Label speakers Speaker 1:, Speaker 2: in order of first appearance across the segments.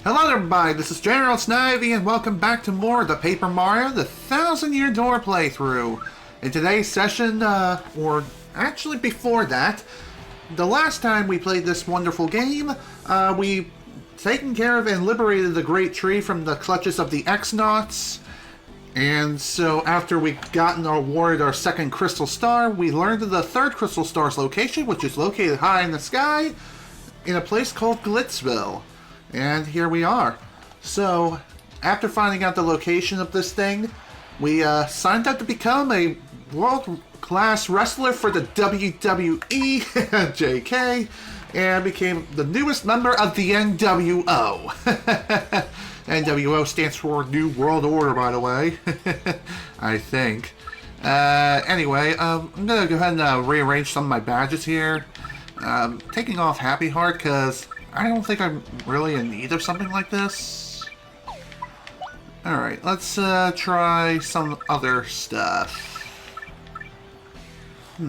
Speaker 1: Hello everybody, this is General Snivy and welcome back to more of the Paper Mario The 1000-Year Door playthrough. In today's session, or actually before that, the last time we played this wonderful game, we taken care of and liberated the Great Tree from the clutches of the X-Nauts. And so after we gotten awarded our second Crystal Star, we learned of the third Crystal Star's location, which is located high in the sky, in a place called Glitzville. And here we are. So, after finding out the location of this thing, we signed up to become a world-class wrestler for the WWE, JK, and became the newest member of the NWO. NWO stands for New World Order, by the way. I think. Anyway, I'm going to go ahead and rearrange some of my badges here. Taking off Happy Heart, because I don't think I'm really in need of something like this. Alright, let's try some other stuff. I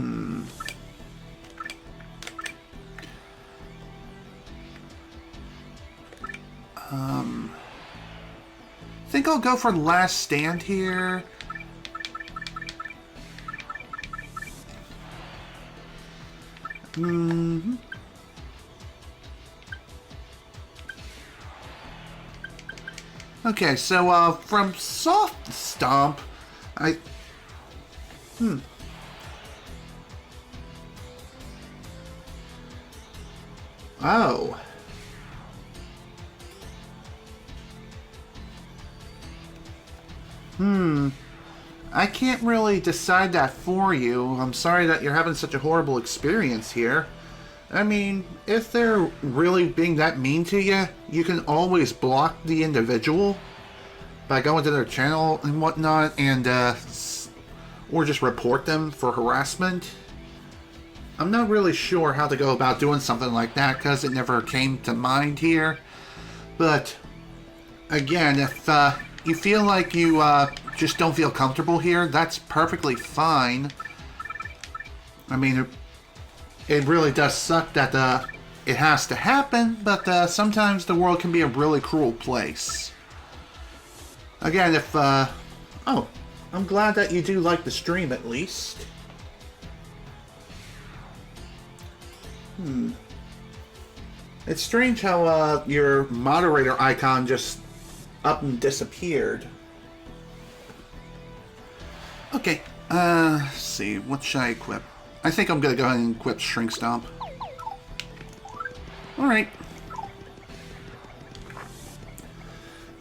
Speaker 1: think I'll go for Last Stand here. Okay, so, from Soft Stomp, Oh. I can't really decide that for you. I'm sorry that you're having such a horrible experience here. I mean, if they're really being that mean to you, you can always block the individual by going to their channel and whatnot, and or just report them for harassment. I'm not really sure how to go about doing something like that because it never came to mind here. But again, if you feel like you just don't feel comfortable here, that's perfectly fine. I mean, it really does suck that it has to happen, but sometimes the world can be a really cruel place. Again, if, oh, I'm glad that you do like the stream at least. It's strange how your moderator icon just up and disappeared. Okay, let's see, what should I equip? I think I'm gonna go ahead and equip Shrink Stomp. Alright.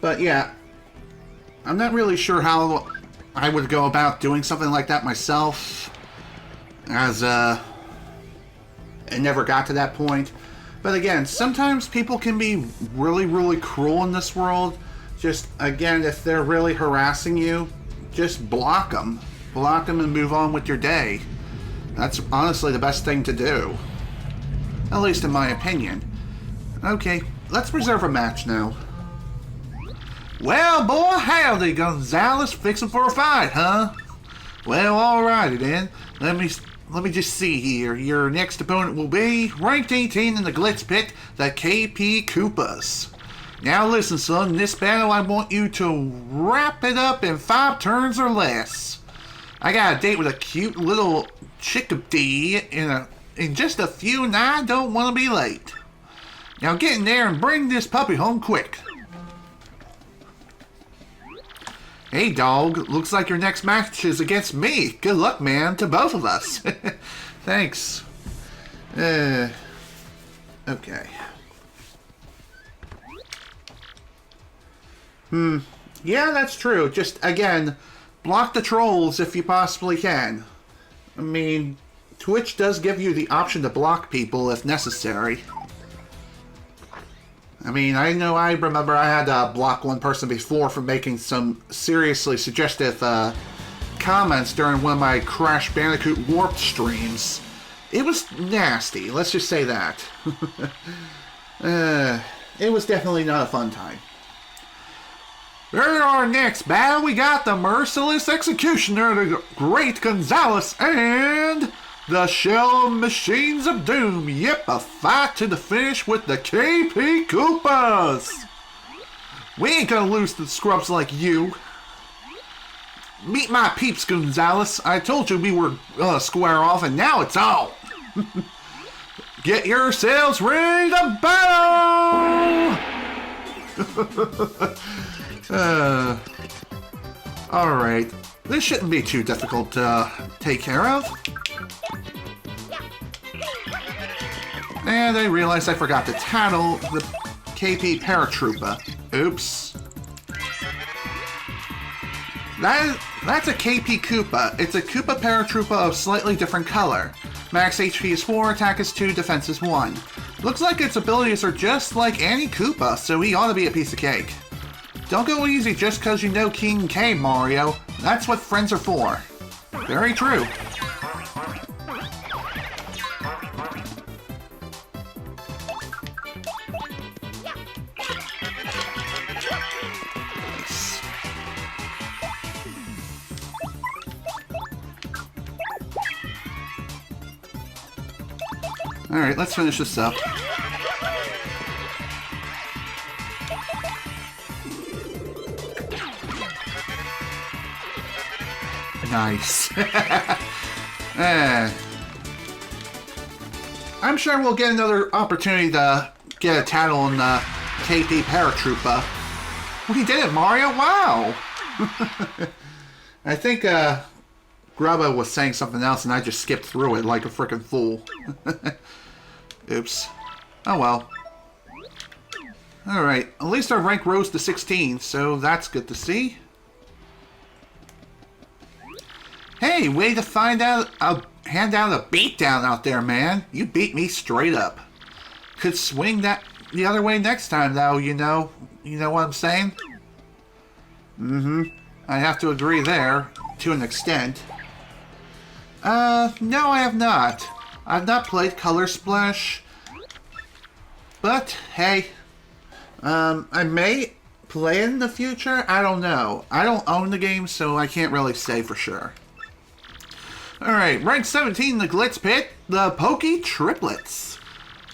Speaker 1: But yeah, I'm not really sure how I would go about doing something like that myself, as it never got to that point. But again, sometimes people can be really, really cruel in this world. Just, again, if they're really harassing you, just block them. Block them and move on with your day. That's honestly the best thing to do. At least in my opinion. Okay, let's reserve a match now. Well, boy, howdy, Gonzalez. Fixing for a fight, huh? Well, alrighty then. Let me just see here. Your next opponent will be ranked 18 in the Glitz Pit, the KP Koopas. Now listen, son, in this battle I want you to wrap it up in 5 turns or less. I got a date with a cute little chickadee in just a few, and I don't want to be late. Now get in there and bring this puppy home quick. Hey dog, looks like your next match is against me. Good luck, man, to both of us. Thanks. Okay. Yeah, that's true. Just, again, block the trolls if you possibly can. I mean, Twitch does give you the option to block people if necessary. I mean, I know I remember I had to block one person before for making some seriously suggestive comments during one of my Crash Bandicoot Warped streams. It was nasty, let's just say that. It was definitely not a fun time. For our next battle, we got the Merciless Executioner, the Great Gonzalez, and the Shell Machines of Doom. Yep, a fight to the finish with the KP Koopas. We ain't gonna lose to scrubs like you. Meet my peeps, Gonzalez. I told you we were square off, and now it's on. Get yourselves ready to battle! Alright. This shouldn't be too difficult to take care of. And I realized I forgot to tattle the KP Paratrooper. Oops. That's a KP Koopa. It's a Koopa Paratrooper of slightly different color. Max HP is 4, attack is 2, defense is 1. Looks like its abilities are just like any Koopa, so he ought to be a piece of cake. Don't go easy just because you know King K, Mario. That's what friends are for. Very true. Alright, let's finish this up. Nice. I'm sure we'll get another opportunity to get a tattle on the KP Paratrooper. We did it, Mario! Wow! I think Grubba was saying something else and I just skipped through it like a frickin' fool. Oops. Oh well. Alright, at least our rank rose to 16, so that's good to see. Hey, way to hand out a beatdown out there, man. You beat me straight up. Could swing that the other way next time, though, you know. You know what I'm saying? Mm-hmm. I have to agree there, to an extent. No, I have not. I've not played Color Splash. But, hey, I may play it in the future. I don't know. I don't own the game, so I can't really say for sure. Alright, rank 17, the Glitz Pit, the Pokey Triplets.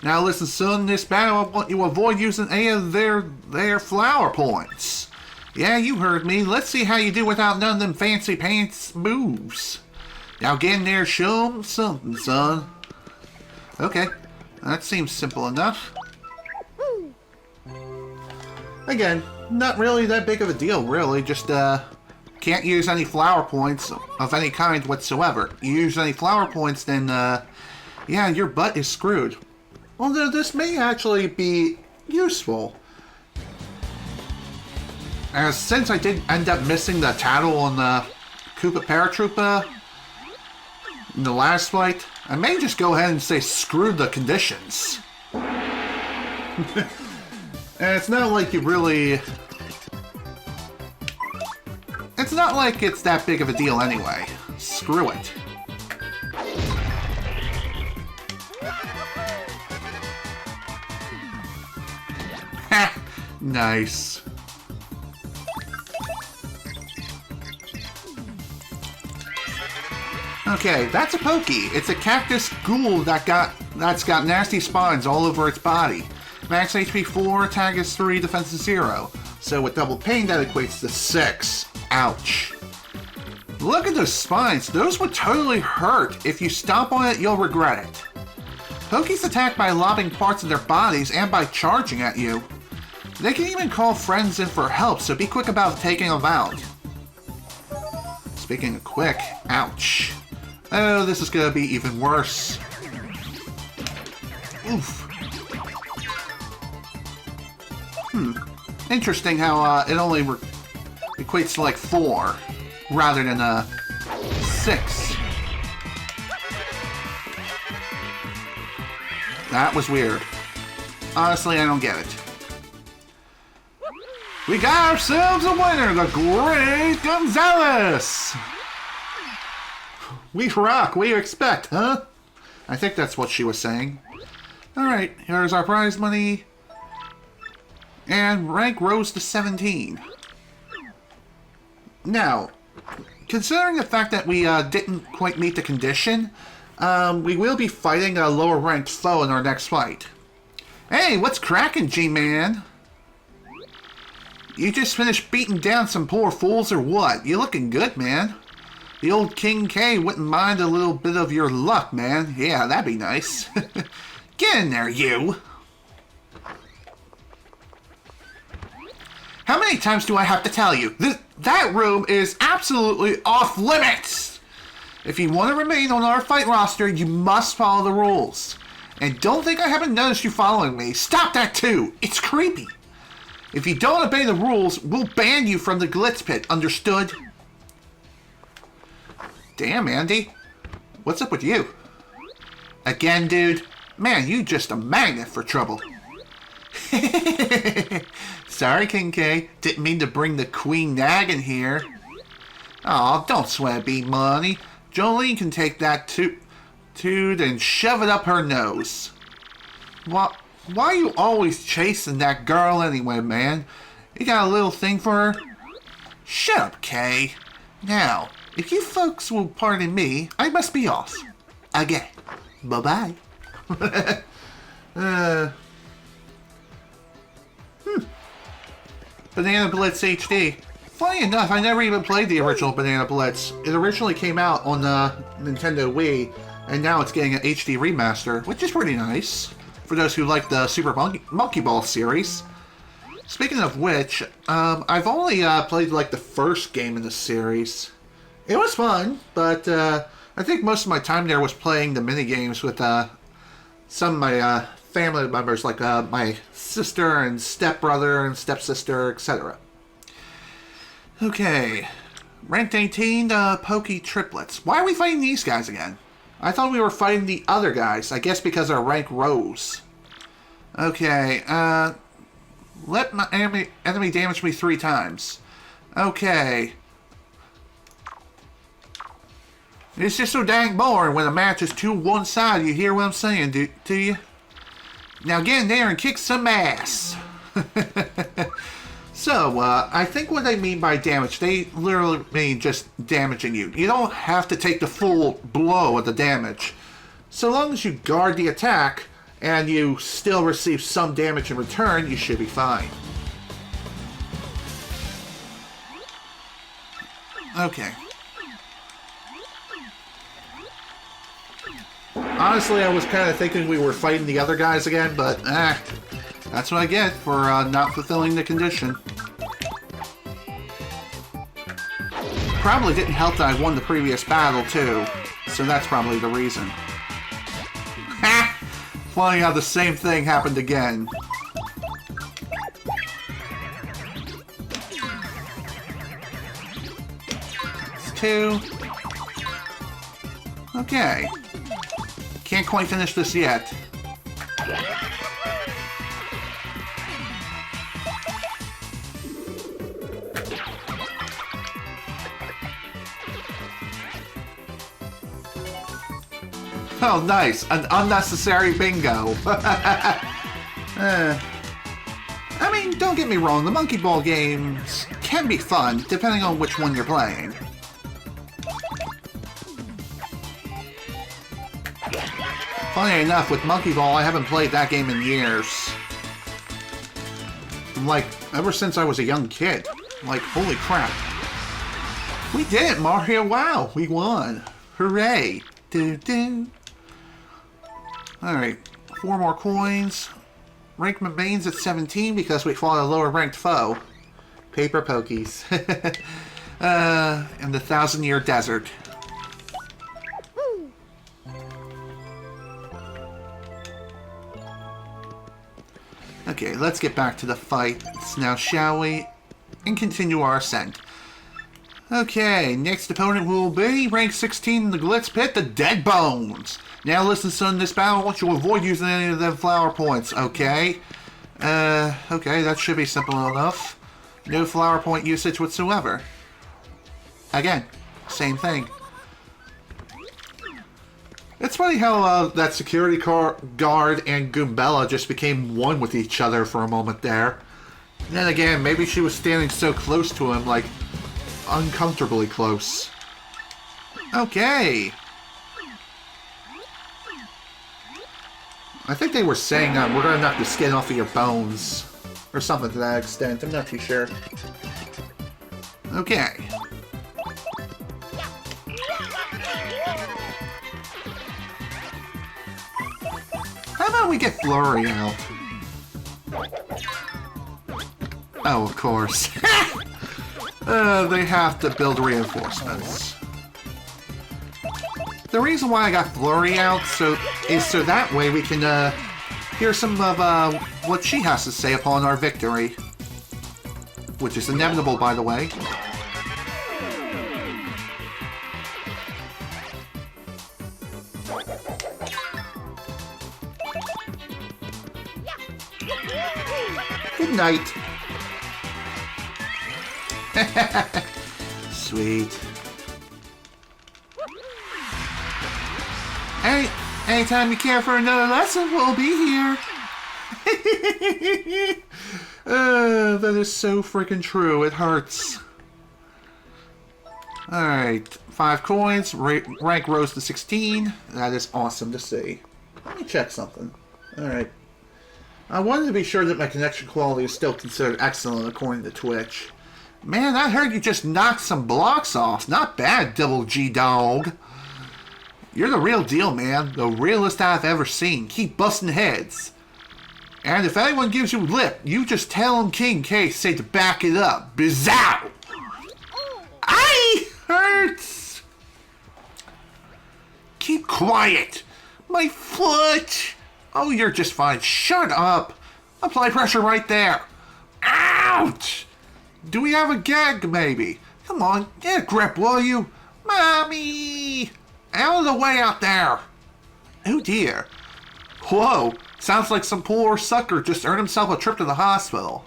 Speaker 1: Now listen, son, in this battle I want you to avoid using any of their flower points. Yeah, you heard me. Let's see how you do without none of them fancy pants moves. Now get in there, show 'em something, son. Okay, that seems simple enough. Again, not really that big of a deal, really. Just, can't use any flower points of any kind whatsoever. You use any flower points, then, yeah, your butt is screwed. Although this may actually be useful. As since I did end up missing the tattle on the Koopa Paratrooper in the last fight, I may just go ahead and say screw the conditions. And it's not like you really... It's not like it's that big of a deal anyway. Screw it. Ha! Nice. Okay, that's a Pokey. It's a cactus ghoul that's got nasty spines all over its body. Max HP 4, attack is 3, defense is 0. So with double pain, that equates to 6. Ouch. Look at those spines. Those would totally hurt. If you stomp on it, you'll regret it. Pokeys attack by lobbing parts of their bodies and by charging at you. They can even call friends in for help, so be quick about taking them out. Speaking of quick, ouch. Oh, this is gonna be even worse. Oof. Interesting how it only equates to like 4 rather than 6. That was weird. Honestly, I don't get it. We got ourselves a winner, the Great Gonzalez! We rock, what do you expect, huh? I think that's what she was saying. Alright, here's our prize money. And rank rose to 17. Now, considering the fact that we didn't quite meet the condition, we will be fighting a lower ranked foe in our next fight. Hey, what's cracking, G-Man? You just finished beating down some poor fools or what? You looking good, man. The old King K wouldn't mind a little bit of your luck, man. Yeah, that'd be nice. Get in there, you! How many times do I have to tell you? That room is absolutely off limits! If you want to remain on our fight roster, you must follow the rules. And don't think I haven't noticed you following me. Stop that too! It's creepy! If you don't obey the rules, we'll ban you from the Glitz Pit, understood? Damn, Andy. What's up with you? Again, dude? Man, you just a magnet for trouble. Sorry, King K. Didn't mean to bring the Queen Nag in here. Aw, don't sweat, B-Money. Jolene can take that toot and shove it up her nose. Why are you always chasing that girl anyway, man? You got a little thing for her? Shut up, Kay. Now, if you folks will pardon me, I must be off. Again. Bye-bye. Banana Blitz HD. Funny enough, I never even played the original Banana Blitz. It originally came out on the Nintendo Wii, and now it's getting an HD remaster, which is pretty nice for those who like the Super Monkey Ball series. Speaking of which, I've only played like the first game in the series. It was fun, but I think most of my time there was playing the minigames with some of my family members, like my sister and stepbrother and stepsister, etc. Okay, ranked 18 Pokey Triplets. Why are we fighting these guys again? I thought we were fighting the other guys, I guess because our rank rose. Okay, let my enemy damage me 3 times. Okay. It's just so dang boring when a match is too one-sided. You hear what I'm saying, do you? Now get in there and kick some ass. So, I think what they mean by damage, they literally mean just damaging you. You don't have to take the full blow of the damage. So long as you guard the attack, and you still receive some damage in return, you should be fine. Okay. Honestly, I was kind of thinking we were fighting the other guys again, but that's what I get for not fulfilling the condition. Probably didn't help that I won the previous battle, too. So that's probably the reason. Ha! Funny how the same thing happened again. It's 2. Okay. Can't quite finish this yet. Oh, nice. An unnecessary bingo. I mean, don't get me wrong, the Monkey Ball games can be fun, depending on which one you're playing. Funny enough, with Monkey Ball, I haven't played that game in years. Like, ever since I was a young kid. Like, holy crap. We did it, Mario! Wow, we won! Hooray! Doo-doo! Alright, 4 more coins. Rank remains at 17 because we fought a lower ranked foe. Paper Pokies. In the 1,000-year desert. Okay, let's get back to the fight now, shall we? And continue our ascent. Okay, next opponent will be rank 16 in the Glitz Pit, the Dead Bones. Now listen, son, in this battle, I want you to avoid using any of them flower points, okay? Okay, that should be simple enough. No flower point usage whatsoever. Again, same thing. It's funny how that security guard and Goombella just became one with each other for a moment there. And then again, maybe she was standing so close to him, like, uncomfortably close. Okay. I think they were saying we're gonna knock the skin off of your bones. Or something to that extent, I'm not too sure. Okay. How about we get Flurry out? Oh, of course. They have to build reinforcements. The reason why I got Flurry out is so that way we can hear some of what she has to say upon our victory. Which is inevitable, by the way. Good night. Sweet. Anytime you care for another lesson, we'll be here. That is so freaking true. It hurts. Alright. 5 coins. Rank rose to 16. That is awesome to see. Let me check something. Alright. I wanted to be sure that my connection quality is still considered excellent according to Twitch. Man, I heard you just knocked some blocks off. Not bad, Double G Dog. You're the real deal, man. The realest I've ever seen. Keep busting heads. And if anyone gives you lip, you just tell them King K say to back it up. Bizow! Aye! Hurts! Keep quiet! My foot! Oh, you're just fine. Shut up! Apply pressure right there. Ouch! Do we have a gag, maybe? Come on, get a grip, will you? Mommy! Out of the way out there! Oh dear. Whoa, sounds like some poor sucker just earned himself a trip to the hospital.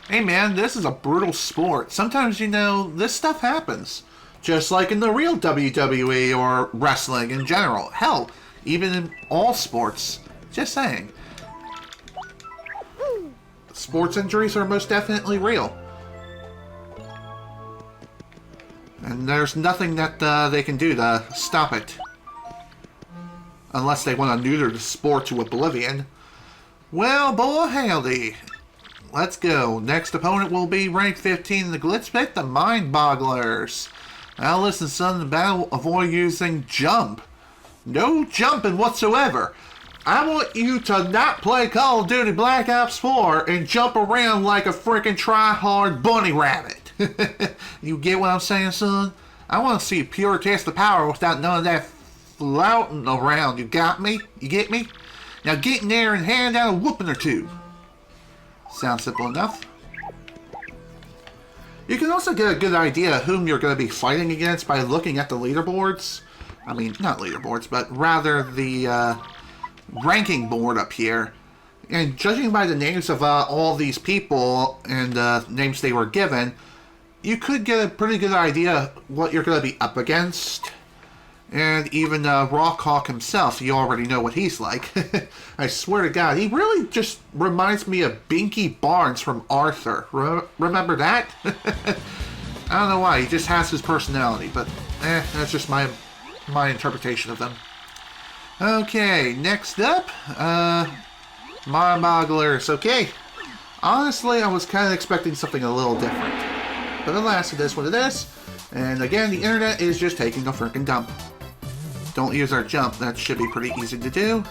Speaker 1: Hey man, this is a brutal sport. Sometimes, you know, this stuff happens. Just like in the real WWE or wrestling in general. Hell, even in all sports. Just saying. Sports injuries are most definitely real. And there's nothing that they can do to stop it. Unless they want to neuter the sport to oblivion. Well, boy, howdy. Let's go. Next opponent will be rank 15 in the Glitz Pit, the Mind Bogglers. Now listen, son, the battle, avoid using jump. No jumping whatsoever. I want you to not play Call of Duty Black Ops 4 and jump around like a freaking try-hard bunny rabbit. You get what I'm saying, son? I want to see pure taste of power without none of that flouting around. You got me? You get me? Now get in there and hand out a whooping or two. Sounds simple enough. You can also get a good idea of whom you're going to be fighting against by looking at the leaderboards. I mean, not leaderboards, but rather the ranking board up here. And judging by the names of all these people and names they were given, you could get a pretty good idea what you're going to be up against. And even Rawk Hawk himself, you already know what he's like. I swear to God, he really just reminds me of Binky Barnes from Arthur. Remember that? I don't know why, he just has his personality, but that's just my interpretation of them. Okay, next up, Mind Bogglers. Okay, honestly, I was kind of expecting something a little different. But alas, it is what it is. And again, the internet is just taking a freaking dump. Don't use our jump, that should be pretty easy to do.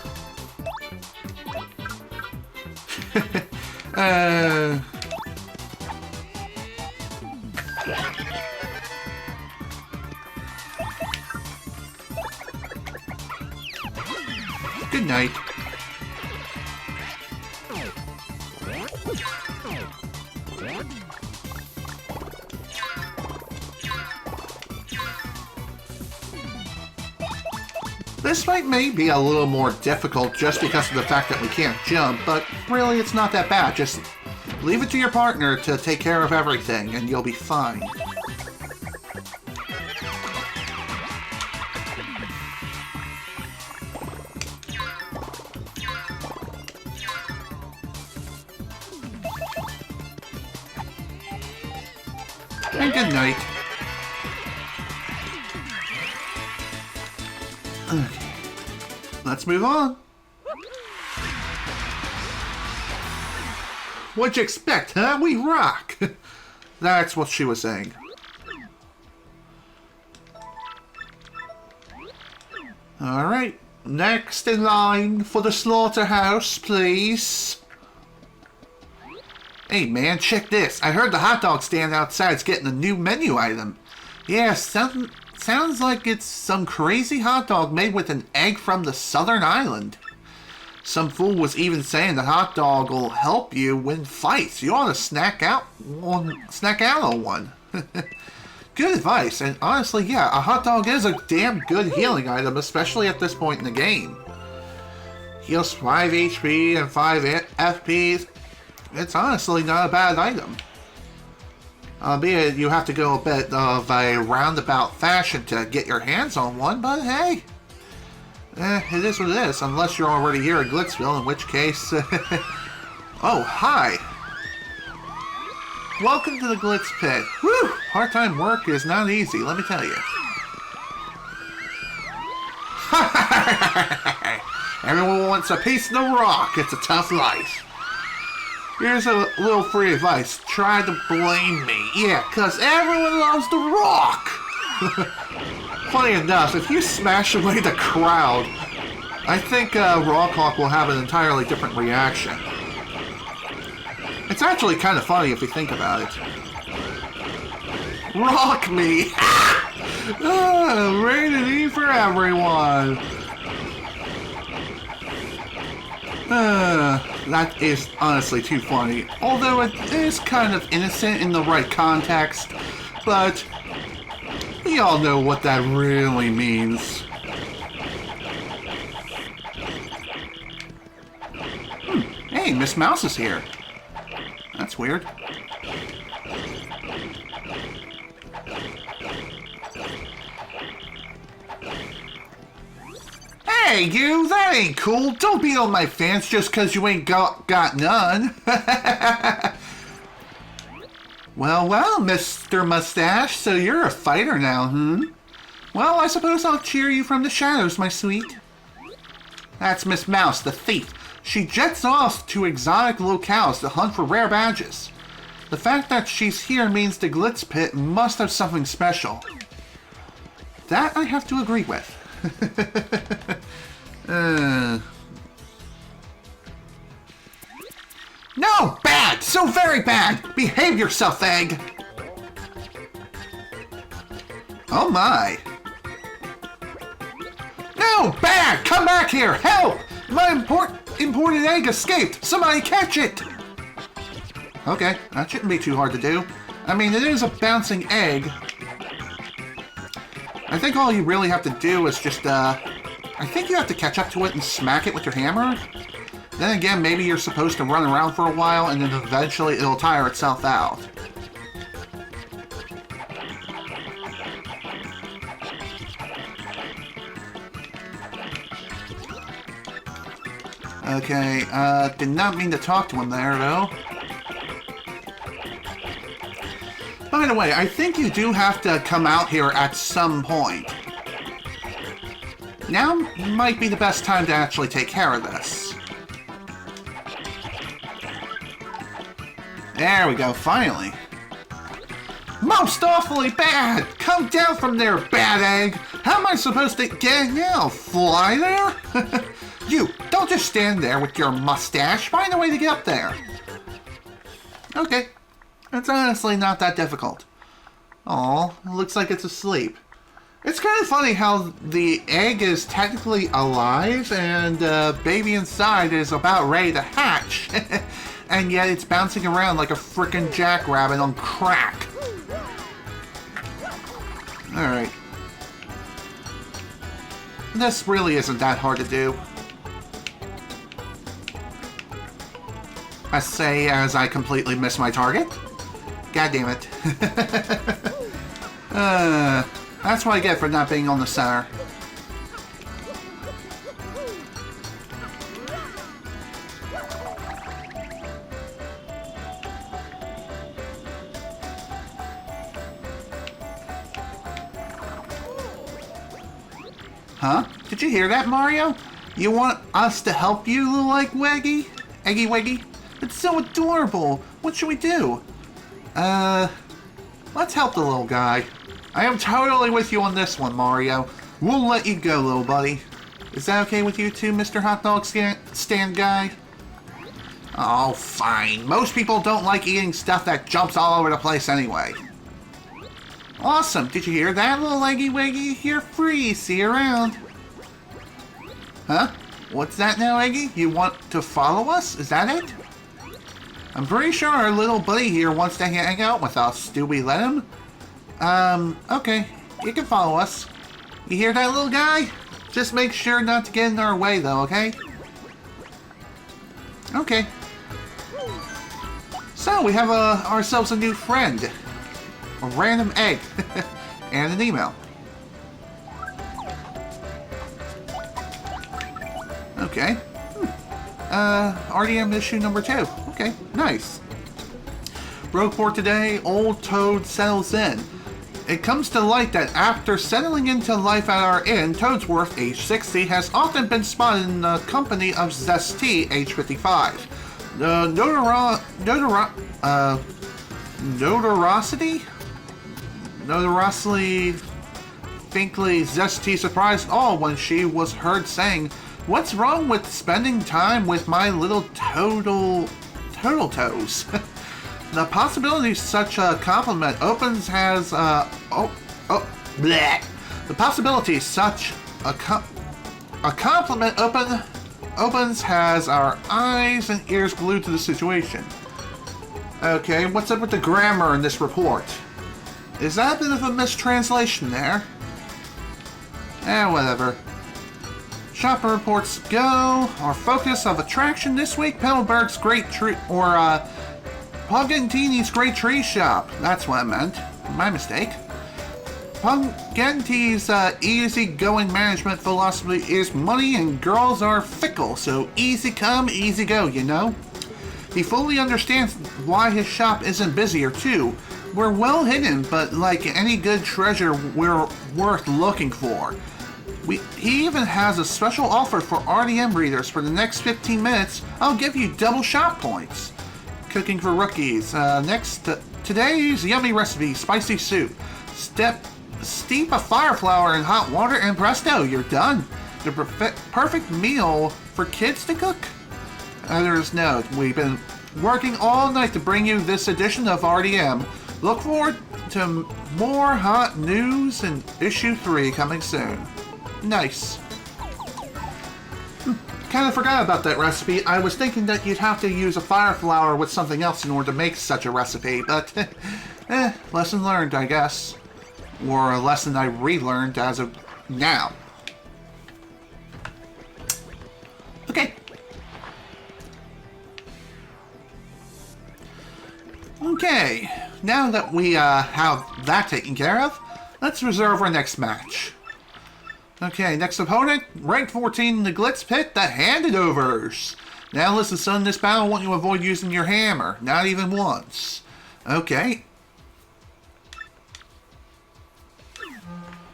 Speaker 1: Good night. This fight may be a little more difficult just because of the fact that we can't jump, but really it's not that bad. Just leave it to your partner to take care of everything and you'll be fine. And good night. Okay, let's move on. What'd you expect, huh? We rock! That's what she was saying. Alright, next in line for the slaughterhouse, please. Hey man, check this. I heard the hot dog stand outside's getting a new menu item. Yeah, sounds like it's some crazy hot dog made with an egg from the southern island. Some fool was even saying the hot dog will help you win fights. You ought to snack out on one. Good advice, and honestly, yeah, a hot dog is a damn good healing item, especially at this point in the game. Heals 5 HP and 5 FPs. It's honestly not a bad item. Albeit you have to go a bit of a roundabout fashion to get your hands on one, but hey. It is what it is, unless you're already here at Glitzville, in which case... Oh, hi! Welcome to the Glitz Pit. Whew! Part-time work is not easy, let me tell you. Everyone wants a piece of the rock. It's a tough life. Here's a little free advice. Try to blame me. Yeah, because everyone loves the rock. Funny enough, if you smash away the crowd, I think Rawk Hawk will have an entirely different reaction. It's actually kind of funny if you think about it. Rock me! Rated E for everyone! That is honestly too funny. Although it is kind of innocent in the right context, but we all know what that really means. Hey, Miss Mouse is here. That's weird. Hey, you! That ain't cool! Don't beat on my fans just because you ain't got none! Well, Mr. Mustache, so you're a fighter now, hmm? Well, I suppose I'll cheer you from the shadows, my sweet. That's Miss Mouse, the thief. She jets off to exotic locales to hunt for rare badges. The fact that she's here means the Glitz Pit must have something special. That I have to agree with. No! Bad! So very bad! Behave yourself, Egg! Oh my! No! Bad! Come back here! Help! My imported egg escaped! Somebody catch it! Okay, that shouldn't be too hard to do. I mean, it is a bouncing egg. I think all you really have to do is just, I think you have to catch up to it and smack it with your hammer. Then again, maybe you're supposed to run around for a while and then eventually it'll tire itself out. Okay, did not mean to talk to him there, though. By the way, I think you do have to come out here at some point. Now might be the best time to actually take care of this. There we go, finally. Most awfully bad! Come down from there, bad egg! How am I supposed to get now? Fly there? You, don't just stand there with your mustache. Find a way to get up there. Okay. It's honestly not that difficult. Aw, it looks like it's asleep. It's kind of funny how the egg is technically alive and baby inside is about ready to hatch. And yet it's bouncing around like a frickin' jackrabbit on crack. Alright. This really isn't that hard to do. I say as I completely miss my target. God damn it. That's what I get for not being on the center. Huh? Did you hear that, Mario? You want us to help you, little Eggy Weggy? Eggy Weggy? It's so adorable. What should we do? Let's help the little guy. I am totally with you on this one, Mario. We'll let you go, little buddy. Is that okay with you too, Mr. Hot Dog Stand Guy? Oh, fine. Most people don't like eating stuff that jumps all over the place anyway. Awesome. Did you hear that, little leggy wiggy? You're free. See you around. Huh? What's that now, Eggy? You want to follow us? Is that it? I'm pretty sure our little buddy here wants to hang out with us. Do we let him? Okay. You can follow us. You hear that, little guy? Just make sure not to get in our way, though, okay? Okay. So, we have ourselves a new friend. A random egg. And an email. Okay. RDM issue number 2. Okay, nice. Rogue for today, Old Toad settles in. It comes to light that after settling into life at our inn, Toadsworth, age 60, has often been spotted in the company of Zesty, age 55. The notorosity faintly Zesty surprised all when she was heard saying, "What's wrong with spending time with my little turtle toes?" The possibility such a compliment opens has bleh. The possibility such a compliment opens has our eyes and ears glued to the situation. Okay, what's up with the grammar in this report? Is that a bit of a mistranslation there? Whatever. Shopper reports go. Our focus of attraction this week, Petalburg's Great Tree, or Pugantini's Great Tree Shop. That's what I meant. My mistake. Pugantini's easy-going management philosophy is money and girls are fickle, so easy come, easy go, you know? He fully understands why his shop isn't busier, too. We're well hidden, but like any good treasure, we're worth looking for. He even has a special offer for RDM readers. For the next 15 minutes, I'll give you double shop points. Cooking for rookies. Today's yummy recipe, spicy soup. Steep a fire flower in hot water and presto, you're done. The perfect meal for kids to cook. Others note, we've been working all night to bring you this edition of RDM. Look forward to more hot news in issue 3 coming soon. Nice. Kind of forgot about that recipe. I was thinking that you'd have to use a fire flower with something else in order to make such a recipe, but lesson learned, I guess. Or a lesson I relearned as of now. Okay. Okay, now that we have that taken care of, let's reserve our next match. Okay, next opponent, rank 14 in the Glitz Pit, the Handed Overs. Now listen, son, in this battle I want you to avoid using your hammer, not even once. Okay.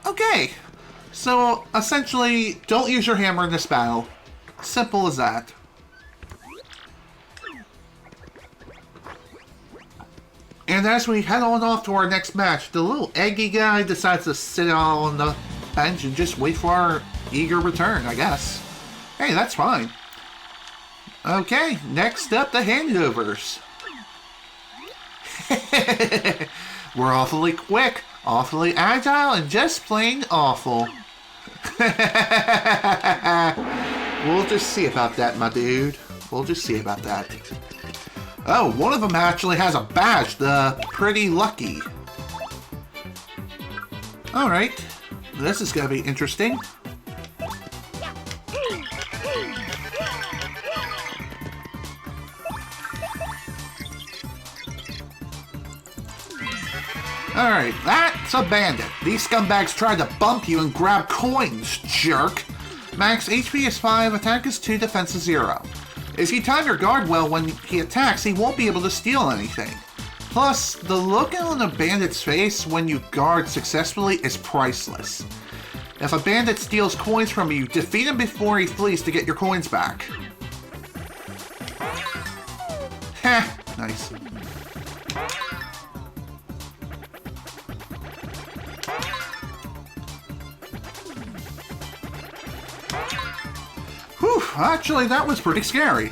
Speaker 1: Okay, so essentially, don't use your hammer in this battle. Simple as that. And as we head on off to our next match, the little eggy guy decides to sit on the bench and just wait for our eager return, I guess. Hey, that's fine. Okay, next up, the Handovers. We're awfully quick, awfully agile, and just plain awful. We'll just see about that, my dude. We'll just see about that. Oh, one of them actually has a badge, the Pretty Lucky. Alright, this is gonna be interesting. Alright, that's a bandit. These scumbags tried to bump you and grab coins, jerk. Max HP is 5, attack is 2, defense is 0. If you time your guard well when he attacks, he won't be able to steal anything. Plus, the look on a bandit's face when you guard successfully is priceless. If a bandit steals coins from you, defeat him before he flees to get your coins back. Heh, nice. Whew, actually that was pretty scary.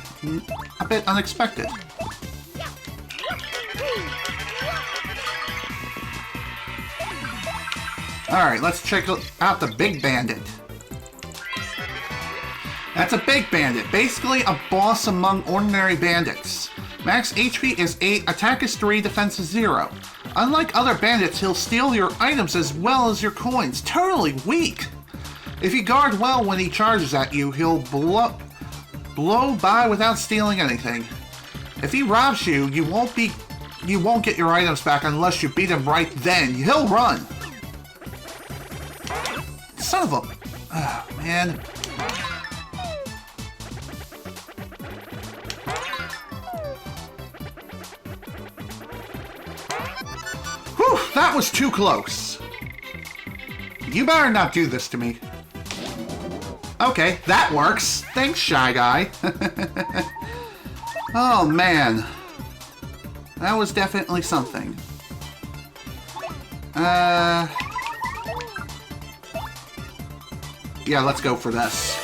Speaker 1: A bit unexpected. Alright, let's check out the Big Bandit. That's a Big Bandit, basically a boss among ordinary bandits. Max HP is 8, attack is 3, defense is 0. Unlike other bandits, he'll steal your items as well as your coins. Totally weak! If you guard well when he charges at you, he'll blow by without stealing anything. If he robs you, you won't get your items back unless you beat him right then. He'll run! Son of a... Oh, man. Whew, that was too close. You better not do this to me. Okay, that works. Thanks, Shy Guy. Oh, man. That was definitely something. Yeah, let's go for this.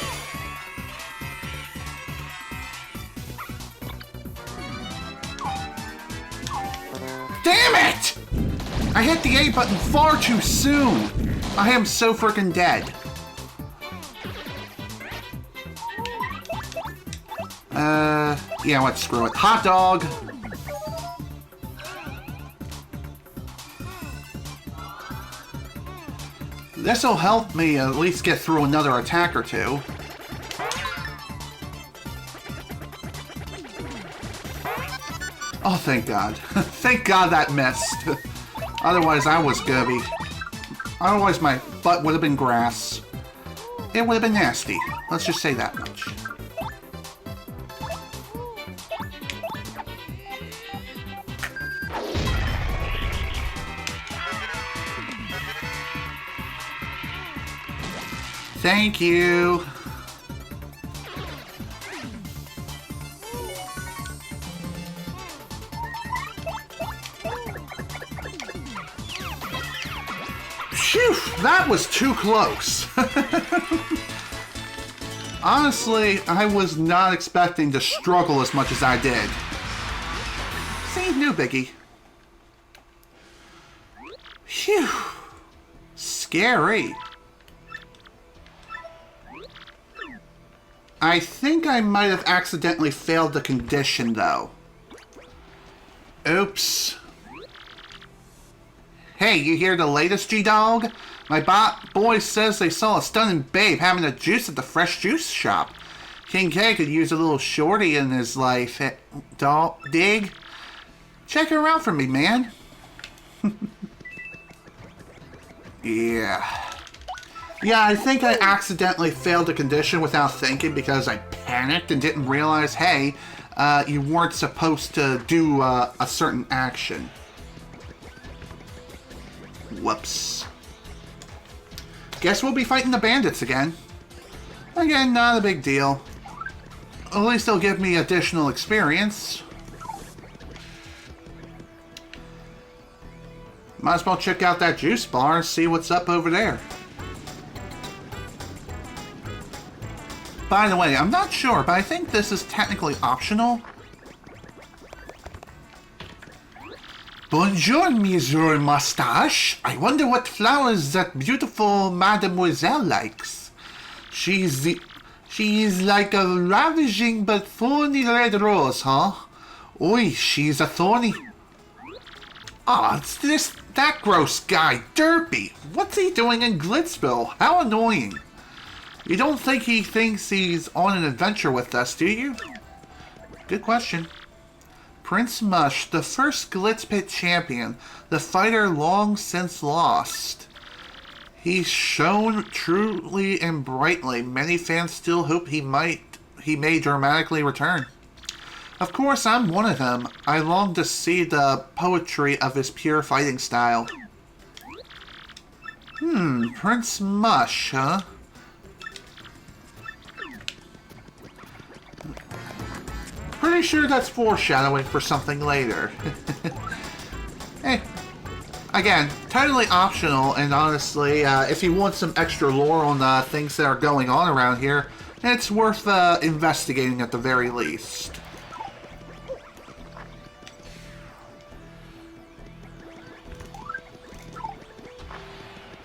Speaker 1: Damn it! I hit the A button far too soon. I am so freaking dead. Yeah, let's screw it. Hot dog! This'll help me at least get through another attack or two. Oh, thank God. Thank God that missed. Otherwise, I was gonna be... Otherwise, my butt would have been grass. It would have been nasty. Let's just say that much. Thank you. Phew, that was too close. Honestly, I was not expecting to struggle as much as I did. See, new biggie. Phew. Scary. I think I might have accidentally failed the condition, though. Oops. Hey, you hear the latest, G-Dog? My boy says they saw a stunning babe having a juice at the fresh juice shop. King K could use a little shorty in his life. Dig? Check her out for me, man. Yeah. Yeah, I think I accidentally failed the condition without thinking because I panicked and didn't realize, hey, you weren't supposed to do a certain action. Whoops. Guess we'll be fighting the bandits again. Again, not a big deal. At least they'll give me additional experience. Might as well check out that juice bar and see what's up over there. By the way, I'm not sure, but I think this is technically optional. Bonjour, Monsieur Mustache. I wonder what flowers that beautiful mademoiselle likes. She is like a ravishing but thorny red rose, huh? Oi, she's a thorny. Ah, it's that gross guy, Derpy. What's he doing in Glitzville? How annoying. You don't think he thinks he's on an adventure with us, do you? Good question. Prince Mush, the first Glitz Pit champion, the fighter long since lost. He's shone truly and brightly. Many fans still hope he may dramatically return. Of course, I'm one of them. I long to see the poetry of his pure fighting style. Prince Mush, huh? Pretty sure that's foreshadowing for something later. Hey, again, totally optional, and honestly, if you want some extra lore on things that are going on around here, it's worth investigating at the very least.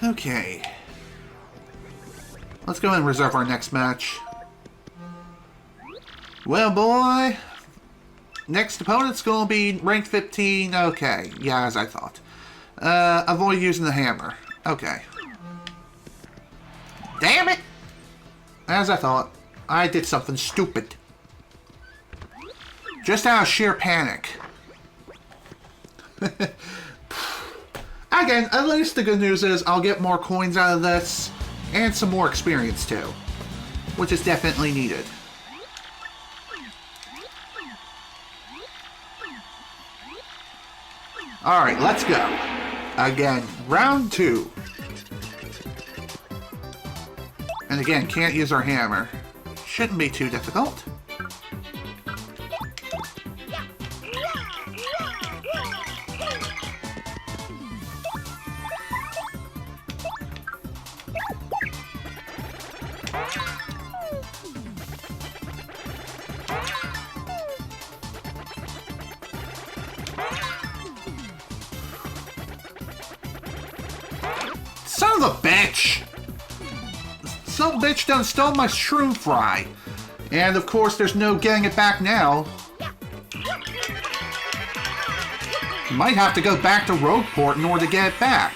Speaker 1: Okay. Let's go and reserve our next match. Well, boy, next opponent's gonna be rank 15. Okay, yeah, as I thought. Avoid using the hammer. Okay. Damn it! As I thought, I did something stupid. Just out of sheer panic. Again, at least the good news is I'll get more coins out of this, and some more experience too, which is definitely needed. Alright, let's go. Again, round 2. And again, can't use our hammer. Shouldn't be too difficult. Son of a bitch! Some bitch done stole my shroom fry. And of course there's no getting it back now. Might have to go back to Rogueport in order to get it back.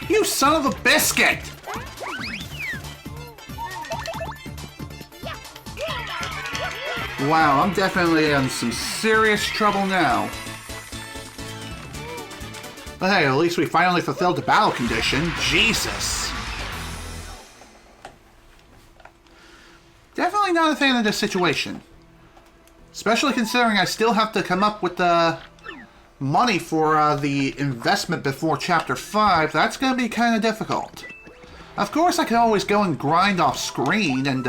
Speaker 1: You son of a biscuit! Wow, I'm definitely in some serious trouble now. But hey, at least we finally fulfilled the battle condition. Jesus. Definitely not a fan of this situation. Especially considering I still have to come up with the money for the investment before Chapter 5. That's going to be kind of difficult. Of course, I can always go and grind off screen and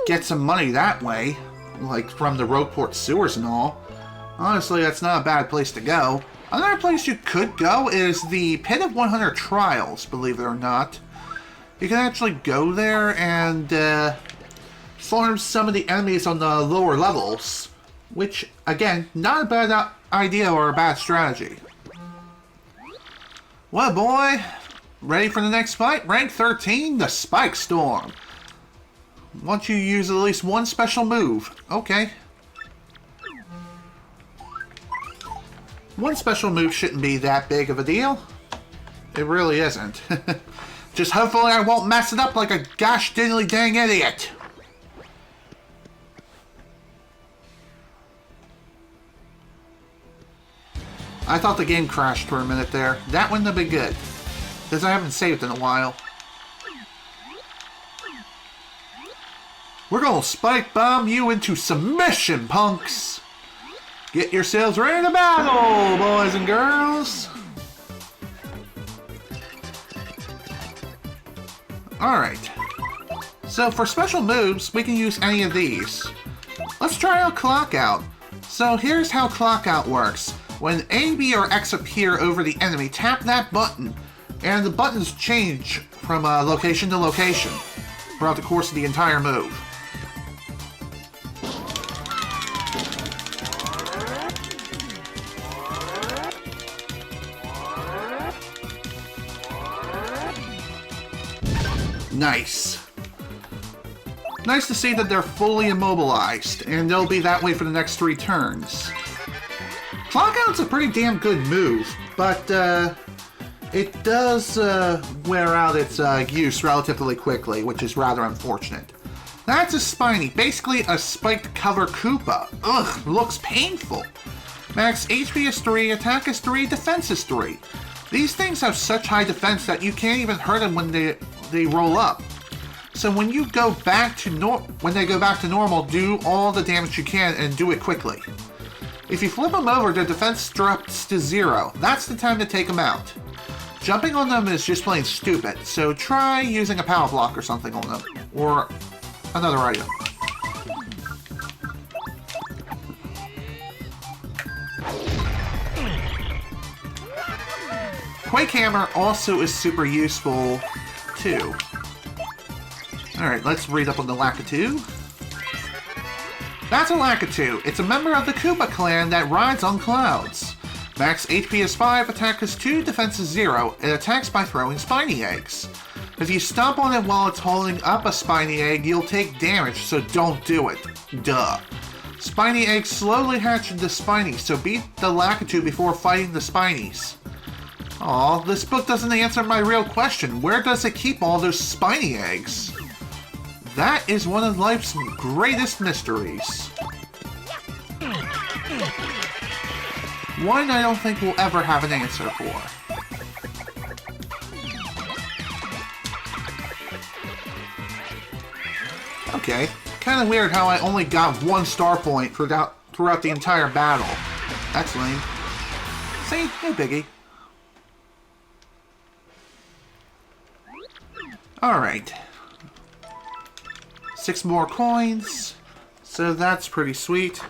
Speaker 1: get some money that way. Like from the Rogueport sewers and all. Honestly, that's not a bad place to go. Another place you could go is the Pit of 100 Trials, believe it or not. You can actually go there and farm some of the enemies on the lower levels. Which, again, not a bad idea or a bad strategy. Well, boy, ready for the next fight? Rank 13, the Spike Storm. Once you use at least one special move. Okay. One special move shouldn't be that big of a deal. It really isn't. Just hopefully I won't mess it up like a gosh diddly dang idiot. I thought the game crashed for a minute there. That wouldn't have been good. Because I haven't saved in a while. We're gonna spike bomb you into submission, punks! Get yourselves ready to battle, boys and girls! Alright. So for special moves, we can use any of these. Let's try out Clock Out. So here's how Clock Out works. When A, B, or X appear over the enemy, tap that button, and the buttons change from location to location throughout the course of the entire move. Nice. Nice to see that they're fully immobilized, and they'll be that way for the next 3 turns. Clock Out's a pretty damn good move, but it does wear out its use relatively quickly, which is rather unfortunate. That's a Spiny, basically a spiked cover Koopa. Ugh, looks painful. Max HP is 3, attack is 3, defense is 3. These things have such high defense that you can't even hurt them when they roll up. So when you go back to when they go back to normal, do all the damage you can and do it quickly. If you flip them over, their defense drops to 0. That's the time to take them out. Jumping on them is just plain stupid, so try using a power block or something on them. Or another item. Quake Hammer also is super useful, too. Alright, let's read up on the Lakitu. That's a Lakitu. It's a member of the Koopa clan that rides on clouds. Max HP is 5, attack is 2, defense is 0. It attacks by throwing spiny eggs. If you stomp on it while it's holding up a spiny egg, you'll take damage, so don't do it. Duh. Spiny eggs slowly hatch into spinies, so beat the Lakitu before fighting the spinies. Aw, this book doesn't answer my real question. Where does it keep all those spiny eggs? That is one of life's greatest mysteries. One I don't think we'll ever have an answer for. Okay, kind of weird how I only got 1 star point throughout the entire battle. That's lame. See, no biggie. Alright. 6 more coins. So that's pretty sweet.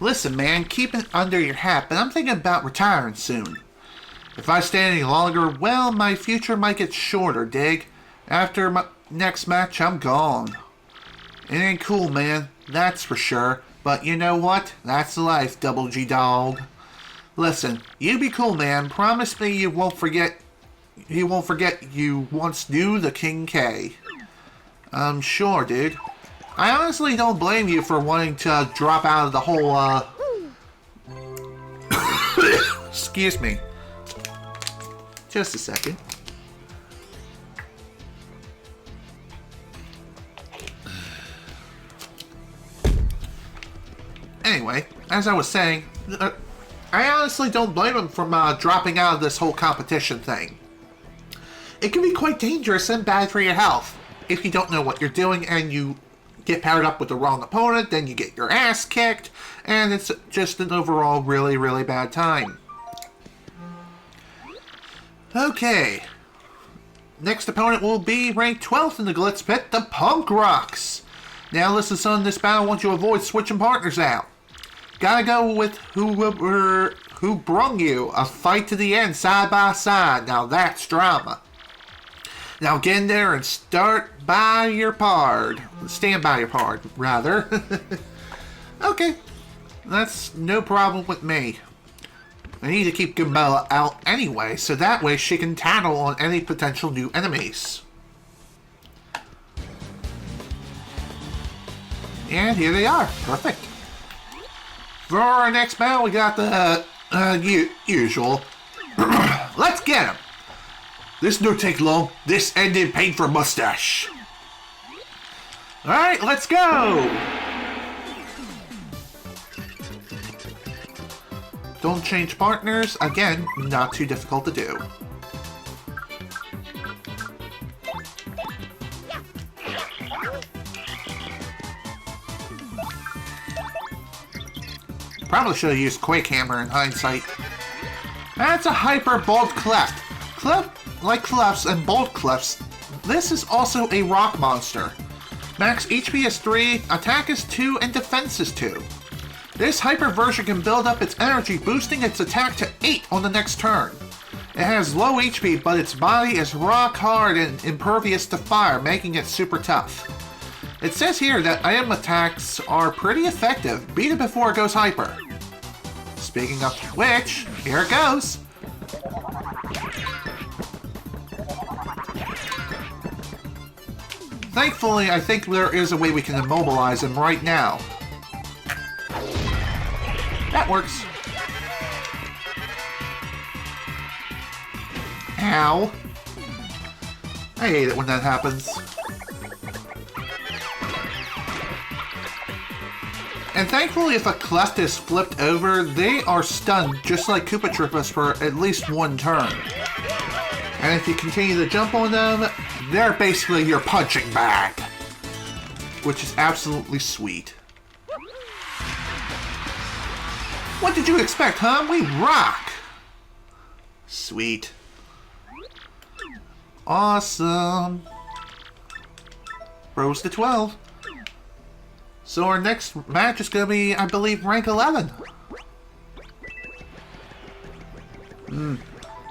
Speaker 1: Listen, man, keep it under your hat, but I'm thinking about retiring soon. If I stay any longer, well, my future might get shorter, dig? After my next match, I'm gone. It ain't cool, man, that's for sure. But you know what? That's life, Double G Dog. Listen, you be cool, man. Promise me you won't forget you once knew the King K. I'm sure, dude. I honestly don't blame you for wanting to drop out of the whole, Excuse me. Just a second. Anyway, as I was saying, I honestly don't blame him from dropping out of this whole competition thing. It can be quite dangerous and bad for your health. If you don't know what you're doing and you get paired up with the wrong opponent, then you get your ass kicked, and it's just an overall really, really bad time. Okay. Next opponent will be ranked 12th in the Glitz Pit, the Punk Rocks. Now listen, son, this battle wants you to avoid switching partners out. Gotta go with who brung you a fight to the end, side by side. Now that's drama. Now get in there and stand by your pard, rather. Okay, that's no problem with me. I need to keep Gambella out anyway, so that way she can tattle on any potential new enemies. And here they are. Perfect. For our next battle, we got the usual. Let's get him. This no take long. This ended pain for mustache. Alright, let's go! Don't change partners. Again, not too difficult to do. Probably should have used Quake Hammer in hindsight. That's a Hyper Bolt Cleft. Like Clefts and Bolt Clefts, this is also a rock monster. Max HP is 3, attack is 2, and defense is 2. This hyper version can build up its energy, boosting its attack to 8 on the next turn. It has low HP, but its body is rock hard and impervious to fire, making it super tough. It says here that item attacks are pretty effective. Beat it before it goes hyper. Speaking of which, here it goes. Thankfully, I think there is a way we can immobilize him right now. That works. Ow. I hate it when that happens. And thankfully, if a cleft is flipped over, they are stunned just like Koopa Troopas for at least 1 turn. And if you continue to jump on them, they're basically your punching bag. Which is absolutely sweet. What did you expect, huh? We rock! Sweet. Awesome. Rose to 12. So our next match is going to be, I believe, rank 11.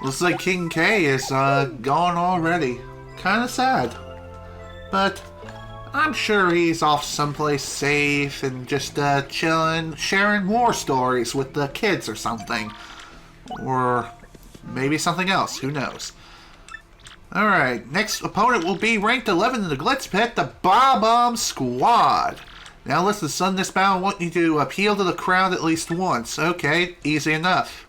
Speaker 1: Looks like King K is gone already. Kinda sad. But I'm sure he's off someplace safe and just chilling, sharing war stories with the kids or something. Or maybe something else, who knows. Alright, next opponent will be ranked 11 in the Glitz Pit, the Bob-omb Squad. Now listen, son, this battle I want you to appeal to the crowd at least once. Okay, easy enough.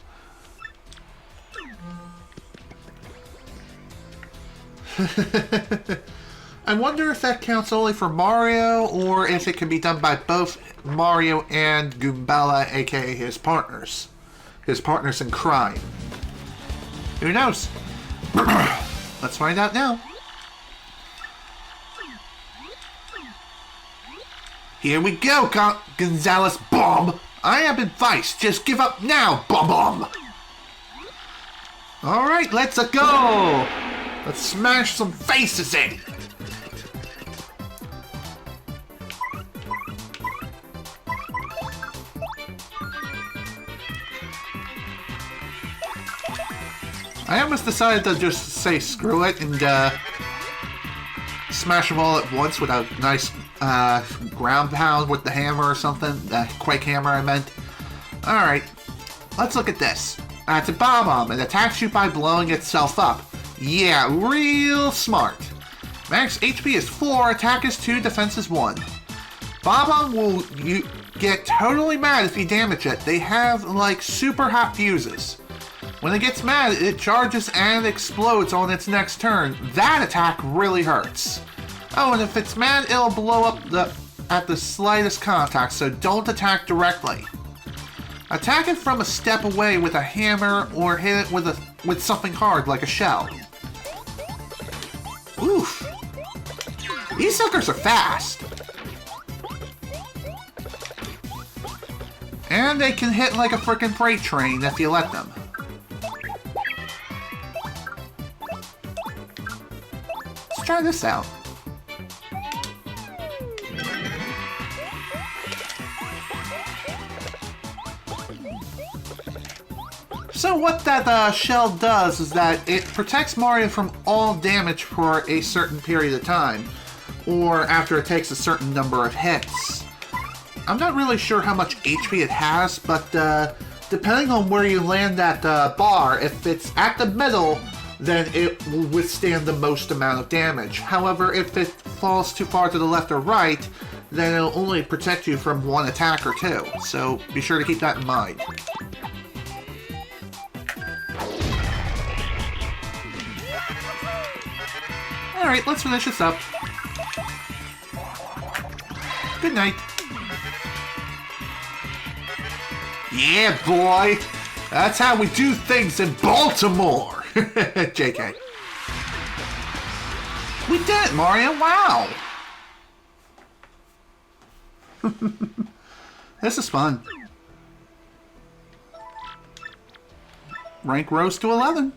Speaker 1: I wonder if that counts only for Mario, or if it can be done by both Mario and Goombella, aka his partners. His partners in crime. Who knows? Let's find out now. Here we go, Gonzalez Bomb! I have advice, just give up now, Bomb! Alright, let's go! Let's smash some faces in! I almost decided to just say screw it and smash them all at once with a nice ground pound with the hammer or something. The Quake Hammer, I meant. Alright, let's look at this. It's a Bob-omb. It attacks you by blowing itself up. Yeah, real smart. Max HP is 4, attack is 2, defense is 1. Bob-omb will get totally mad if you damage it. They have, like, super hot fuses. When it gets mad, it charges and explodes on its next turn. That attack really hurts. Oh, and if it's mad, it'll blow up at the slightest contact, so don't attack directly. Attack it from a step away with a hammer, or hit it with something hard like a shell. Oof. These suckers are fast. And they can hit like a frickin' freight train if you let them. Let's try this out. So what that shell does is that it protects Mario from all damage for a certain period of time, or after it takes a certain number of hits. I'm not really sure how much HP it has, but depending on where you land that bar, if it's at the middle, then it will withstand the most amount of damage. However, if it falls too far to the left or right, then it'll only protect you from one attack or two, so be sure to keep that in mind. Alright, let's finish this up. Good night. Yeah, boy! That's how we do things in Baltimore! JK. We did it, Mario! Wow! This is fun. Rank rose to 11.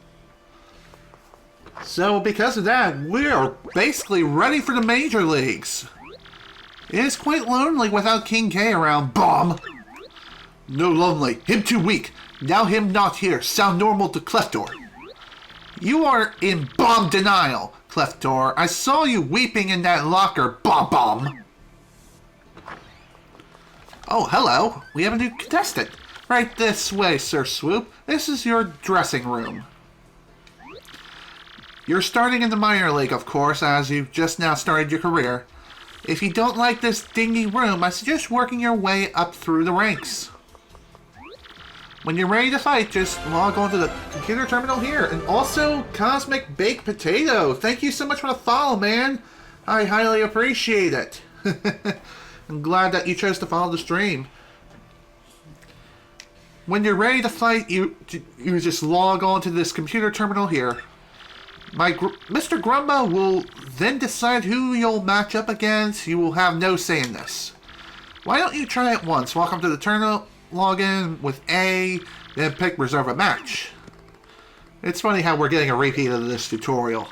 Speaker 1: So, because of that, we're basically ready for the major leagues. It is quite lonely without King K around, Bomb. No lonely. Him too weak. Now him not here. Sound normal to Cleftor. You are in bomb denial, Cleftor. I saw you weeping in that locker, Bomb. Oh, hello. We have a new contestant. Right this way, Sir Swoop. This is your dressing room. You're starting in the minor league, of course, as you've just now started your career. If you don't like this dingy room, I suggest working your way up through the ranks. When you're ready to fight, just log on to the computer terminal here. And also, Cosmic Baked Potato, thank you so much for the follow, man. I highly appreciate it. I'm glad that you chose to follow the stream. When you're ready to fight, you just log on to this computer terminal here. Mr. Grumbo will then decide who you'll match up against. You will have no say in this. Why don't you try it once? Welcome to the terminal. log in with A, then pick reserve a match. It's funny how we're getting a repeat of this tutorial.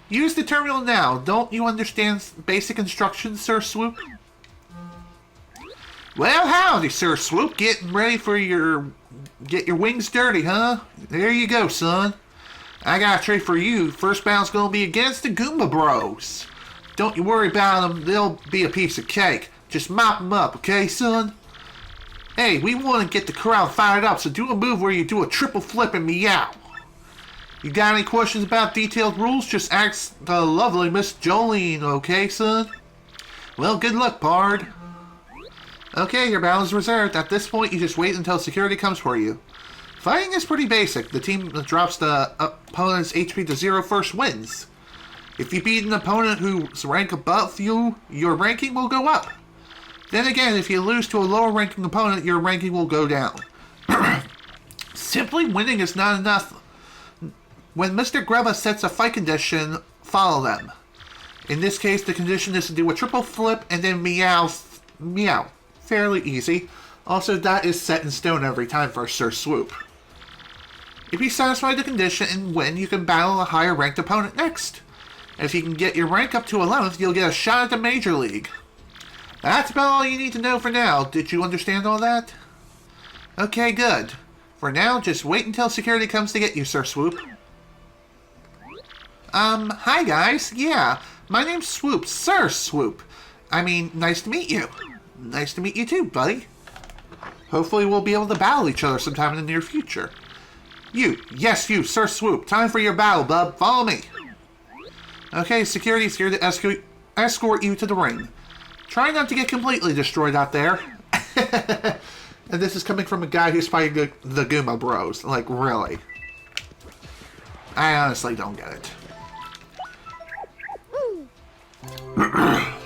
Speaker 1: Use the terminal now. Don't you understand basic instructions, Sir Swoop? Well, howdy, Sir Swoop. Getting ready for get your wings dirty, huh? There you go, son. I got a trade for you. First battle's gonna be against the Goomba Bros. Don't you worry about them. They'll be a piece of cake. Just mop them up, okay, son? Hey, we want to get the crowd fired up, so do a move where you do a triple flip and meow. You got any questions about detailed rules? Just ask the lovely Miss Jolene, okay, son? Well, good luck, Bard. Okay, your battle is reserved. At this point, you just wait until security comes for you. Fighting is pretty basic. The team that drops the opponent's HP to 0 first wins. If you beat an opponent who's rank above you, your ranking will go up. Then again, if you lose to a lower ranking opponent, your ranking will go down. Simply winning is not enough. When Mr. Greba sets a fight condition, follow them. In this case, the condition is to do a triple flip and then meow. Meow. Fairly easy. Also, that is set in stone every time for Sir Swoop. If you satisfy the condition and win, you can battle a higher ranked opponent next. If you can get your rank up to 11th, you'll get a shot at the Major League. That's about all you need to know for now. Did you understand all that? Okay, good. For now, just wait until security comes to get you, Sir Swoop. Hi guys. Yeah, my name's Swoop. Sir Swoop. I mean, nice to meet you. Nice to meet you too, buddy. Hopefully we'll be able to battle each other sometime in the near future. You. Yes, you, Sir Swoop. Time for your battle, bub. Follow me. Okay, security's here to escort you to the ring. Try not to get completely destroyed out there. And this is coming from a guy who's fighting the Goomba Bros. Like, really. I honestly don't get it.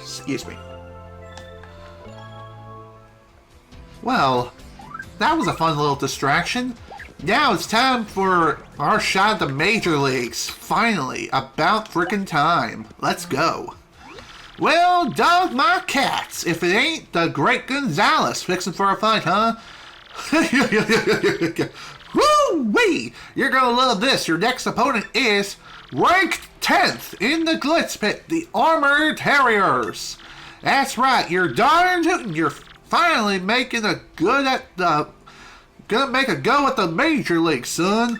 Speaker 1: Excuse me. Well, that was a fun little distraction. Now it's time for our shot at the Major Leagues. Finally, about frickin' time. Let's go. Well, dog my cats, if it ain't the great Gonzalez fixing for a fight, huh? Woo-wee! You're gonna love this. Your next opponent is ranked 10th in the Glitz Pit, the Armored Terriers. That's right, you're darn tootin'. You're finally making a gonna make a go at the Major League, son.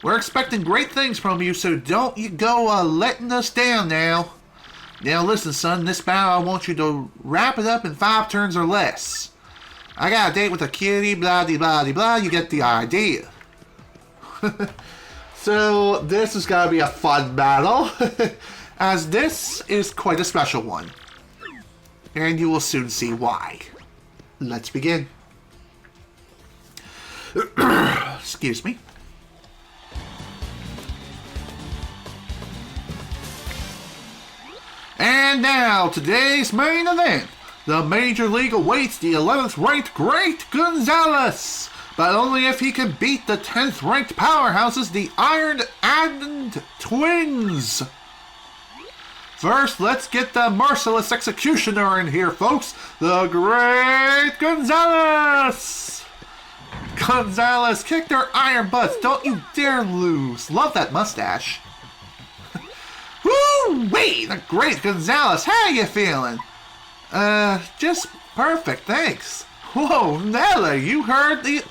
Speaker 1: We're expecting great things from you, so don't you go letting us down now. Now listen, son, this battle I want you to wrap it up in 5 turns or less. I got a date with a kitty, blah de blah de blah, you get the idea. So this is gonna be a fun battle, as this is quite a special one. And you will soon see why. Let's begin. Excuse me. And now, today's main event. The Major League awaits the 11th ranked Great Gonzalez, but only if he can beat the 10th ranked powerhouses, the Iron and Twins. First, let's get the merciless executioner in here, folks. The Great Gonzalez! Gonzalez, kick their iron butts. Don't you dare lose. Love that mustache. Woo-wee! The Great Gonzalez. How you feeling? Just perfect, thanks. Whoa, Nelly, you heard the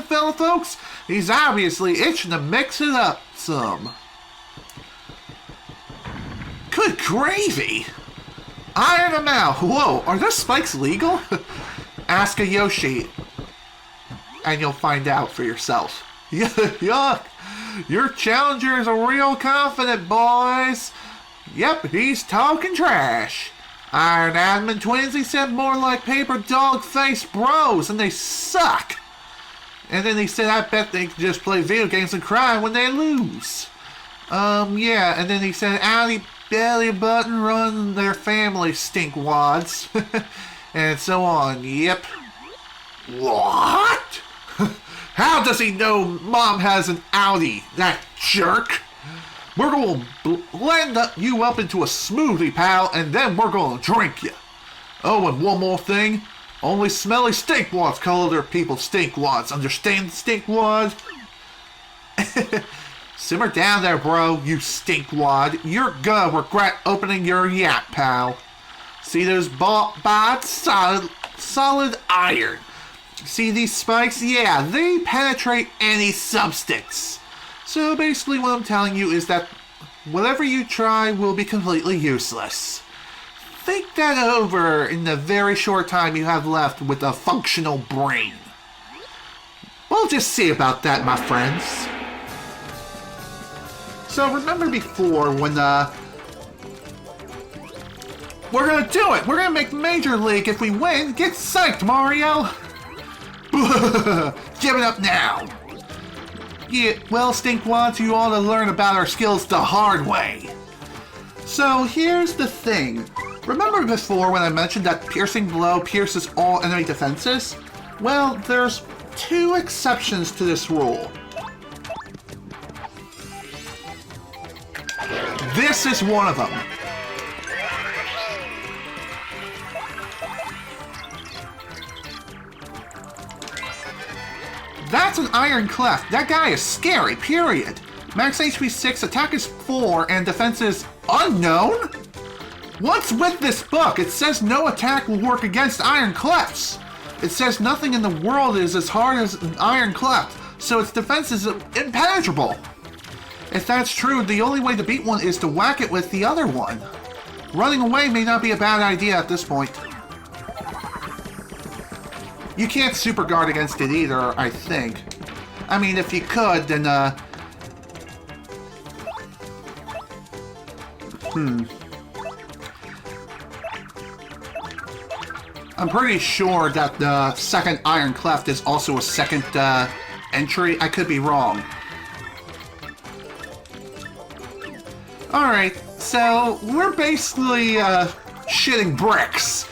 Speaker 1: fella, folks? He's obviously itching to mix it up some. Good gravy! Iron him out! Whoa, are those spikes legal? Ask a Yoshi, and you'll find out for yourself. Yuck! Your challenger is real confident, boys! Yep, he's talking trash. Iron Admin Twins, he said more like paper dog face bros, and they suck! And then he said, I bet they can just play video games and cry when they lose. Yeah, and then he said, outie belly button run their family stinkwads. And so on, yep. What? How does he know Mom has an Audi, that jerk? We're going to blend you up into a smoothie, pal, and then we're going to drink you. Oh, and one more thing. Only smelly stinkwads call other people stinkwads. Understand, stinkwad? Simmer down there, bro, you stinkwad. You're gonna regret opening your yap, pal. See those bots? Solid iron. See these spikes? Yeah, they penetrate any substance. So basically what I'm telling you is that whatever you try will be completely useless. Think that over in the very short time you have left with a functional brain. We'll just see about that, my friends. So remember before when we're gonna do it! We're gonna make Major League if we win! Get psyched, Mario! Give it up now! Yeah, well, Stinkwads, you ought to learn about our skills the hard way. So here's the thing. Remember before when I mentioned that Piercing Blow pierces all enemy defenses? Well, there's 2 exceptions to this rule. This is one of them. That's an Iron Cleft. That guy is scary, period. Max HP 6, attack is 4, and defense is unknown? What's with this book? It says no attack will work against Iron Clefts. It says nothing in the world is as hard as an Iron Cleft, so its defense is impenetrable. If that's true, the only way to beat one is to whack it with the other one. Running away may not be a bad idea at this point. You can't super guard against it either, I think. I mean, if you could, then, I'm pretty sure that the second Iron Cleft is also a second, entry. I could be wrong. Alright, so we're basically, shitting bricks.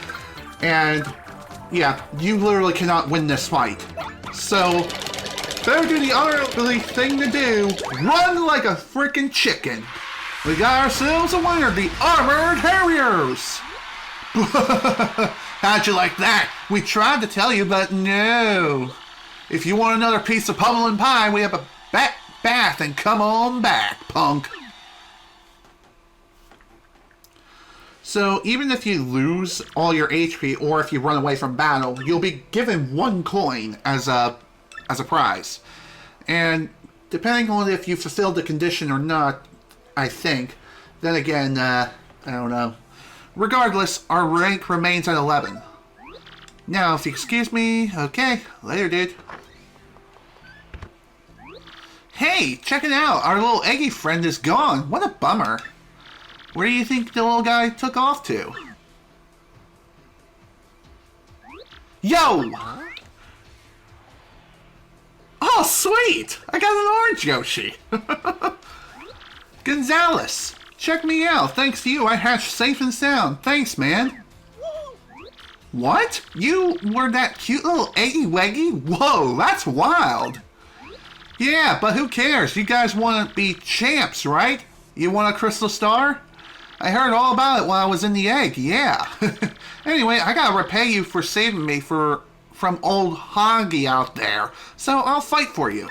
Speaker 1: And, yeah, you literally cannot win this fight. So, better do the other thing to do. Run like a freaking chicken. We got ourselves a winner, the Armored Harriers! How'd you like that? We tried to tell you, but no. If you want another piece of pumpkin pie, we have a bath and come on back, punk. So even if you lose all your HP or if you run away from battle, you'll be given 1 coin as a prize. And depending on if you fulfilled the condition or not, I think, then again, I don't know. Regardless, our rank remains at 11. Now, if you excuse me, okay, later, dude. Hey, check it out, our little eggy friend is gone. What a bummer. Where do you think the little guy took off to? Yo! Oh, sweet! I got an orange Yoshi! Gonzalez, check me out. Thanks to you, I hatched safe and sound. Thanks, man. What? You were that cute little eggy weggy? Whoa, that's wild. Yeah, but who cares? You guys want to be champs, right? You want a crystal star? I heard all about it while I was in the egg, yeah. Anyway, I gotta repay you for saving me from old Hoggy out there, so I'll fight for you.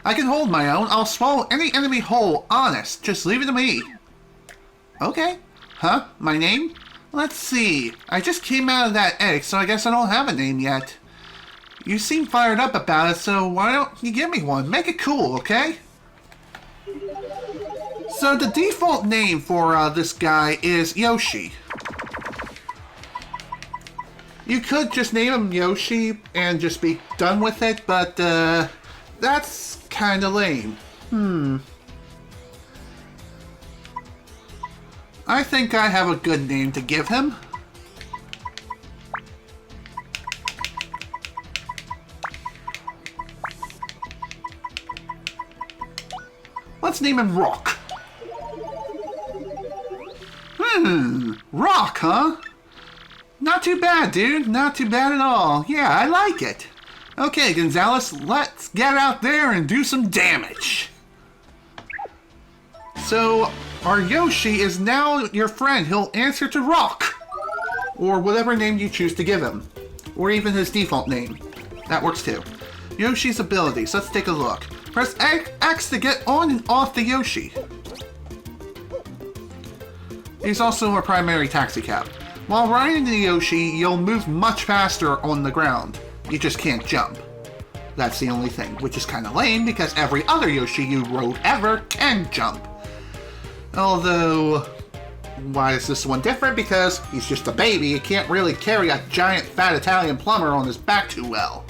Speaker 1: I can hold my own. I'll swallow any enemy whole, honest. Just leave it to me. Okay. Huh? My name? Let's see. I just came out of that egg, so I guess I don't have a name yet. You seem fired up about it, so why don't you give me one? Make it cool, okay? So the default name for this guy is Yoshi. You could just name him Yoshi and just be done with it, but that's kinda lame. I think I have a good name to give him. Let's name him Rawk. Rawk, huh? Not too bad, dude. Not too bad at all. Yeah, I like it. Okay, Gonzalez, let's get out there and do some damage. So, our Yoshi is now your friend. He'll answer to Rawk, or whatever name you choose to give him. or even his default name. That works too. Yoshi's abilities, let's take a look. Press X to get on and off the Yoshi. He's also a primary taxi cab. While riding the Yoshi, you'll move much faster on the ground. You just can't jump. That's the only thing, which is kind of lame because every other Yoshi you rode ever can jump. Although, why is this one different? Because he's just a baby, he can't really carry a giant fat Italian plumber on his back too well.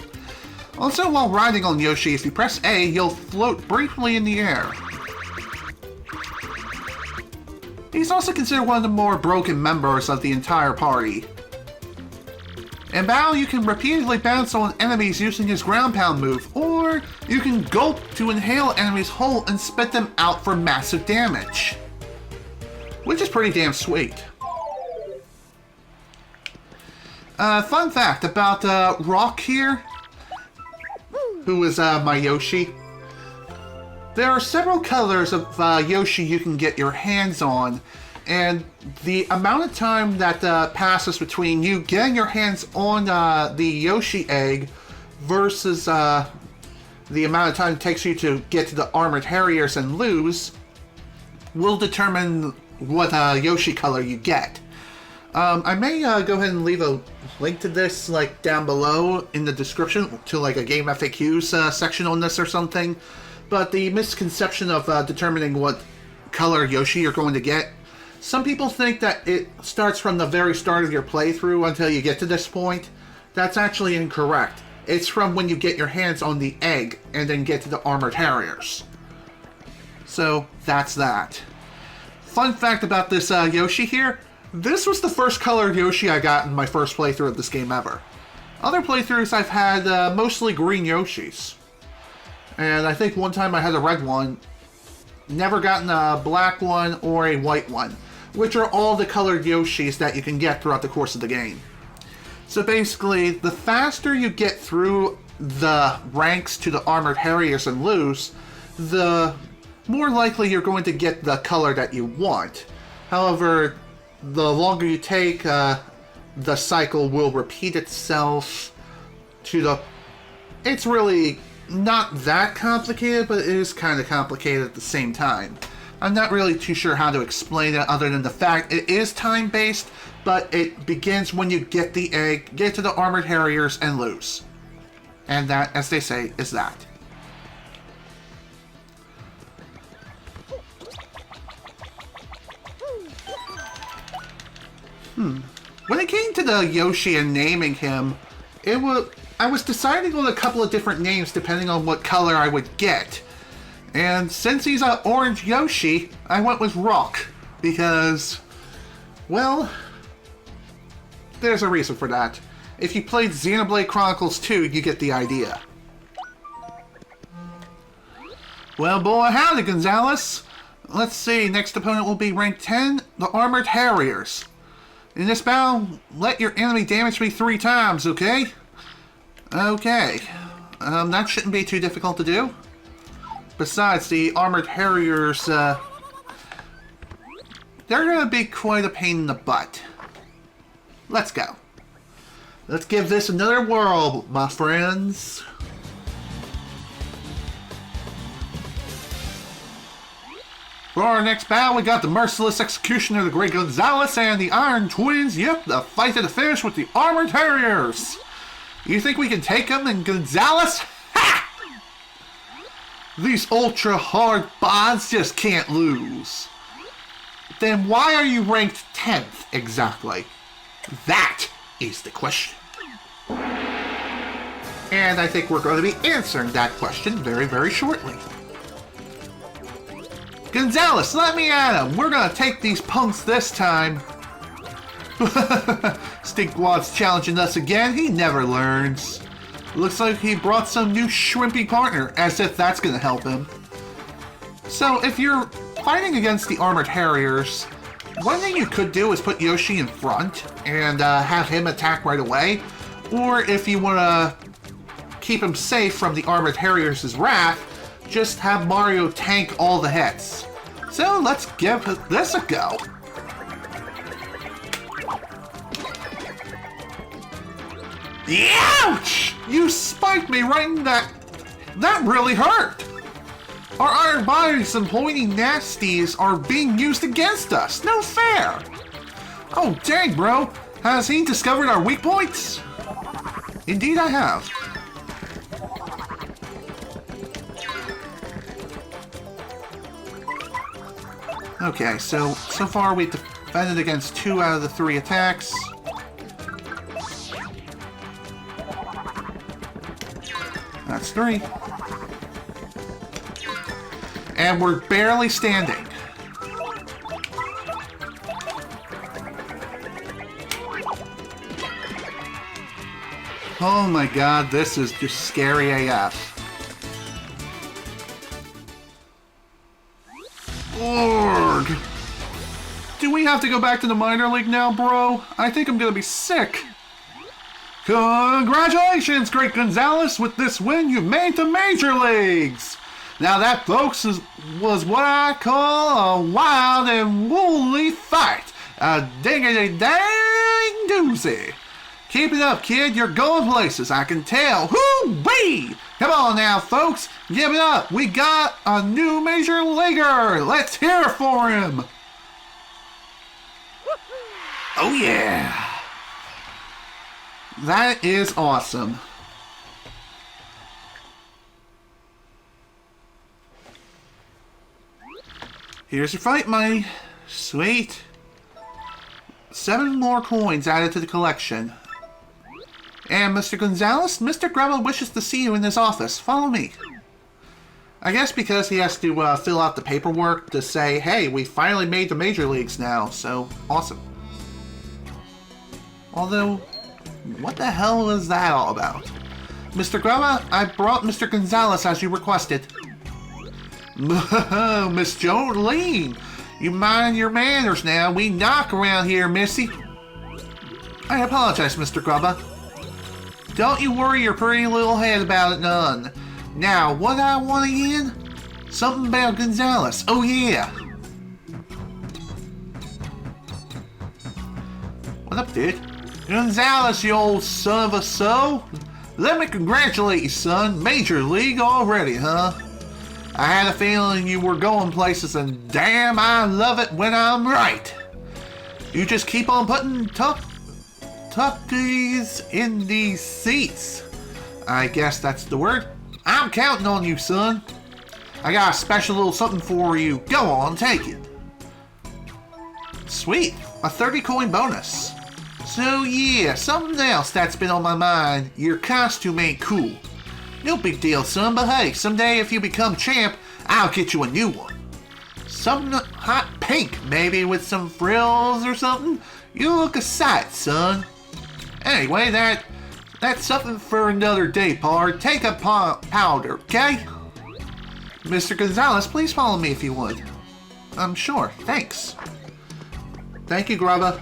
Speaker 1: Also, while riding on Yoshi, if you press A, you'll float briefly in the air. He's also considered one of the more broken members of the entire party. In battle, you can repeatedly bounce on enemies using his ground pound move, or you can gulp to inhale enemies whole and spit them out for massive damage. Which is pretty damn sweet. Fun fact about Rawk here, who is my Yoshi. There are several colors of Yoshi you can get your hands on, and the amount of time that passes between you getting your hands on the Yoshi egg versus the amount of time it takes you to get to the Armored Harriers and lose will determine what Yoshi color you get. I may go ahead and leave a link to this like down below in the description to like a game FAQs section on this or something. But the misconception of determining what color Yoshi you're going to get, some people think that it starts from the very start of your playthrough until you get to this point. That's actually incorrect. It's from when you get your hands on the egg and then get to the Armored Harriers. So that's that. Fun fact about this Yoshi here, this was the first colored Yoshi I got in my first playthrough of this game ever. Other playthroughs I've had mostly green Yoshis. And I think one time I had a red one, never gotten a black one or a white one, which are all the colored Yoshis that you can get throughout the course of the game. So basically, the faster you get through the ranks to the Armored Harriers and lose, the more likely you're going to get the color that you want. However, the longer you take, the cycle will repeat itself to the... It's really not that complicated, but it is kind of complicated at the same time. I'm not really too sure how to explain it other than the fact it is time-based, but it begins when you get the egg, get to the Armored Harriers, and lose. And that, as they say, is that. When it came to the Yoshi and naming him, I was deciding on a couple of different names depending on what color I would get. And since he's an orange Yoshi, I went with Rawk. Because, well, there's a reason for that. If you played Xenoblade Chronicles 2, you get the idea. Well, boy, howdy, Gonzalez. Let's see, next opponent will be rank 10, the Armored Harriers. In this battle, let your enemy damage me 3 times, okay? Okay. That shouldn't be too difficult to do. Besides, the Armored Harriers, they're gonna be quite a pain in the butt. Let's go. Let's give this another whirl, my friends. For our next battle, we got the merciless executioner, the Great Gonzalez, and the Iron Twins. Yep, the fight to the finish with the Armored Harriers. You think we can take them in Gonzalez? Ha! These ultra-hard bods just can't lose. Then why are you ranked 10th exactly? That is the question. And I think we're going to be answering that question very, very shortly. Gonzalez, let me at him. We're going to take these punks this time. Stinkwad's challenging us again. He never learns. Looks like he brought some new shrimpy partner, as if that's going to help him. So, if you're fighting against the Armored Harriers, one thing you could do is put Yoshi in front and have him attack right away. Or if you want to keep him safe from the Armored Harriers' wrath, just have Mario tank all the hits. So, let's give this a go. Ouch! You spiked me right in that. That really hurt. Our iron bodies and pointy nasties are being used against us. No fair. Oh, dang, bro. Has he discovered our weak points? Indeed, I have. Okay, so far we've defended against 2 out of the 3 attacks. That's 3. And we're barely standing. Oh my god, this is just scary AF. Org! Do we have to go back to the minor league now, bro? I think I'm gonna be sick. Congratulations, Great Gonzalez! With this win, you made the major leagues! Now that, folks, was what I call a wild and woolly fight. A diggity-dang doozy. Keep it up, kid. You're going places, I can tell. Hoo-wee! Come on now, folks. Give it up. We got a new major leaguer. Let's hear for him. Oh, yeah. That is awesome. Here's your fight money. Sweet. 7 more coins added to the collection. And Mr. Gonzalez, Mr. Grubba wishes to see you in his office. Follow me. I guess because he has to fill out the paperwork to say, hey, we finally made the major leagues now, so awesome. Although, what the hell is that all about? Mr. Grubba, I brought Mr. Gonzalez as you requested. Miss Jolene, you mind your manners now. We knock around here, missy. I apologize, Mr. Grubba. Don't you worry your pretty little head about it none. Now, what I want again? Something about Gonzalez. Oh, yeah. What up, dude? Gonzalez, you old son of a soul. Let me congratulate you, son. Major league already, huh? I had a feeling you were going places, and damn, I love it when I'm right. You just keep on putting tuckies in these seats. I guess that's the word. I'm counting on you, son. I got a special little something for you. Go on, take it. Sweet, a 30 coin bonus. So yeah, something else that's been on my mind. Your costume ain't cool. No big deal, son, but hey, someday if you become champ, I'll get you a new one. Something hot pink, maybe with some frills or something. You look a sight, son. Anyway, that's something for another day, pard. Take a powder, okay? Mr. Gonzalez, please follow me if you would. Sure, thanks. Thank you, Grubba.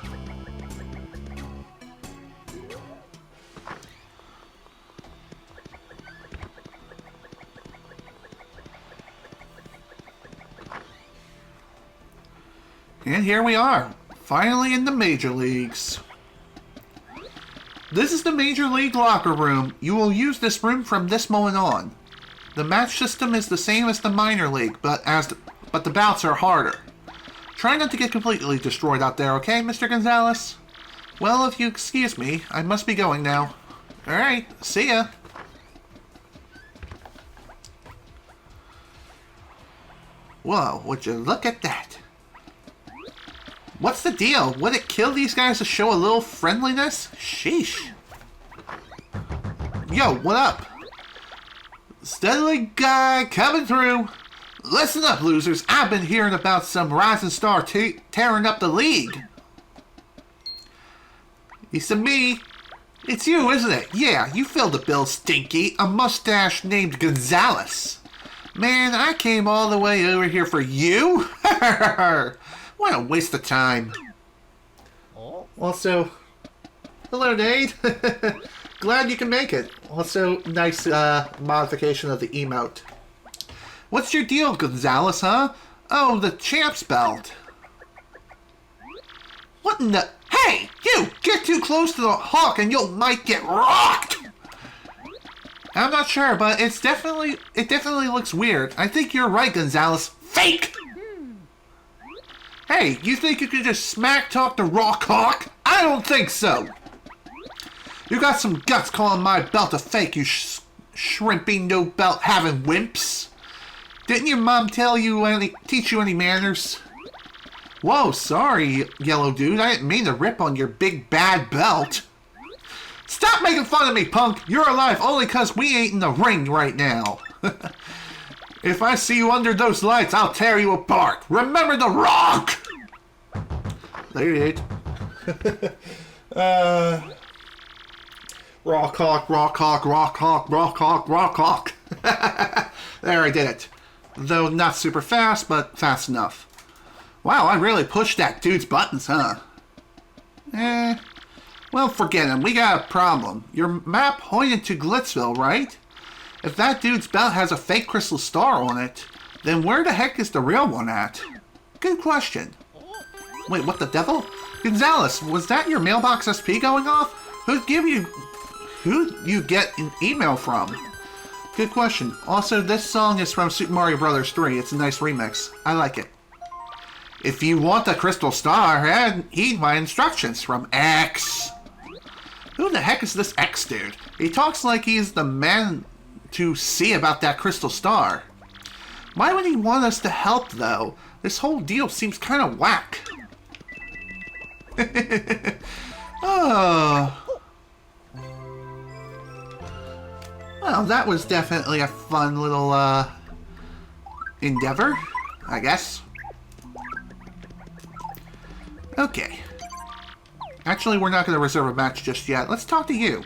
Speaker 1: And here we are, finally in the major leagues. This is the major league locker room. You will use this room from this moment on. The match system is the same as the minor league, but the bouts are harder. Try not to get completely destroyed out there, okay, Mr. Gonzalez? Well, if you excuse me, I must be going now. Alright, see ya. Whoa, would you look at that? What's the deal? Would it kill these guys to show a little friendliness? Sheesh. Yo, what up? Steadily guy coming through. Listen up, losers. I've been hearing about some rising star tearing up the league. It's me. It's you, isn't it? Yeah, you filled the bill, Stinky. A mustache named Gonzalez. Man, I came all the way over here for you? What a waste of time. Also, hello, Nate. Glad you can make it. Also, nice modification of the emote. What's your deal, Gonzalez, huh? Oh, the champ's belt. What in the... Hey, you! Get too close to the Hawk and you might get rocked! I'm not sure, but it definitely looks weird. I think you're right, Gonzalez. Fake! Hey, you think you can just smack talk the Rawk Hawk? I don't think so! You got some guts calling my belt a fake, you shrimpy no belt having wimps. Didn't your mom teach you any manners? Whoa, sorry, yellow dude. I didn't mean to rip on your big bad belt. Stop making fun of me, punk. You're alive only because we ain't in the ring right now. If I see you under those lights, I'll tear you apart. Remember the rock! There you it. Rawk Hawk, Rawk Hawk, Rawk Hawk, Rawk Hawk, Rawk Hawk. There, I did it. Though not super fast, but fast enough. Wow, I really pushed that dude's buttons, huh? Well, forget him. We got a problem. Your map pointed to Glitzville, right? If that dude's belt has a fake crystal star on it, then where the heck is the real one at? Good question. Wait, what the devil? Gonzalez, was that your mailbox SP going off? Who'd you get an email from? Good question. Also, this song is from Super Mario Bros. 3. It's a nice remix. I like it. If you want the crystal star, heed my instructions from X. Who the heck is this X dude? He talks like he's the man to see about that crystal star. Why would he want us to help, though? This whole deal seems kind of whack. Oh. Well, that was definitely a fun little, endeavor, I guess. Okay. Actually, we're not going to reserve a match just yet. Let's talk to you.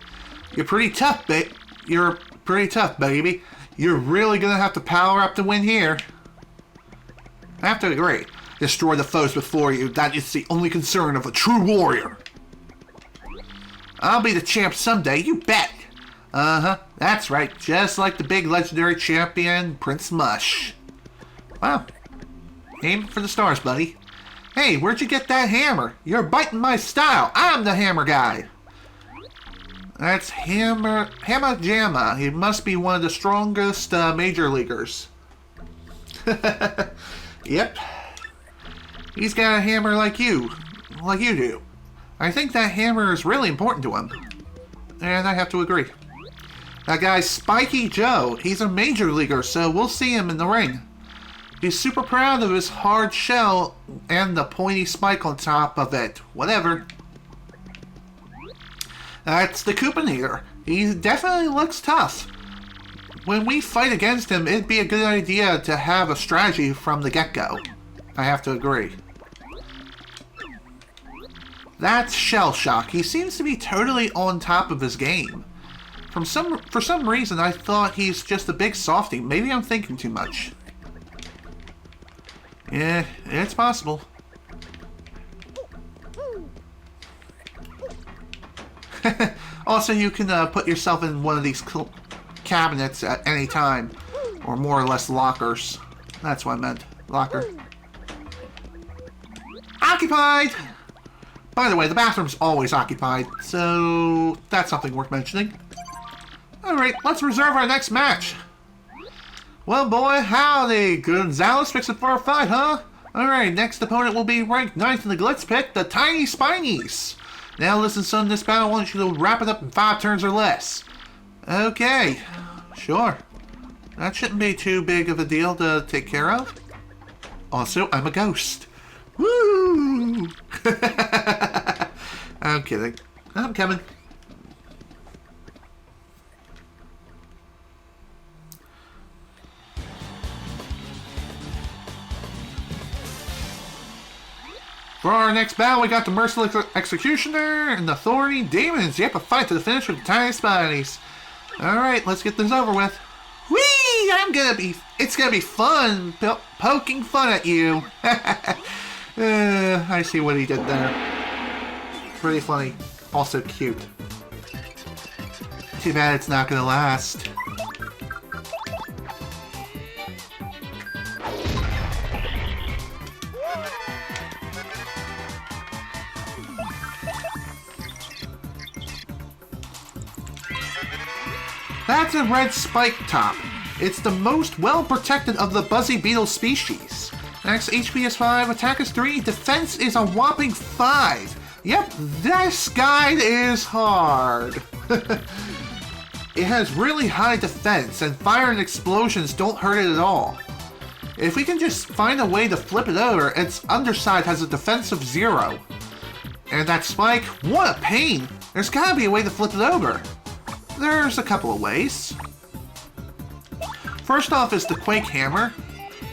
Speaker 1: You're pretty tough, baby. You're really going to have to power up to win here. I have to agree. Destroy the foes before you. That is the only concern of a true warrior. I'll be the champ someday, you bet. Uh-huh, that's right. Just like the big legendary champion, Prince Mush. Wow. Aim for the stars, buddy. Hey, where'd you get that hammer? You're biting my style. I'm the hammer guy. That's Hammer Jamma. He must be one of the strongest major leaguers. Yep. He's got a hammer like you do. I think that hammer is really important to him. And I have to agree. That guy's Spiky Joe. He's a major leaguer, so we'll see him in the ring. He's super proud of his hard shell and the pointy spike on top of it. Whatever. That's the Koopa Eater. He definitely looks tough. When we fight against him, it'd be a good idea to have a strategy from the get-go. I have to agree. That's Shell Shock. He seems to be totally on top of his game. For some reason, I thought he's just a big softie. Maybe I'm thinking too much. Yeah, it's possible. Also, you can put yourself in one of these cabinets at any time. Or more or less lockers. That's what I meant. Locker. Occupied! By the way, the bathroom's always occupied, so that's something worth mentioning. Alright, let's reserve our next match. Well, boy, howdy. Gonzalez fixing for a fight, huh? Alright, next opponent will be ranked 9th in the Glitz Pit, the Tiny Spinies. Now listen, son, this battle, I want you to wrap it up in 5 turns or less. Okay, sure. That shouldn't be too big of a deal to take care of. Also, I'm a ghost. Woo! I'm kidding. I'm coming. For our next battle, we got the Merciless Executioner and the Thorny Demons. Yep, a fight to the finish with the Tiny Spinies. Alright, let's get this over with. Whee! It's gonna be fun poking fun at you. I see what he did there. Pretty funny. Also cute. Too bad it's not gonna last. That's a red spike top. It's the most well-protected of the buzzy beetle species. Max HP is 5, attack is 3, defense is a whopping 5. Yep, this guide is hard. It has really high defense, and fire and explosions don't hurt it at all. If we can just find a way to flip it over, its underside has a defense of 0. And that spike, what a pain! There's gotta be a way to flip it over. There's a couple of ways. First off is the Quake Hammer,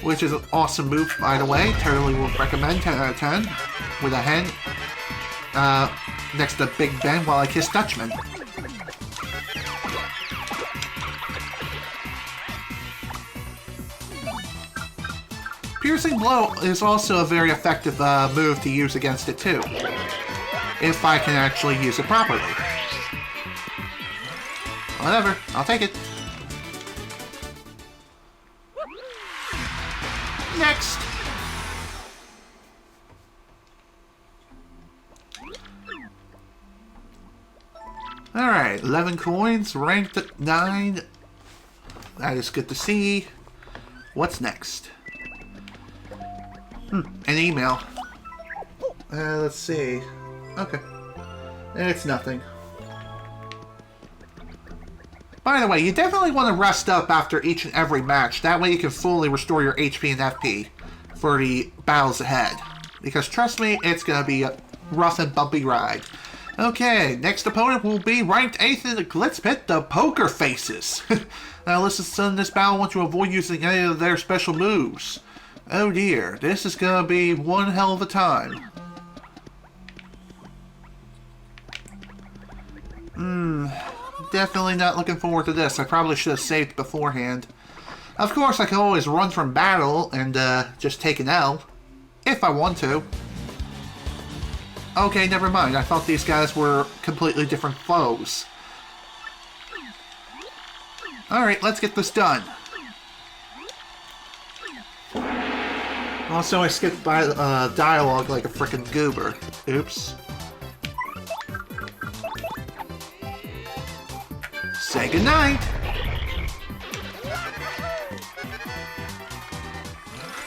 Speaker 1: which is an awesome move, by the way. Totally would recommend 10 out of 10 with a hen next to Big Ben while I kiss Dutchman. Piercing Blow is also a very effective move to use against it too, if I can actually use it properly. Whatever, I'll take it. Next! Alright, 11 coins, ranked at 9. That is good to see. What's next? An email. Let's see. Okay. It's nothing. By the way, you definitely want to rest up after each and every match. That way you can fully restore your HP and FP for the battles ahead. Because trust me, it's going to be a rough and bumpy ride. Okay, next opponent will be ranked 8th in the Glitz Pit, the Poker Faces. Now listen, in this battle, I want to avoid using any of their special moves. Oh dear, this is going to be one hell of a time. Definitely not looking forward to this. I probably should have saved beforehand. Of course, I can always run from battle and just take an L, if I want to. Okay, never mind. I thought these guys were completely different foes. Alright, let's get this done. Also, I skipped by dialogue like a frickin' goober. Oops. Say goodnight!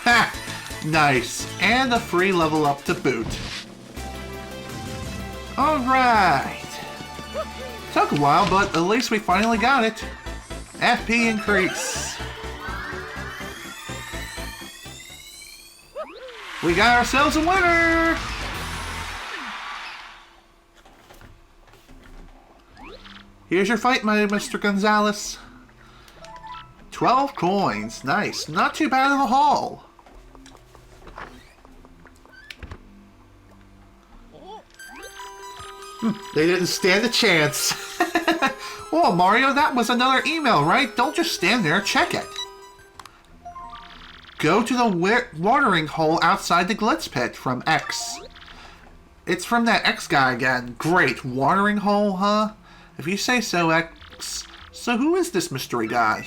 Speaker 1: Ha! Nice. And a free level up to boot. Alright. Took a while, but at least we finally got it. FP increase. We got ourselves a winner! Here's your fight, my Mr. Gonzalez. 12 coins. Nice. Not too bad of a haul. They didn't stand a chance. Oh, Mario, that was another email, right? Don't just stand there. Check it. Go to the watering hole outside the Glitz Pit from X. It's from that X guy again. Great. Watering hole, huh? If you say so, X. So who is this mystery guy?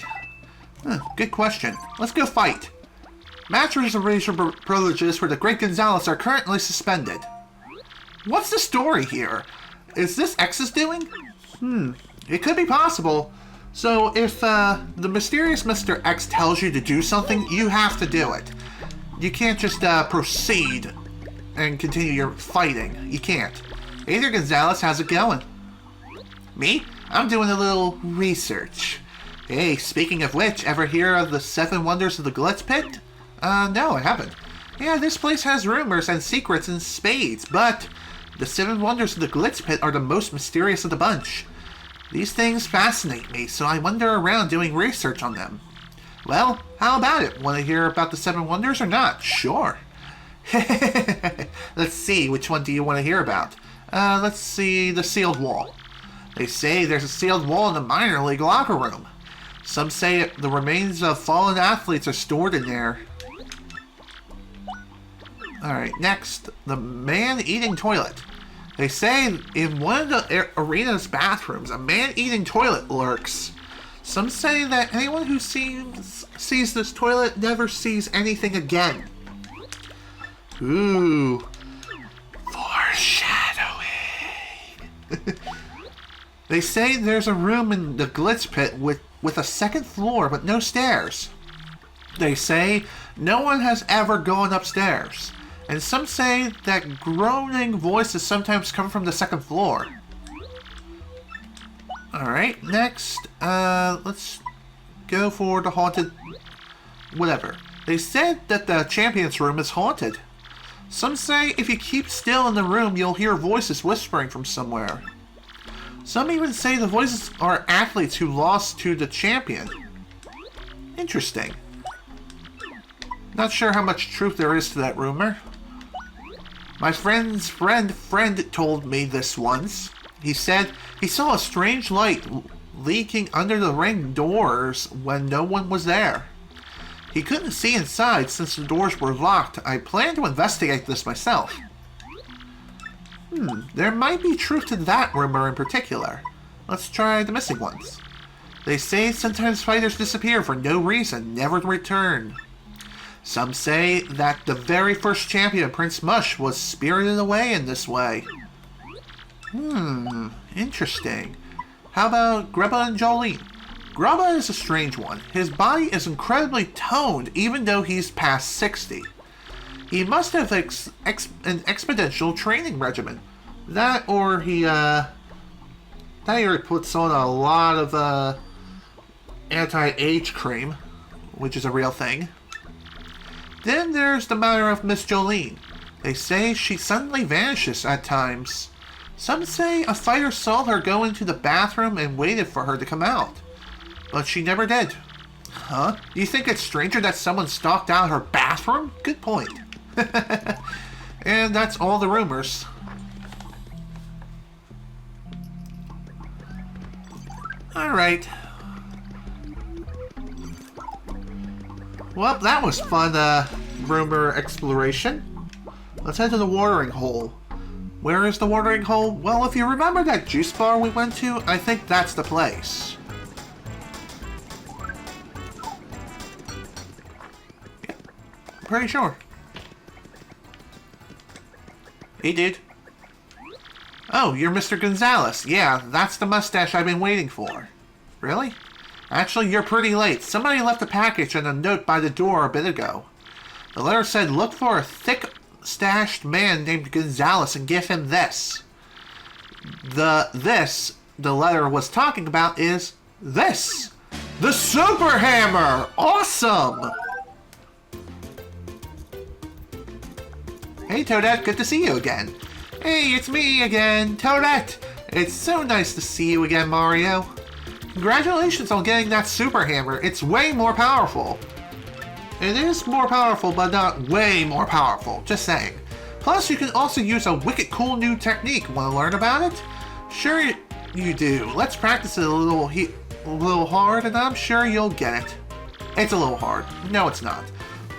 Speaker 1: Good question. Let's go fight. Match reservation privileges for the Great Gonzalez are currently suspended. What's the story here? Is this X's doing? It could be possible. So if the mysterious Mr. X tells you to do something, you have to do it. You can't just proceed and continue your fighting. You can't. Either Gonzalez, how's it going? Me? I'm doing a little research. Hey, speaking of which, ever hear of the 7 Wonders of the Glitz Pit? No, I haven't. Yeah, this place has rumors and secrets in spades, but the 7 Wonders of the Glitz Pit are the most mysterious of the bunch. These things fascinate me, so I wander around doing research on them. Well, how about it? Want to hear about the 7 Wonders or not? Sure. Let's see, which one do you want to hear about? Let's see, the sealed wall. They say there's a sealed wall in the minor league locker room. Some say the remains of fallen athletes are stored in there. Alright, next, the man-eating toilet. They say in one of the arena's bathrooms, a man-eating toilet lurks. Some say that anyone who sees this toilet never sees anything again. Ooh. Foreshadowing. They say there's a room in the Glitz Pit with a second floor but no stairs. They say no one has ever gone upstairs. And some say that groaning voices sometimes come from the second floor. Alright, next, let's go for the haunted... whatever. They said that the champion's room is haunted. Some say if you keep still in the room, you'll hear voices whispering from somewhere. Some even say the voices are athletes who lost to the champion. Interesting. Not sure how much truth there is to that rumor. My friend's friend told me this once. He said he saw a strange light leaking under the ring doors when no one was there. He couldn't see inside since the doors were locked. I plan to investigate this myself. There might be truth to that rumor in particular. Let's try the missing ones. They say sometimes fighters disappear for no reason, never return. Some say that the very first champion, Prince Mush, was spirited away in this way. Interesting. How about Grubba and Jolene? Grubba is a strange one. His body is incredibly toned even though he's past 60. He must have an exponential training regimen. That or he puts on a lot of anti-age cream, which is a real thing. Then there's the matter of Miss Jolene. They say she suddenly vanishes at times. Some say a fighter saw her go into the bathroom and waited for her to come out. But she never did. Huh? Do you think it's stranger that someone stalked out her bathroom? Good point. And that's all the rumors. Alright. Well, that was fun, rumor exploration. Let's head to the watering hole. Where is the watering hole? Well, if you remember that juice bar we went to, I think that's the place. Yeah, pretty sure. Hey, dude. Oh, you're Mr. Gonzalez. Yeah, that's the mustache I've been waiting for. Really? Actually, you're pretty late. Somebody left a package and a note by the door a bit ago. The letter said, look for a thick-stashed man named Gonzalez and give him this. The letter was talking about is this. The Super Hammer! Awesome! Hey, Toadette, good to see you again. Hey, it's me again, Toadette. It's so nice to see you again, Mario. Congratulations on getting that Super Hammer. It's way more powerful. It is more powerful, but not way more powerful. Just saying. Plus, you can also use a wicked cool new technique. Want to learn about it? Sure you do. Let's practice it a little hard, and I'm sure you'll get it. It's a little hard. No, it's not.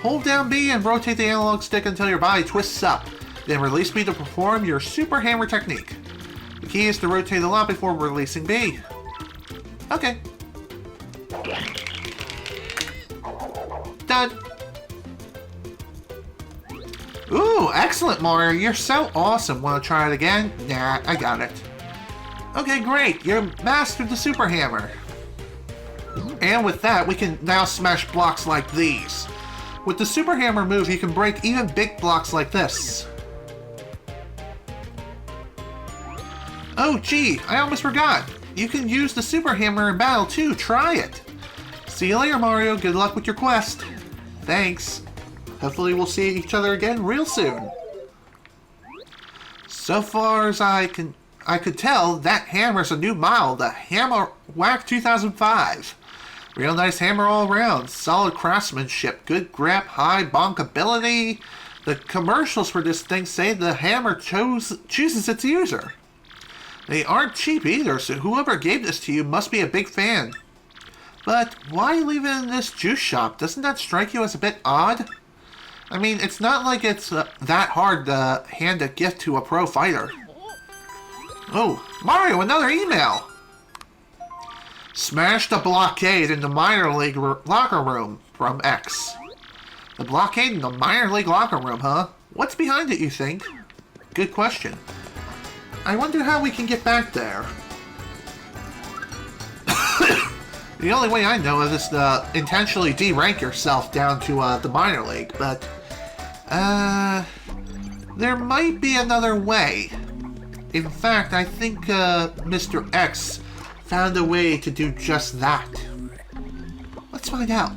Speaker 1: Hold down B and rotate the analog stick until your body twists up. Then release B to perform your Super Hammer technique. The key is to rotate a lot before releasing B. Okay. Done. Ooh, excellent, Mario. You're so awesome. Want to try it again? Nah, I got it. Okay, great. You're mastered the Super Hammer. And with that, we can now smash blocks like these. With the Super Hammer move, you can break even big blocks like this. Oh, gee, I almost forgot. You can use the Super Hammer in battle too. Try it. See you later, Mario. Good luck with your quest. Thanks. Hopefully we'll see each other again real soon. So far as I could tell, that hammer's a new model, the Hammer Whack 2005. Real nice hammer all around. Solid craftsmanship, good grip, high bonkability. The commercials for this thing say the hammer chooses its user. They aren't cheap either, so whoever gave this to you must be a big fan. But why leave it in this juice shop? Doesn't that strike you as a bit odd? I mean, it's not like it's that hard to hand a gift to a pro fighter. Oh, Mario, another email! Smash the blockade in the minor league locker room from X. The blockade in the minor league locker room, huh? What's behind it, you think? Good question. I wonder how we can get back there. The only way I know of is to intentionally de-rank yourself down to the minor league, but there might be another way. In fact, I think Mr. X found a way to do just that. Let's find out.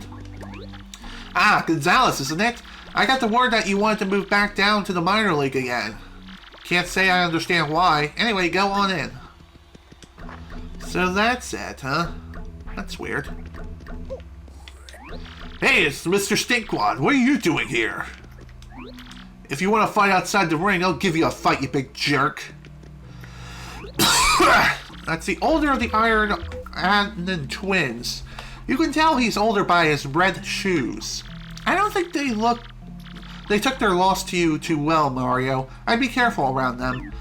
Speaker 1: Ah, Gonzalez, isn't it? I got the word that you wanted to move back down to the minor league again. Can't say I understand why. Anyway, go on in. So that's it, huh? That's weird. Hey, it's Mr. Stinkwad. What are you doing here? If you want to fight outside the ring, I'll give you a fight, you big jerk. That's the older of the Iron and twins. You can tell he's older by his red shoes. I don't think they took their loss to you too well, Mario. I'd be careful around them.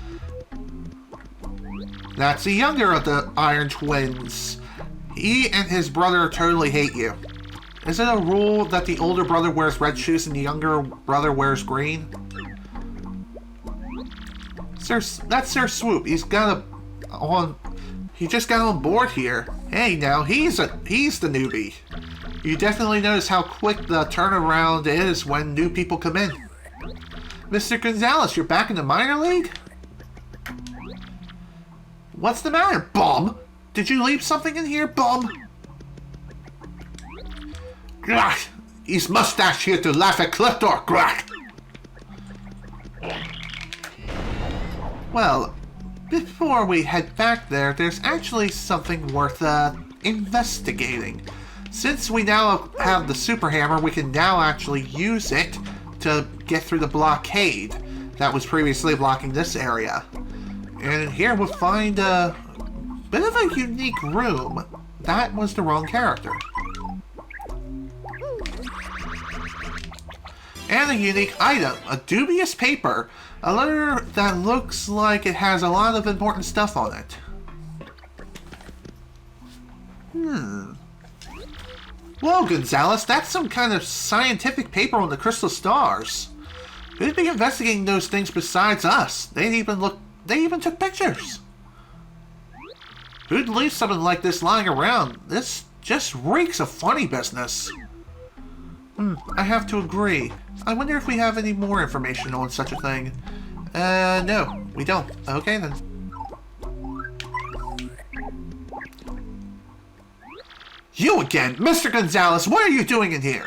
Speaker 1: That's the younger of the Iron twins. He and his brother totally hate you. Is it a rule that the older brother wears red shoes and the younger brother wears green? That's Sir Swoop. He just got on board here. Hey, now he's the newbie. You definitely notice how quick the turnaround is when new people come in. Mr. Gonzalez, you're back in the minor league? What's the matter, bum? Did you leave something in here, bum? Grach! He's mustache here to laugh at Cliftor, Grach! Well, before we head back there, there's actually something worth investigating. Since we now have the super hammer, we can now actually use it to get through the blockade that was previously blocking this area. And here we'll find a bit of a unique room. That was the wrong character. And a unique item, a dubious paper. A letter that looks like it has a lot of important stuff on it. Whoa, Gonzalez, that's some kind of scientific paper on the crystal stars. Who'd be investigating those things besides us? They even took pictures. Who'd leave something like this lying around? This just reeks of funny business. I have to agree. I wonder if we have any more information on such a thing. No, we don't. Okay, then. You again! Mr. Gonzalez, what are you doing in here?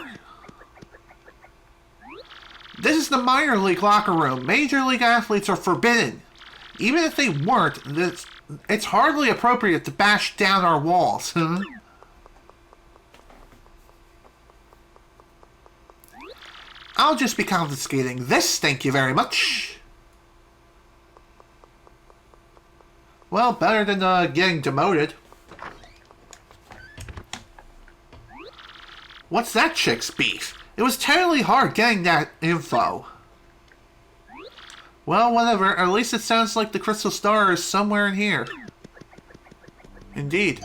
Speaker 1: This is the minor league locker room. Major league athletes are forbidden. Even if they weren't, it's hardly appropriate to bash down our walls. I'll just be confiscating this, thank you very much. Well, better than getting demoted. What's that chick's beef? It was terribly hard getting that info. Well, whatever. At least it sounds like the crystal star is somewhere in here. Indeed.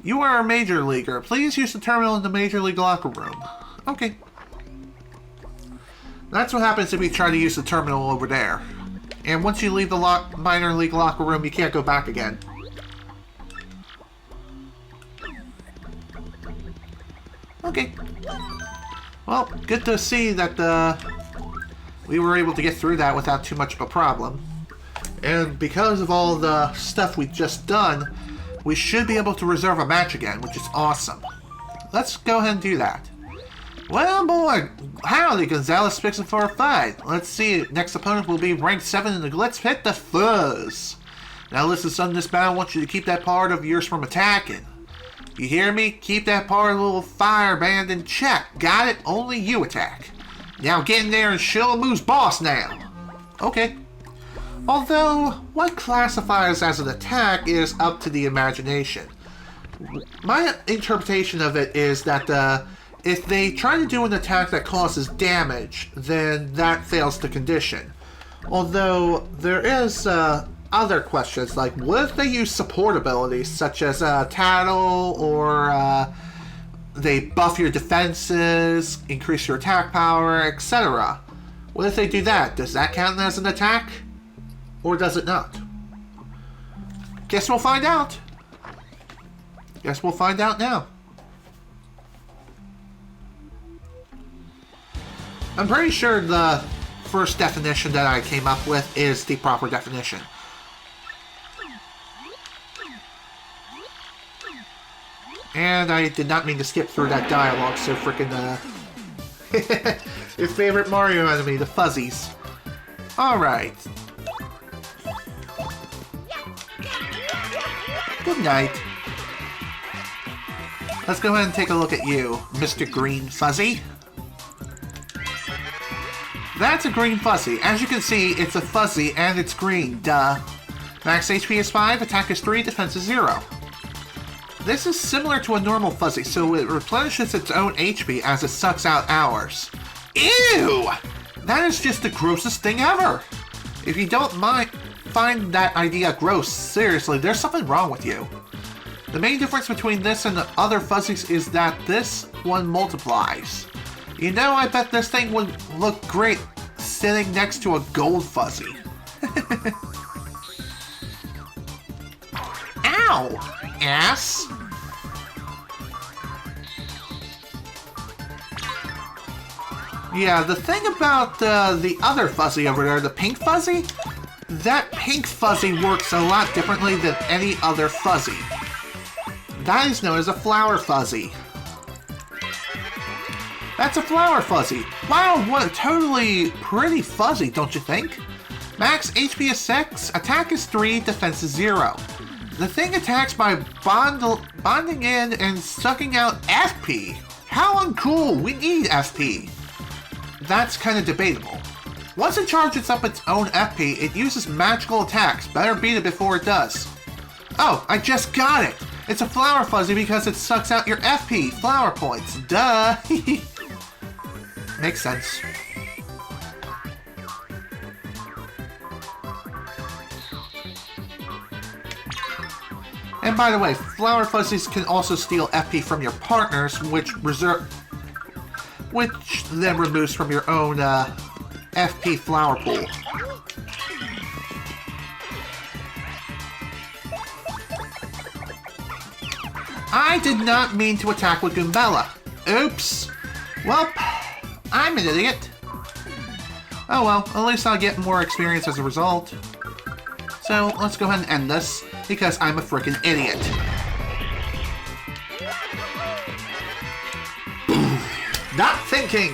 Speaker 1: You are a major leaguer. Please use the terminal in the major league locker room. Okay. That's what happens if you try to use the terminal over there. And once you leave the minor league locker room, you can't go back again. Okay. Well, good to see that we were able to get through that without too much of a problem. And because of all the stuff we've just done, we should be able to reserve a match again, which is awesome. Let's go ahead and do that. Well, boy, howdy, Gonzalez fixing for a fight. Let's see, next opponent will be ranked 7 in the Glitz Pit, the Fuzz. Now listen, son, this battle, I want you to keep that part of yours from attacking. You hear me? Keep that part of the little fire band in check. Got it? Only you attack. Now get in there and show him who's boss now. Okay. Although, what classifies as an attack is up to the imagination. My interpretation of it is that if they try to do an attack that causes damage, then that fails the condition. Although, there is other questions, like what if they use support abilities, such as Tattle, or they buff your defenses, increase your attack power, etc. What if they do that? Does that count as an attack? Or does it not? Guess we'll find out. Guess we'll find out now. I'm pretty sure the first definition that I came up with is the proper definition. And I did not mean to skip through that dialogue so freaking, your favorite Mario enemy, the Fuzzies. Alright. Good night. Let's go ahead and take a look at you, Mr. Green Fuzzy. That's a green fuzzy. As you can see, it's a fuzzy and it's green, duh. Max HP is 5, attack is 3, defense is 0. This is similar to a normal fuzzy, so it replenishes its own HP as it sucks out ours. Ew! That is just the grossest thing ever! If you don't find that idea gross, seriously, there's something wrong with you. The main difference between this and the other fuzzies is that this one multiplies. You know, I bet this thing would look great sitting next to a gold fuzzy. Ow! Ass! Yeah, the thing about the other fuzzy over there, the pink fuzzy, that pink fuzzy works a lot differently than any other fuzzy. That is known as a flower fuzzy. That's a flower fuzzy. Wow, what a totally pretty fuzzy, don't you think? Max HP is 6, attack is 3, defense is 0. The thing attacks by bonding in and sucking out FP. How uncool, we need FP. That's kind of debatable. Once it charges up its own FP, it uses magical attacks. Better beat it before it does. Oh, I just got it! It's a flower fuzzy because it sucks out your FP, flower points. Duh! Makes sense. And by the way, flower fuzzies can also steal FP from your partners, which then removes from your own FP flower pool. I did not mean to attack with Goombella. Oops. Well, I'm an idiot. Oh well, at least I'll get more experience as a result. So, let's go ahead and end this, because I'm a frickin' idiot. Not thinking!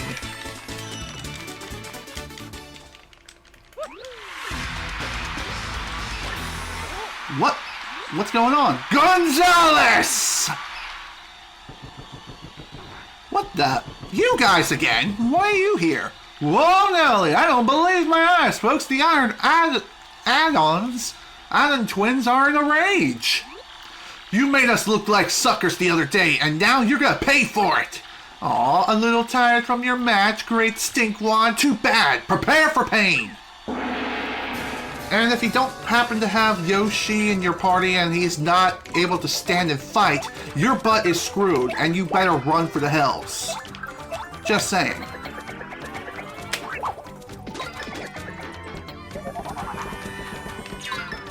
Speaker 1: What? What's going on? Gonzalez! What the? You guys again? Why are you here? Whoa, Nelly, I don't believe my eyes, folks. The Iron Add-ons, Add-on twins are in a rage. You made us look like suckers the other day, and now you're gonna pay for it. Aw, a little tired from your match, great stinkwad. Too bad. Prepare for pain. And if you don't happen to have Yoshi in your party and he's not able to stand and fight, your butt is screwed and you better run for the hills. Just saying.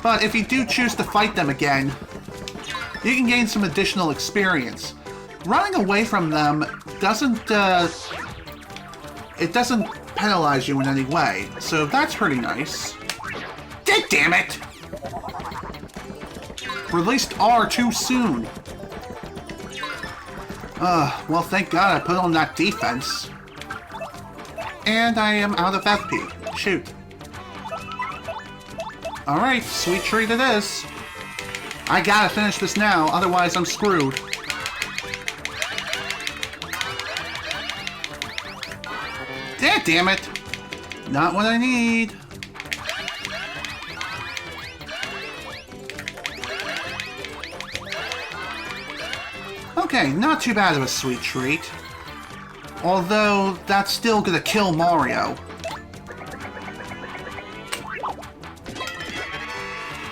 Speaker 1: But if you do choose to fight them again, you can gain some additional experience. Running away from them doesn't penalize you in any way, so that's pretty nice. Damn it! Released R too soon. Well, thank God I put on that defense. And I am out of FP. Shoot. Alright, sweet treat it is. I gotta finish this now, otherwise I'm screwed. Damn it! Not what I need. Okay, not too bad of a sweet treat. Although, that's still gonna kill Mario.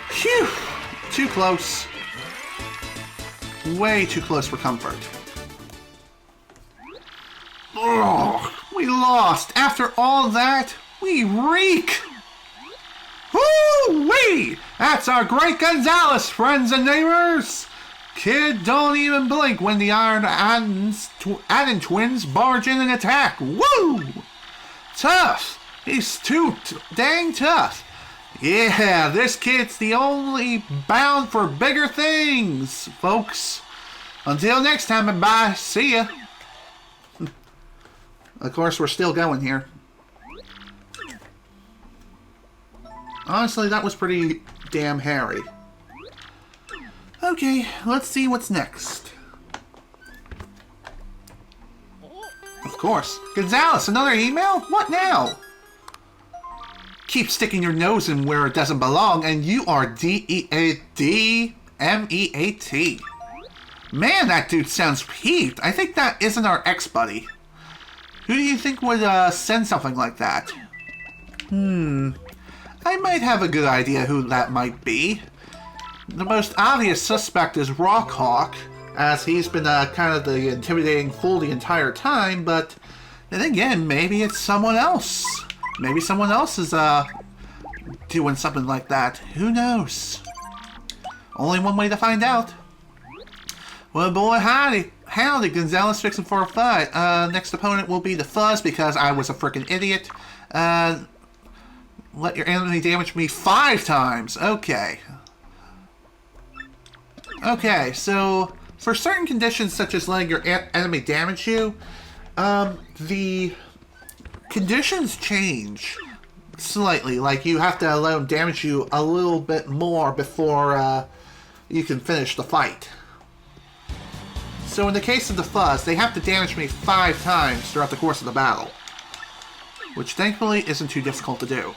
Speaker 1: Phew! Too close. Way too close for comfort. Ugh, we lost! After all that, we reek! Woo-wee! That's our great Gonzalez, friends and neighbors! Kid, don't even blink when the Iron Adden twins barge in and attack. Woo! Tough. He's too dang tough. Yeah, this kid's the only bound for bigger things, folks. Until next time, and bye. See ya. Of course, we're still going here. Honestly, that was pretty damn hairy. Okay, let's see what's next. Of course. Gonzalez, another email? What now? Keep sticking your nose in where it doesn't belong, and you are D-E-A-D-M-E-A-T. Man, that dude sounds peeved. I think that isn't our ex-buddy. Who do you think would send something like that? I might have a good idea who that might be. The most obvious suspect is Rawk Hawk, as he's been kind of the intimidating fool the entire time, but then again, maybe it's someone else. Maybe someone else is doing something like that. Who knows? Only one way to find out. Well, boy, howdy, Gonzalez fixing for a fight. Next opponent will be the Fuzz because I was a freaking idiot. Let your enemy damage me 5 times. Okay. Okay, so for certain conditions such as letting your enemy damage you, the conditions change slightly. Like, you have to let them damage you a little bit more before you can finish the fight. So in the case of the Fuzz, they have to damage me 5 times throughout the course of the battle, which thankfully isn't too difficult to do.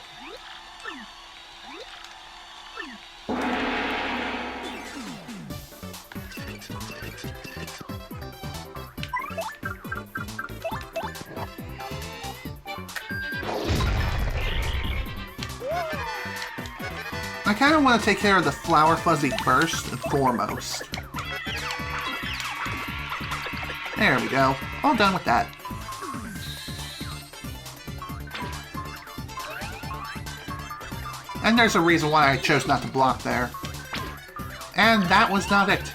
Speaker 1: I kind of want to take care of the Flower Fuzzy first and foremost. There we go. All done with that. And there's a reason why I chose not to block there. And that was not it.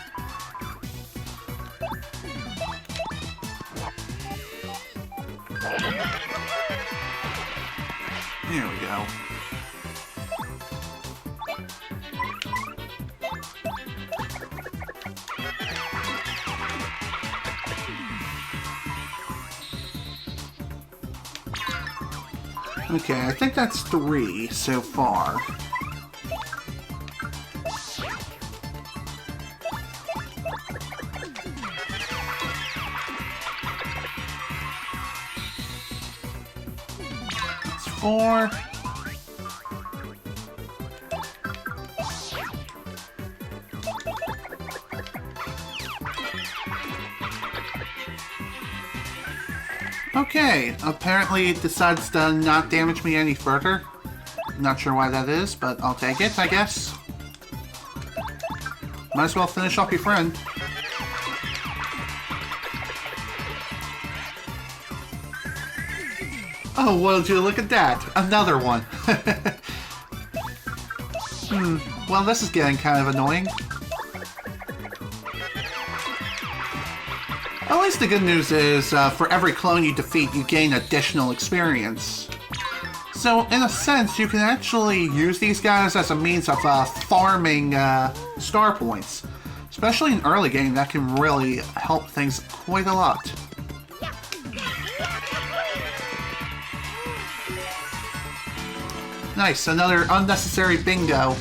Speaker 1: Here we go. Okay, I think that's 3 so far. That's 4. Okay, apparently it decides to not damage me any further. Not sure why that is, but I'll take it, I guess. Might as well finish off your friend. Oh, would you look at that? Another one. Well, this is getting kind of annoying. At least the good news is, for every clone you defeat, you gain additional experience. So, in a sense, you can actually use these guys as a means of farming star points. Especially in early game, that can really help things quite a lot. Nice, another unnecessary bingo.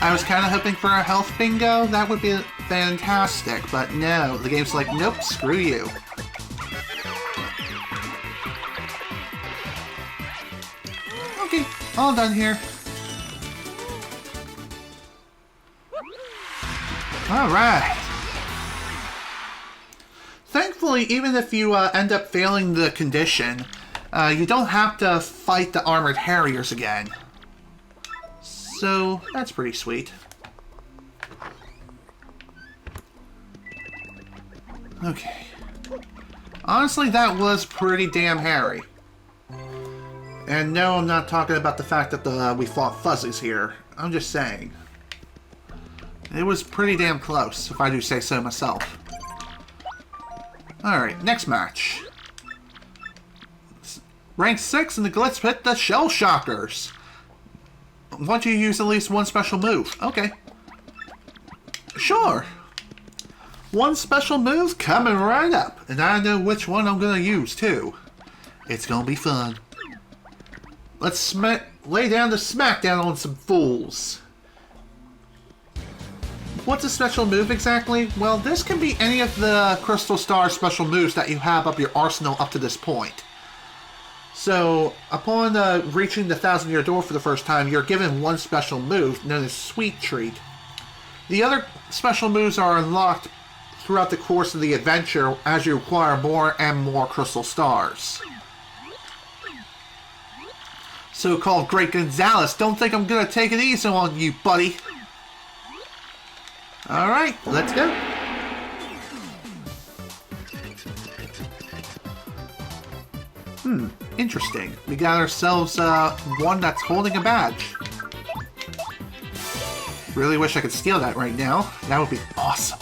Speaker 1: I was kind of hoping for a health bingo, that would be fantastic, but no, the game's like, nope, screw you. Okay, all done here. Alright. Thankfully, even if you end up failing the condition, you don't have to fight the Armored Harriers again. So, that's pretty sweet. Okay. Honestly, that was pretty damn hairy. And no, I'm not talking about the fact that we fought Fuzzies here. I'm just saying. It was pretty damn close, if I do say so myself. Alright, next match. Rank 6 in the Glitz Pit, the Shell Shockers. Want you to use at least one special move. Okay. Sure. One special move coming right up. And I know which one I'm going to use, too. It's going to be fun. Let's lay down the smackdown on some fools. What's a special move exactly? Well, this can be any of the Crystal Star special moves that you have up your arsenal up to this point. So, upon reaching the 1,000-year door for the first time, you're given one special move known as Sweet Treat. The other special moves are unlocked throughout the course of the adventure as you acquire more and more Crystal Stars. So-called Great Gonzalez, don't think I'm gonna take it easy on you, buddy. Alright, let's go. Interesting. We got ourselves one that's holding a badge. Really wish I could steal that right now. That would be awesome.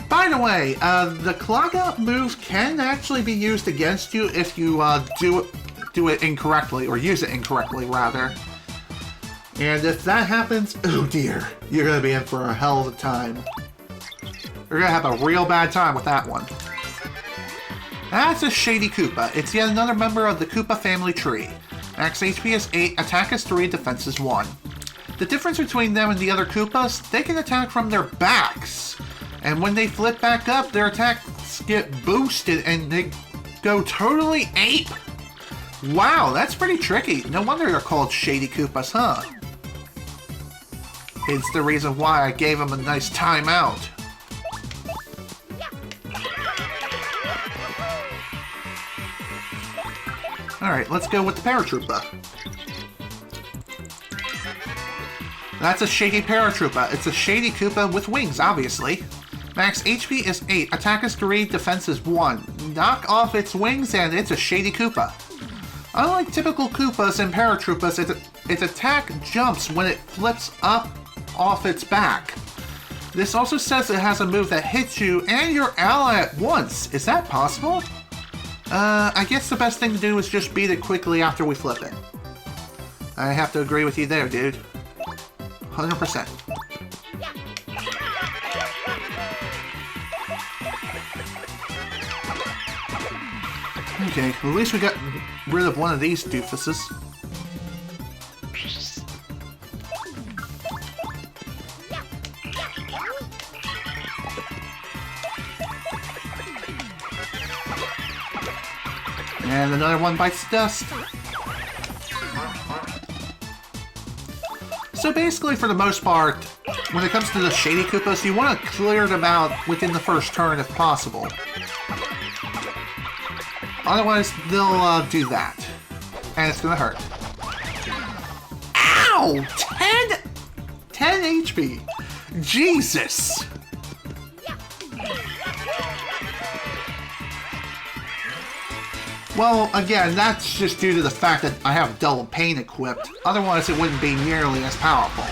Speaker 1: By the way, the clog out move can actually be used against you if you do it incorrectly, or use it incorrectly, rather. And if that happens, oh dear, you're going to be in for a hell of a time. You're going to have a real bad time with that one. That's a Shady Koopa. It's yet another member of the Koopa family tree. Max HP is 8, attack is 3, defense is 1. The difference between them and the other Koopas, they can attack from their backs. And when they flip back up, their attacks get boosted and they go totally ape. Wow, that's pretty tricky. No wonder they're called Shady Koopas, huh? It's the reason why I gave them a nice timeout. Alright, let's go with the Paratroopa. That's a Shady Paratroopa. It's a Shady Koopa with wings, obviously. Max HP is 8, attack is 3, defense is 1. Knock off its wings and it's a Shady Koopa. Unlike typical Koopas and Paratroopas, its attack jumps when it flips up off its back. This also says it has a move that hits you and your ally at once. Is that possible? I guess the best thing to do is just beat it quickly after we flip it. I have to agree with you there, dude. 100%. Okay, at least we got rid of one of these doofuses. And another one bites the dust. So basically, for the most part, when it comes to the Shady Koopas, you want to clear them out within the first turn if possible. Otherwise, they'll do that. And it's gonna hurt. Ow! 10 HP! Jesus! Well, again, that's just due to the fact that I have Double Pain equipped. Otherwise, it wouldn't be nearly as powerful.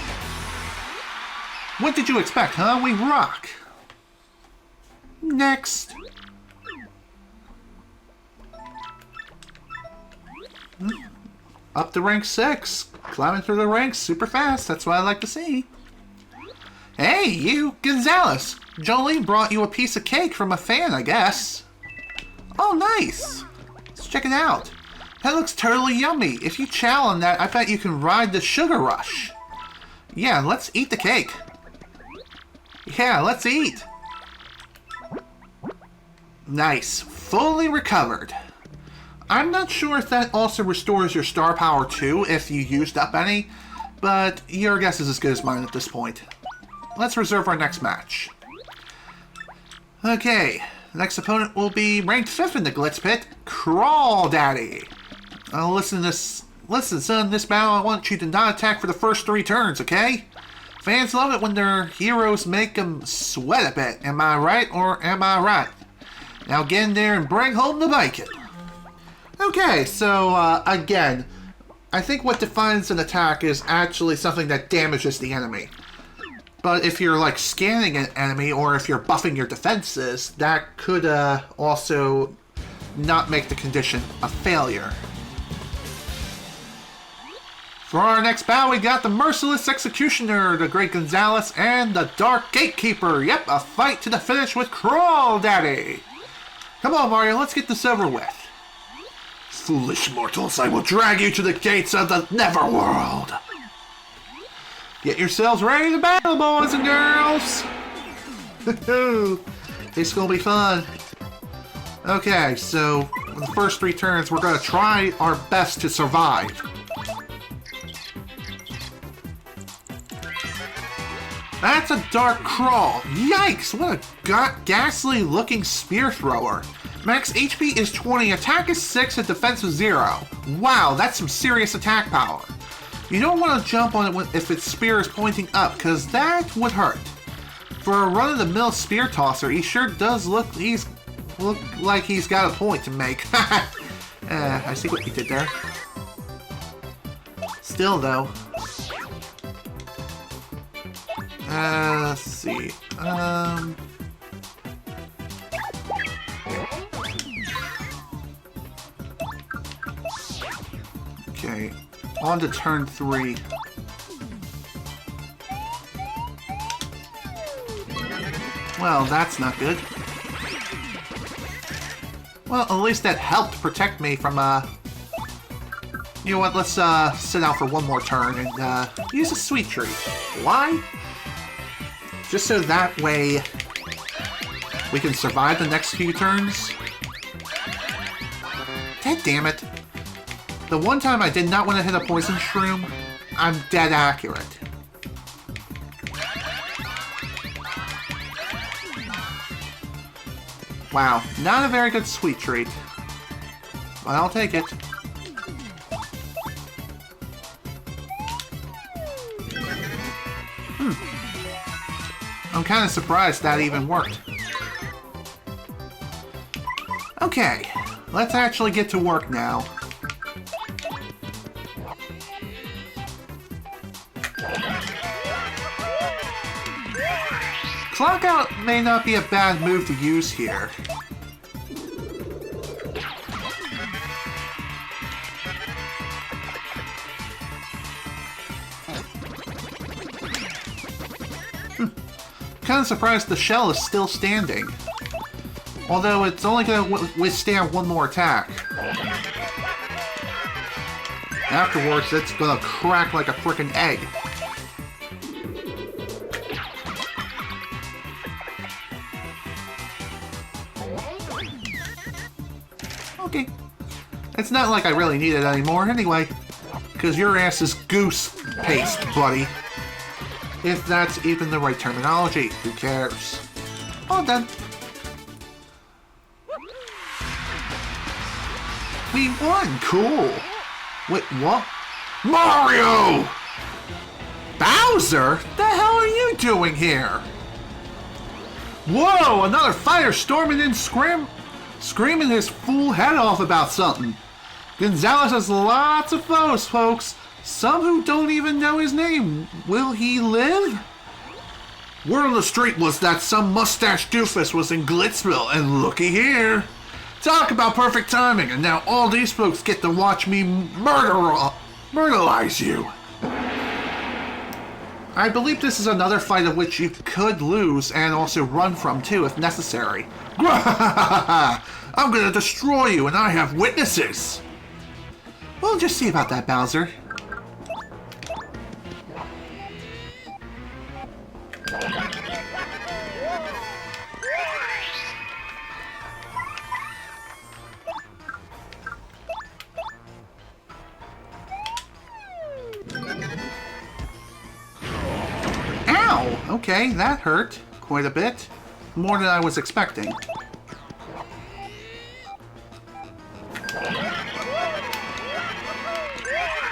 Speaker 1: What did you expect, huh? We rock! Next! Up to rank 6. Climbing through the ranks super fast. That's what I like to see. Hey, you! Gonzalez! Jolene brought you a piece of cake from a fan, I guess. Oh, nice! Let's check it out. That looks totally yummy. If you chow on that, I bet you can ride the sugar rush. Yeah, let's eat the cake. Yeah, let's eat. Nice. Fully recovered. I'm not sure if that also restores your star power too, if you used up any, but your guess is as good as mine at this point. Let's reserve our next match. Okay, next opponent will be ranked 5th in the Glitz Pit, Crawl Daddy. Listen, son, this battle I want you to not attack for the first 3 turns, okay? Fans love it when their heroes make them sweat a bit, am I right or am I right? Now get in there and bring home the bacon. Okay, so again, I think what defines an attack is actually something that damages the enemy. But if you're like scanning an enemy or if you're buffing your defenses, that could also not make the condition a failure. For our next battle, we got the Merciless Executioner, the Great Gonzalez, and the Dark Gatekeeper. Yep, a fight to the finish with Crawl Daddy. Come on, Mario, let's get this over with. Foolish mortals, I will drag you to the gates of the Neverworld. Get yourselves ready to battle, boys and girls. It's gonna be fun. Okay, so the first 3 turns, we're gonna try our best to survive. That's a Dark Crawl. Yikes, what a ghastly looking spear thrower. Max HP is 20, attack is 6, and defense is 0. Wow, that's some serious attack power. You don't want to jump on it if its spear is pointing up, because that would hurt. For a run-of-the-mill spear tosser, he sure does look like he's got a point to make. I see what he did there. Still, though. Let's see. Okay, on to turn 3. Well, that's not good. Well, at least that helped protect me from, You know what, let's, sit out for one more turn and, use a sweet treat. Why? Just so that way we can survive the next few turns. God damn it. The one time I did not want to hit a poison shroom, I'm dead accurate. Wow, not a very good sweet treat. But I'll take it. I'm kind of surprised that even worked. Okay, let's actually get to work now. Clock out may not be a bad move to use here. Kind of surprised the shell is still standing. Although it's only going to withstand one more attack. Afterwards, it's going to crack like a frickin' egg. Okay. It's not like I really need it anymore anyway. Because your ass is goose paste, buddy. If that's even the right terminology, who cares? All done. We won! Cool! Wait, what? Mario! Bowser? The hell are you doing here? Whoa! Another fighter storming in, screaming his fool head off about something. Gonzalez has lots of foes, folks. Some who don't even know his name. Will he live? Word on the street was that some mustache doofus was in Glitzville, and looky here. Talk about perfect timing, and now all these folks get to watch me murderize you. I believe this is another fight of which you could lose and also run from too if necessary. I'm gonna destroy you, and I have witnesses. We'll just see about that, Bowser. Ow! Okay, that hurt quite a bit. More than I was expecting.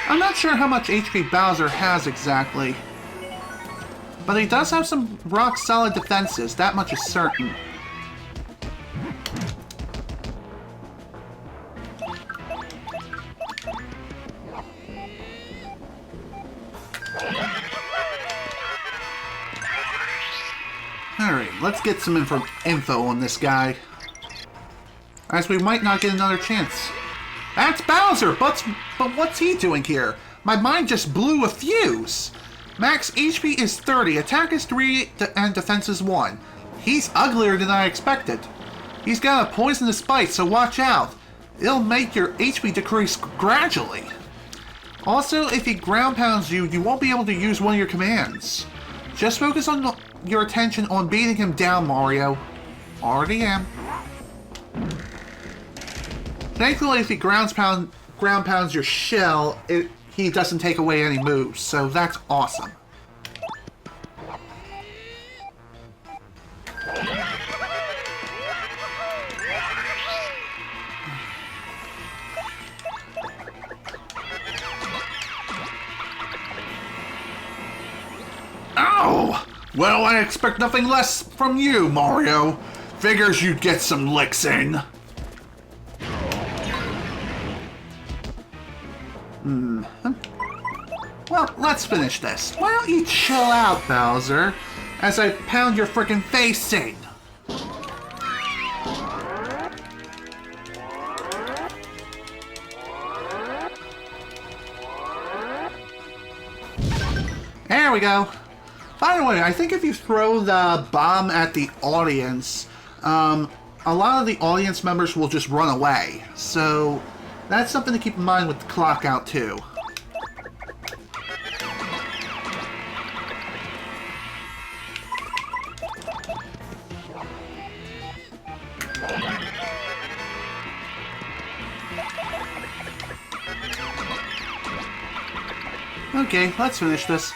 Speaker 1: I'm not sure how much HP Bowser has exactly. But he does have some rock-solid defenses, that much is certain. Alright, let's get some info on this guy. As we might not get another chance. That's Bowser, but what's he doing here? My mind just blew a fuse. Max HP is 30, attack is 3, and defense is 1. He's uglier than I expected. He's got a poisonous bite, so watch out. It'll make your HP decrease gradually. Also, if he ground pounds you, you won't be able to use one of your commands. Just focus on your attention on beating him down, Mario. Already am. Thankfully, if he ground pounds your shell, he doesn't take away any moves, so that's awesome. Oh! Well, I expect nothing less from you, Mario. Figures you'd get some licks in. Well, let's finish this. Why don't you chill out, Bowser, as I pound your frickin' face in? There we go. By the way, I think if you throw the bomb at the audience, a lot of the audience members will just run away. So that's something to keep in mind with the clock out too. Okay, let's finish this.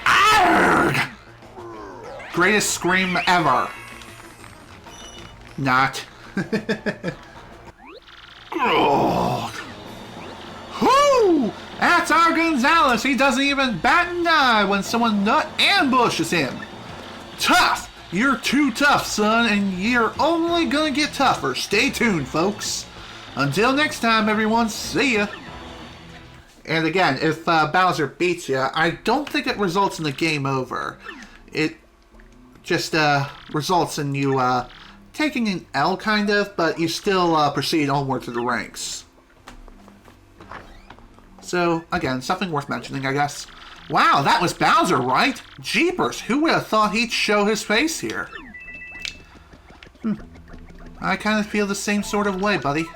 Speaker 1: Arrgh! Greatest scream ever. Not. Whoo! That's our Gonzalez. He doesn't even bat an eye when someone nut ambushes him. Tough! You're too tough, son, and you're only gonna get tougher. Stay tuned, folks. Until next time, everyone, see ya. And again, if Bowser beats you, I don't think it results in the game over. It just results in you taking an L, kind of, but you still proceed onward to the ranks. So, again, something worth mentioning, I guess. Wow, that was Bowser, right? Jeepers, who would have thought he'd show his face here? I kind of feel the same sort of way, buddy.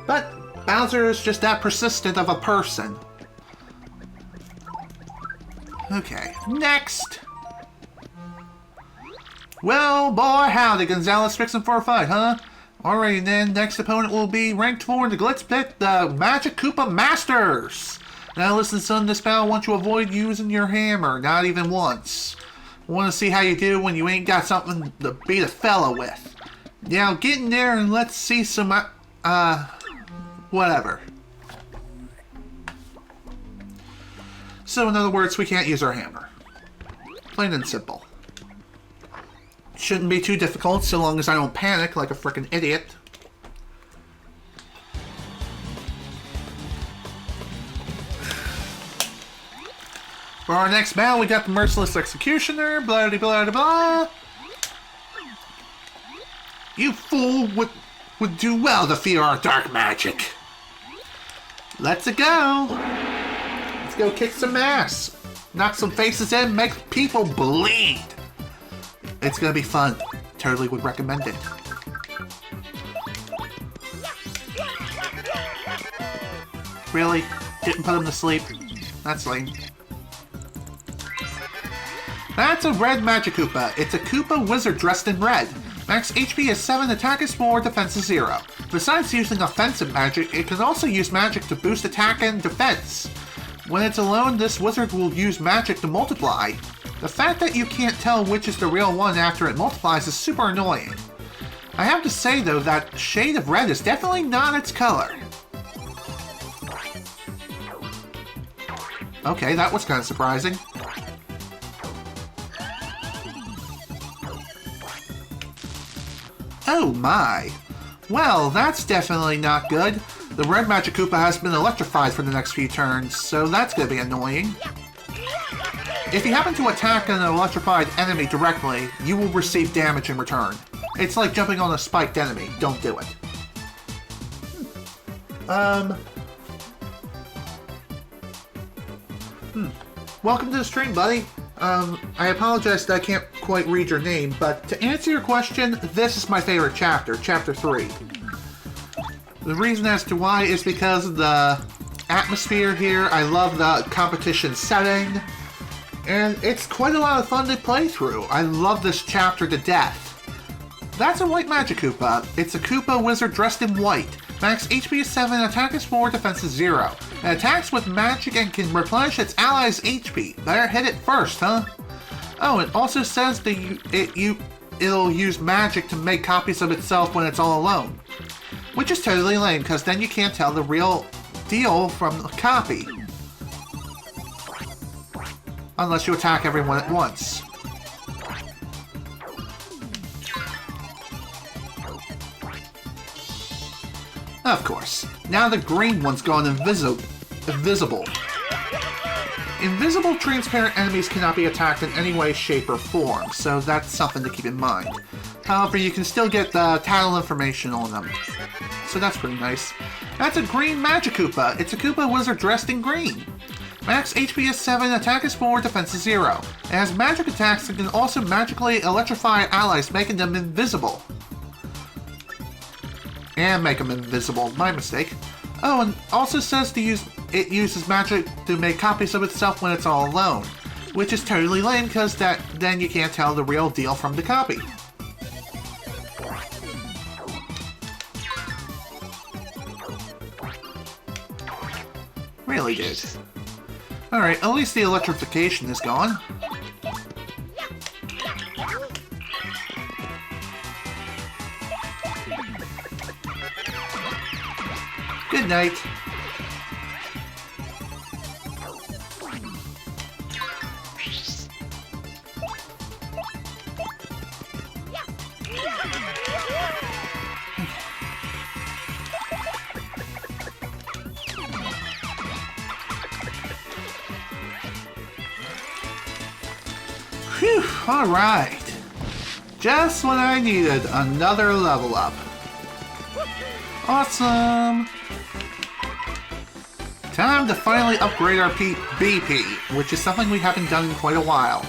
Speaker 1: But Bowser is just that persistent of a person. Okay, next! Well, boy, howdy, Gonzalez fixing for a fight, huh? Alrighty then, next opponent will be ranked 4 in the Glitz Pit, the Magic Koopa Masters! Now listen, son, this battle wants you to avoid using your hammer, not even once. I want to see how you do when you ain't got something to beat a fella with. Now get in there and let's see some, whatever. So in other words, we can't use our hammer. Plain and simple. Shouldn't be too difficult so long as I don't panic like a frickin' idiot. For our next battle, we got the Merciless Executioner, blah blah blah blah. You fool would do well to fear our dark magic. Let's go. Let's go kick some ass. Knock some faces in, make people bleed. It's gonna be fun. Totally would recommend it. Really? Didn't put him to sleep? That's lame. That's a red Magic Koopa. It's a Koopa wizard dressed in red. Max HP is 7, attack is 4, defense is 0. Besides using offensive magic, it can also use magic to boost attack and defense. When it's alone, this wizard will use magic to multiply. The fact that you can't tell which is the real one after it multiplies is super annoying. I have to say though, that shade of red is definitely not its color. Okay, that was kind of surprising. Oh my! Well, that's definitely not good. The red Magic Koopa has been electrified for the next few turns, so that's gonna be annoying. If you happen to attack an electrified enemy directly, you will receive damage in return. It's like jumping on a spiked enemy. Don't do it. Welcome to the stream, buddy. I apologize that I can't quite read your name, but to answer your question, this is my favorite chapter, Chapter 3. The reason as to why is because of the atmosphere here. I love the competition setting, and it's quite a lot of fun to play through. I love this chapter to death. That's a white Magic Koopa. It's a Koopa wizard dressed in white. Max HP is 7, attack is 4, defense is 0. It attacks with magic and can replenish its allies' HP. Better hit it first, huh? Oh, it also says that it'll use magic to make copies of itself when it's all alone. Which is totally lame, because then you can't tell the real deal from the copy. Unless you attack everyone at once. Of course. Now the green one's gone invisible. Invisible transparent enemies cannot be attacked in any way, shape, or form, so that's something to keep in mind. However, you can still get the title information on them. So that's pretty nice. That's a green Magic Koopa. It's a Koopa wizard dressed in green. Max HP is 7, attack is 4, defense is 0. It has magic attacks and can also magically electrify allies, making them invisible. And make them invisible. My mistake. Oh, and also says it uses magic to make copies of itself when it's all alone. Which is totally lame, because then you can't tell the real deal from the copy. Really, dude. Alright, at least the electrification is gone. Good night. Phew, alright. Just when I needed another level up. Awesome! Time to finally upgrade our BP, which is something we haven't done in quite a while.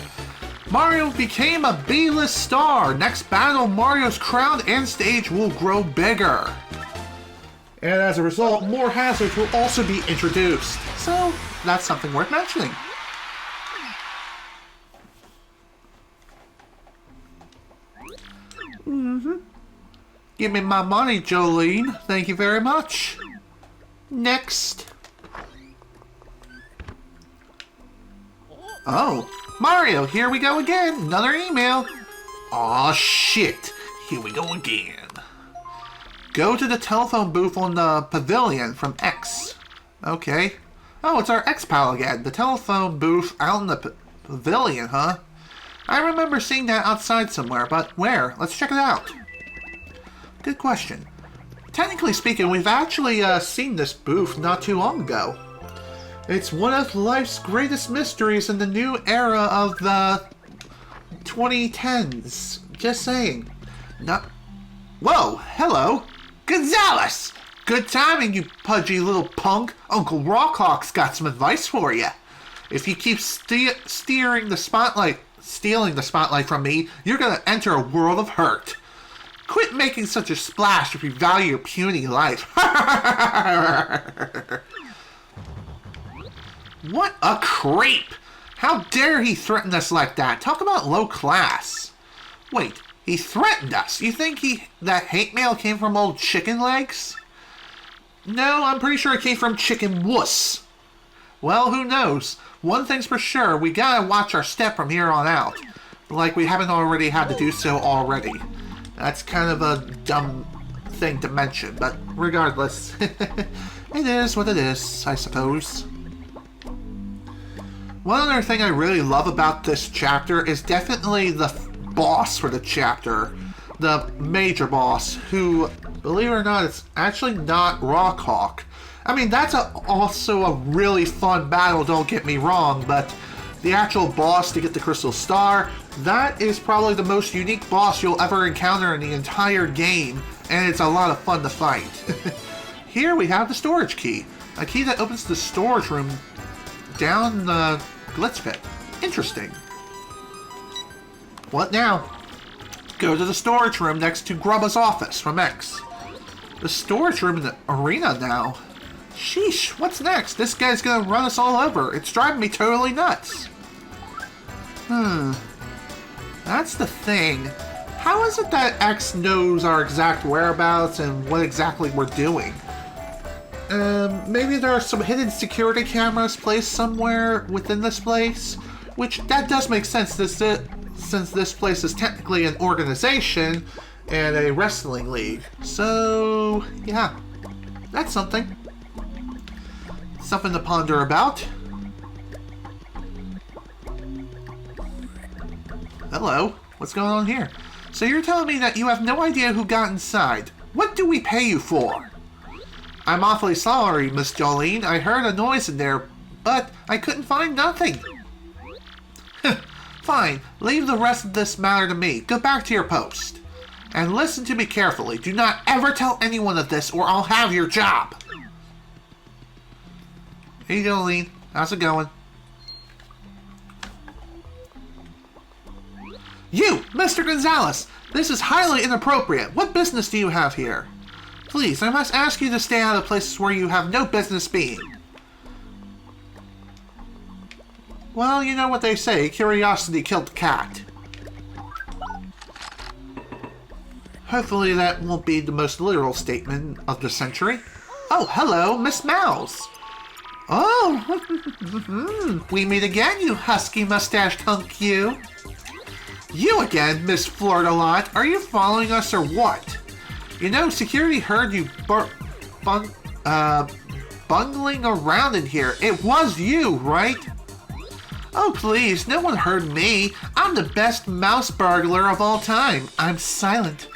Speaker 1: Mario became a B-list star! Next battle, Mario's crown and stage will grow bigger. And as a result, more hazards will also be introduced. So, that's something worth mentioning. Give me my money, Jolene. Thank you very much. Next. Oh, Mario, here we go again. Another email. Aw, shit. Here we go again. Go to the telephone booth on the pavilion from X. Okay. Oh, it's our X pal again. The telephone booth out in the pavilion, huh? I remember seeing that outside somewhere, but where? Let's check it out. Good question. Technically speaking, we've actually seen this booth not too long ago. It's one of life's greatest mysteries in the new era of the 2010s. Just saying. Whoa, hello. Gonzalez! Good timing, you pudgy little punk. Uncle Rawk Hawk's got some advice for you. If you keep stealing the spotlight from me, you're gonna enter a world of hurt. Quit making such a splash if you value your puny life. What a creep! How dare he threaten us like that? Talk about low class. Wait, he threatened us. You think that hate mail came from old chicken legs? No, I'm pretty sure it came from chicken wuss. Well, who knows? One thing's for sure, we gotta watch our step from here on out. Like we haven't already had to do so already. That's kind of a dumb thing to mention, but regardless, it is what it is, I suppose. One other thing I really love about this chapter is definitely the boss for the chapter, the major boss, who Believe it or not, it's actually not Rawk Hawk. I mean, that's also a really fun battle, don't get me wrong, but the actual boss to get the Crystal Star, that is probably the most unique boss you'll ever encounter in the entire game, and it's a lot of fun to fight. Here we have the storage key. A key that opens the storage room down the Glitz Pit. Interesting. What now? Go to the storage room next to Grubba's office from X. The storage room in the arena now? Sheesh, what's next? This guy's gonna run us all over. It's driving me totally nuts. That's the thing. How is it that X knows our exact whereabouts and what exactly we're doing? Maybe there are some hidden security cameras placed somewhere within this place? Which, that does make sense since this place is technically an organization and a wrestling league. So, yeah, that's something. Something to ponder about. Hello, what's going on here? So you're telling me that you have no idea who got inside. What do we pay you for? I'm awfully sorry, Miss Jolene. I heard a noise in there, but I couldn't find nothing. Fine, leave the rest of this matter to me. Go back to your post. And listen to me carefully. Do not ever tell anyone of this or I'll have your job. Hey Jolene, how's it going? You, Mr. Gonzalez! This is highly inappropriate. What business do you have here? Please, I must ask you to stay out of places where you have no business being. Well, you know what they say, curiosity killed the cat. Hopefully that won't be the most literal statement of the century. Oh, hello, Miss Mouse. Oh, we meet again, you husky-mustached hunk you. You again, Miss Fleur-de-Lat. Are you following us or what? You know, security heard you bungling around in here. It was you, right? Oh, please, no one heard me. I'm the best mouse burglar of all time. I'm silent.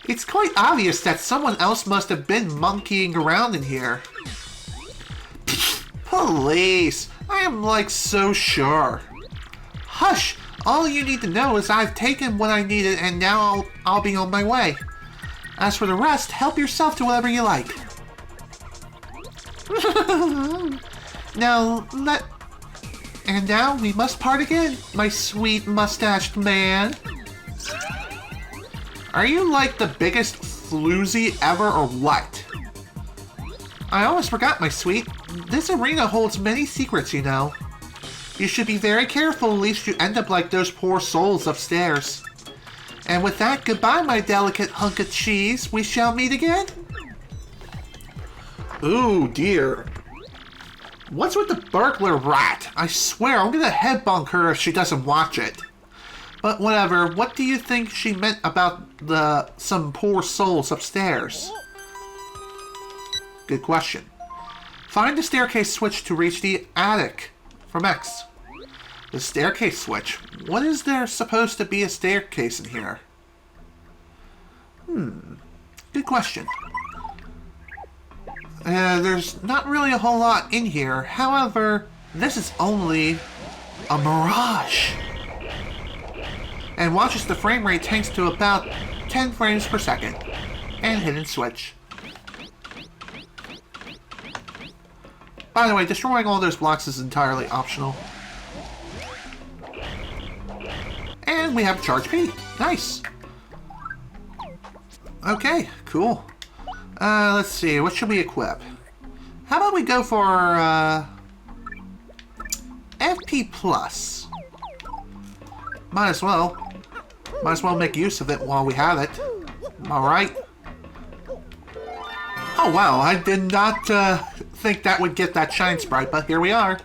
Speaker 1: It's quite obvious that someone else must have been monkeying around in here. Police! I am like so sure. Hush! All you need to know is I've taken what I needed and now I'll be on my way. As for the rest, help yourself to whatever you like. Now we must part again, my sweet mustached man. Are you like the biggest floozy ever or what? I almost forgot, my sweet. This arena holds many secrets, you know. You should be very careful, lest you end up like those poor souls upstairs. And with that, goodbye, my delicate hunk of cheese. We shall meet again. Ooh, dear. What's with the burglar rat? I swear, I'm gonna headbunk her if she doesn't watch it. But whatever, what do you think she meant about some poor souls upstairs? Good question. Find the staircase switch to reach the attic from X. The staircase switch? What is there supposed to be a staircase in here? Good question. There's not really a whole lot in here. However, this is only a mirage. And watches the frame rate tanks to about 10 frames per second. And hidden switch. By the way, destroying all those blocks is entirely optional. And we have Charge P. Nice. Okay, cool. Let's see, what should we equip? How about we go for, FP Plus? Might as well. Might as well make use of it while we have it. Alright. Oh wow, I did not, think that would get that shine sprite, but here we are.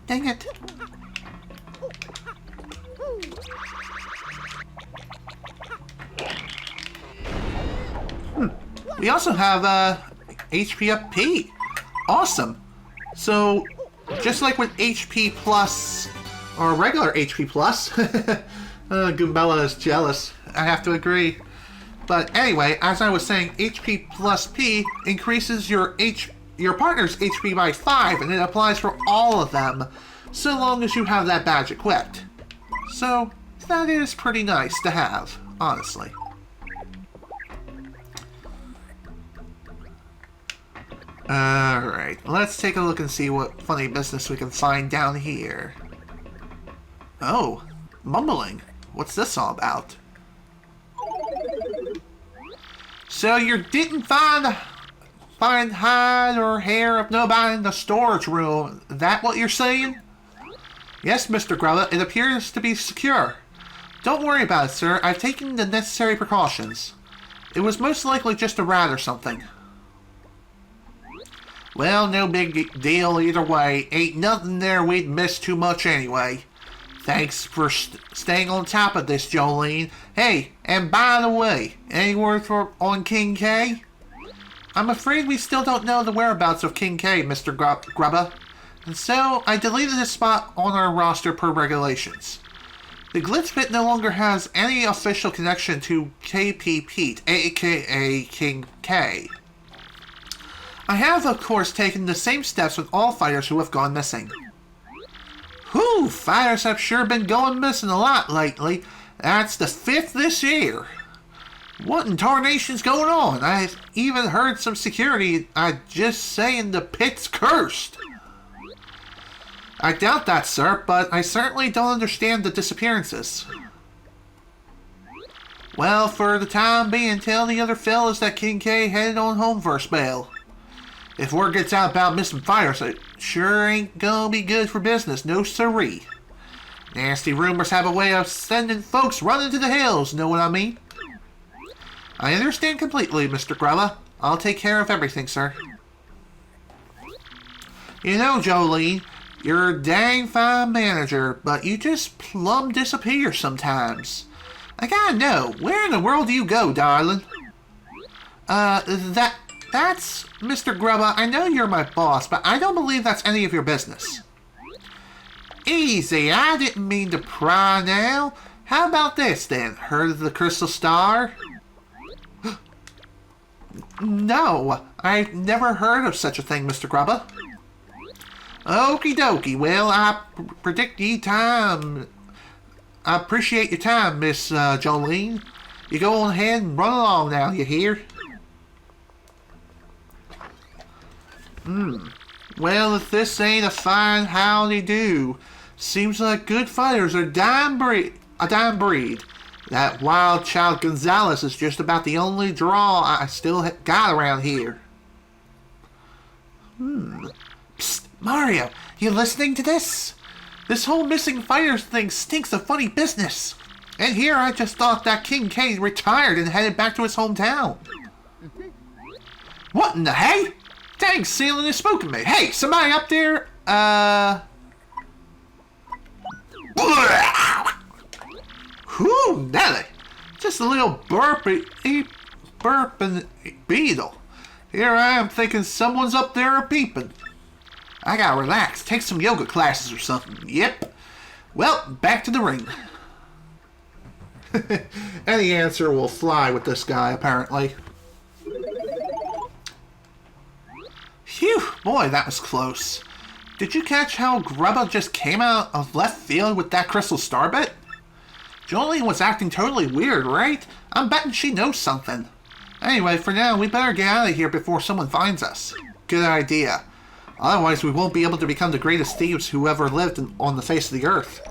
Speaker 1: Dang it. We also have HP up P. Awesome. So, just like with HP Plus, or regular HP Plus, Goombella is jealous. I have to agree. But anyway, as I was saying, HP plus P increases your partner's HP by 5, and it applies for all of them, so long as you have that badge equipped. So, that is pretty nice to have, honestly. Alright, let's take a look and see what funny business we can find down here. Oh, mumbling. What's this all about? So you didn't find hide or hair of nobody in the storage room. That what you're saying? Yes, Mr. Grella, it appears to be secure. Don't worry about it, sir. I've taken the necessary precautions. It was most likely just a rat or something. Well, no big deal either way. Ain't nothing there we'd miss too much anyway. Thanks for staying on top of this, Jolene. Hey, and by the way, any word on King K? I'm afraid we still don't know the whereabouts of King K, Mr. Grubba. And so, I deleted his spot on our roster per regulations. The Glitz Pit no longer has any official connection to KP Pete, aka King K. I have, of course, taken the same steps with all fighters who have gone missing. Whew, fighters have sure been going missing a lot lately. That's the 5th this year. What in tarnation's going on? I've even heard some security just saying the pit's cursed. I doubt that, sir, but I certainly don't understand the disappearances. Well, for the time being, tell the other fellas that King K headed on home first bail. If word gets out about missing fighters, it sure ain't gonna be good for business, no siree. Nasty rumors have a way of sending folks running to the hills, know what I mean? I understand completely, Mr. Grella. I'll take care of everything, sir. You know, Jolene, you're a dang fine manager, but you just plumb disappear sometimes. I gotta know, where in the world do you go, darling? That's... Mr. Grubba, I know you're my boss, but I don't believe that's any of your business. Easy, I didn't mean to pry now. How about this, then? Heard of the Crystal Star? No, I've never heard of such a thing, Mr. Grubba. Okie dokie, well, I appreciate your time, Miss Jolene. You go on ahead and run along now, you hear? Well, if this ain't a fine howdy-do. Seems like good fighters are a dying breed. That wild child Gonzalez is just about the only draw I still got around here. Psst, Mario, you listening to this? This whole missing fighters thing stinks of funny business. And here I just thought that King K retired and headed back to his hometown. What in the hey? Dang, ceiling is spooking me. Hey, somebody up there, Whew, Nelly. Just a little burping beetle. Here I am thinking someone's up there peeping. I gotta relax, take some yoga classes or something. Yep. Well, back to the ring. Any answer will fly with this guy, apparently. Phew, boy, that was close. Did you catch how Grubba just came out of left field with that crystal star bit? Jolene was acting totally weird, right? I'm betting she knows something. Anyway, for now, we better get out of here before someone finds us. Good idea. Otherwise, we won't be able to become the greatest thieves who ever lived on the face of the earth.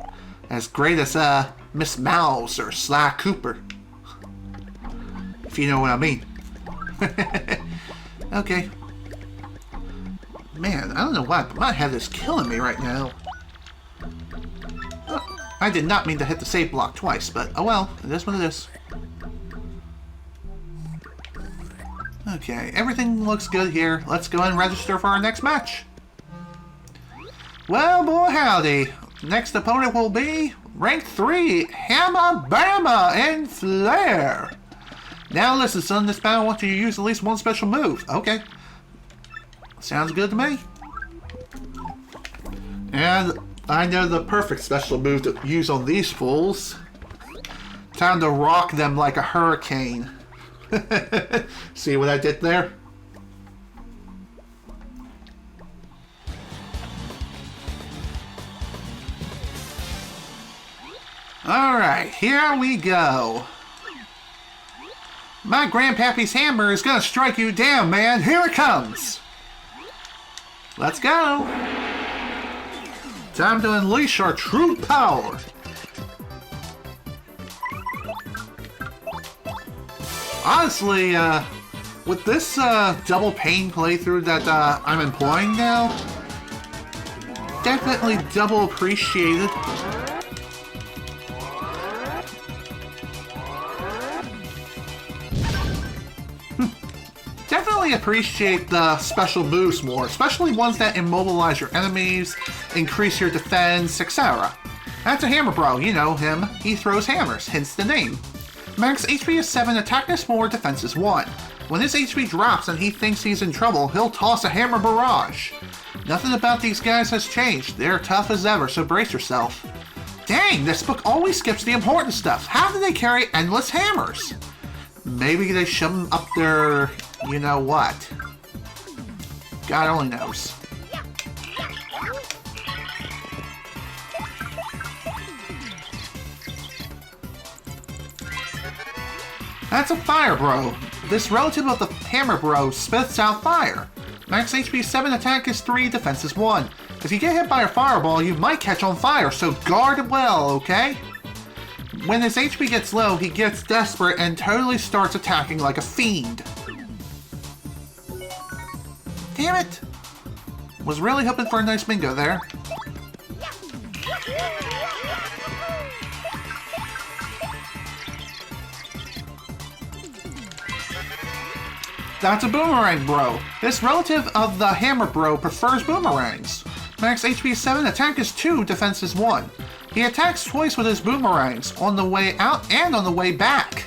Speaker 1: As great as, Miss Mouse or Sly Cooper. If you know what I mean. Okay. Man, I don't know why, but my head is killing me right now. Oh, I did not mean to hit the save block twice, but oh well, it is what it is. Okay, everything looks good here. Let's go and register for our next match. Well, boy, howdy. Next opponent will be rank 3, Hammer Bama and Flare. Now listen, son, this battle wants you to use at least one special move. Okay. Sounds good to me. And I know the perfect special move to use on these fools. Time to rock them like a hurricane. See what I did there? Alright, here we go. My grandpappy's hammer is gonna strike you down, man. Here it comes. Let's go. Time to unleash our true power. Honestly, with this double pain playthrough that I'm employing now, definitely double appreciated. Definitely appreciate the special moves more, especially ones that immobilize your enemies, increase your defense, etc. That's a hammer bro, you know him. He throws hammers, hence the name. Max HP is 7, attack is 4, defense is 1. When his HP drops and he thinks he's in trouble, he'll toss a hammer barrage. Nothing about these guys has changed. They're tough as ever, so brace yourself. Dang, this book always skips the important stuff. How do they carry endless hammers? Maybe they shove them up their... you know what. God only knows. That's a fire bro. This relative of the hammer bro spits out fire. Max HP 7, attack is 3, defense is 1. If you get hit by a fireball, you might catch on fire, so guard well, okay? When his HP gets low, he gets desperate and totally starts attacking like a fiend. Damn it! Was really hoping for a nice bingo there. That's a boomerang bro. This relative of the hammer bro prefers boomerangs. Max HP 7, attack is 2, defense is 1. He attacks twice with his boomerangs, on the way out and on the way back.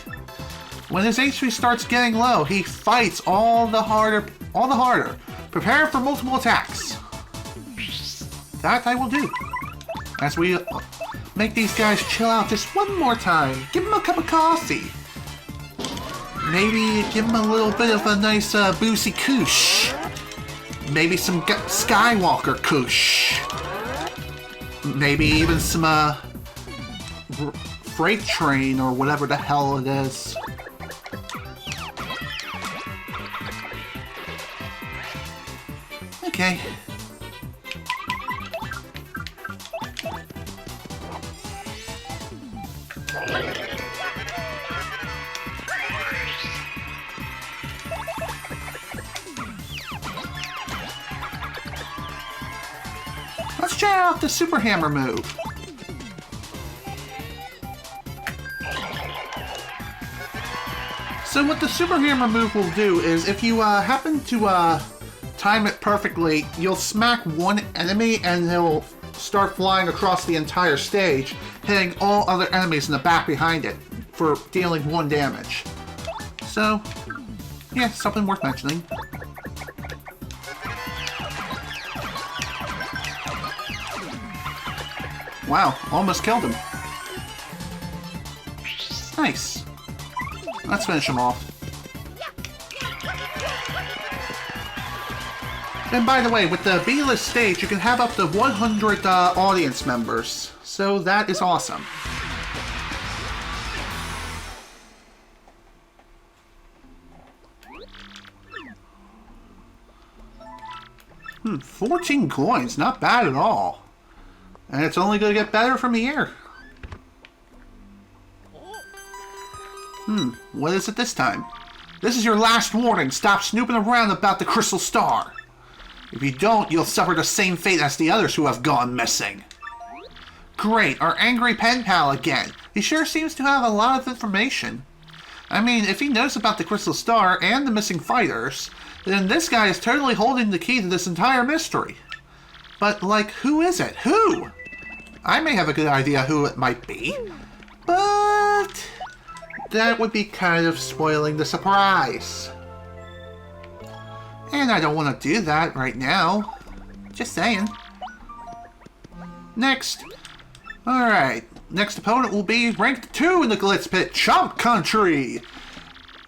Speaker 1: When his HP starts getting low, he fights all the harder. Prepare for multiple attacks. That I will do. As we make these guys chill out just one more time. Give them a cup of coffee. Maybe give them a little bit of a nice boozy koosh. Maybe some Skywalker koosh. Maybe even some freight train or whatever the hell it is. Okay. Let's try out the Super Hammer move. So what the Super Hammer move will do is if you happen to time it perfectly, you'll smack one enemy and he'll start flying across the entire stage, hitting all other enemies in the back behind it for dealing 1 damage. So, yeah, something worth mentioning. Wow, almost killed him. Nice. Let's finish him off. And by the way, with the B-list stage, you can have up to 100 audience members. So that is awesome. 14 coins, not bad at all. And it's only going to get better from here. What is it this time? This is your last warning. Stop snooping around about the Crystal Star. If you don't, you'll suffer the same fate as the others who have gone missing. Great, our angry pen pal again. He sure seems to have a lot of information. I mean, if he knows about the Crystal Star and the missing fighters, then this guy is totally holding the key to this entire mystery. But, like, who is it? Who? I may have a good idea who it might be, but that would be kind of spoiling the surprise. And I don't want to do that right now. Just saying. Next. Alright. Next opponent will be ranked 2 in the Glitz Pit, Chomp Country.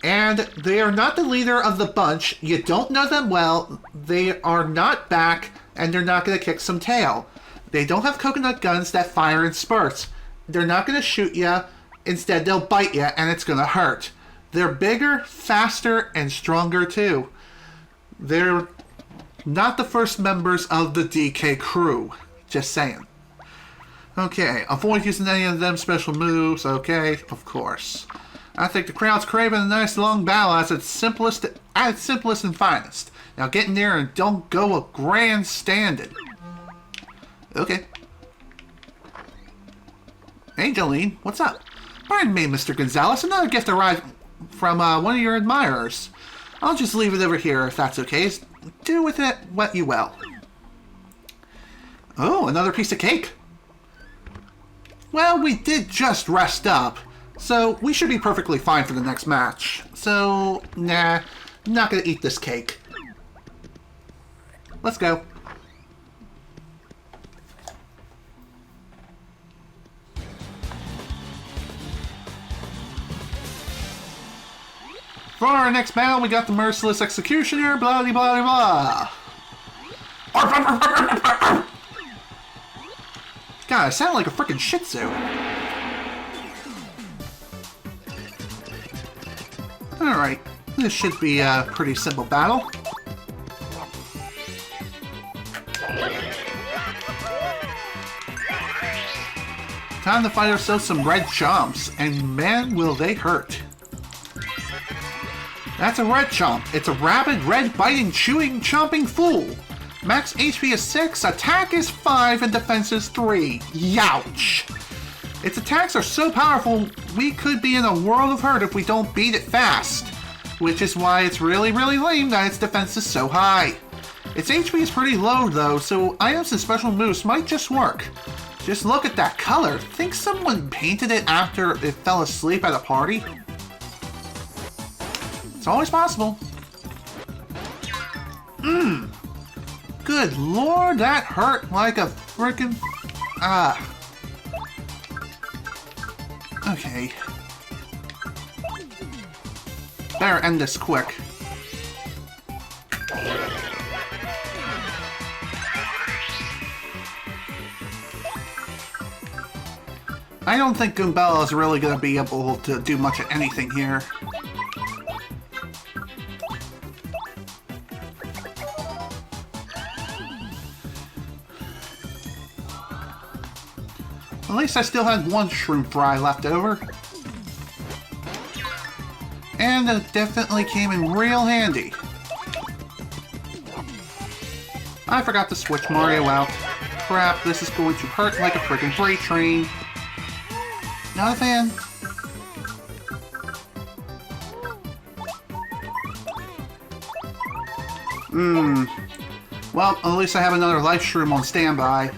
Speaker 1: And they are not the leader of the bunch. You don't know them well. They are not back, and they're not going to kick some tail. They don't have coconut guns that fire in spurts. They're not going to shoot you. Instead, they'll bite you, and it's going to hurt. They're bigger, faster, and stronger, too. They're not the first members of the DK crew. Just saying. Okay, avoid using any of them special moves. Okay, of course. I think the crowd's craving a nice long battle at its simplest and finest. Now get in there and don't go a grandstanding. Okay. Hey, Jolene, what's up? Pardon me, Mr. Gonzalez. Another gift arrived from one of your admirers. I'll just leave it over here if that's okay. Do with it what you will. Oh, another piece of cake. Well, we did just rest up, so we should be perfectly fine for the next match. So, nah, I'm not gonna eat this cake. Let's go. For our next battle, we got the Merciless Executioner, blah blah blah blah. God, I sound like a freaking Shih Tzu. Alright, this should be a pretty simple battle. Time to fight ourselves some red chomps, and man, will they hurt. That's a red chomp. It's a rabid, red, biting, chewing, chomping fool. Max HP is 6, attack is 5, and defense is 3. Youch! Its attacks are so powerful, we could be in a world of hurt if we don't beat it fast. Which is why it's really, really lame that its defense is so high. Its HP is pretty low though, so items and special moves might just work. Just look at that color. Think someone painted it after it fell asleep at a party? It's always possible. Good lord, that hurt like a frickin'... Okay. Better end this quick. I don't think Goombella is really going to be able to do much of anything here. At least I still had one shroom fry left over. And it definitely came in real handy. I forgot to switch Mario out. Crap, this is going to hurt like a freaking freight train. Not a fan. Well, at least I have another life shroom on standby.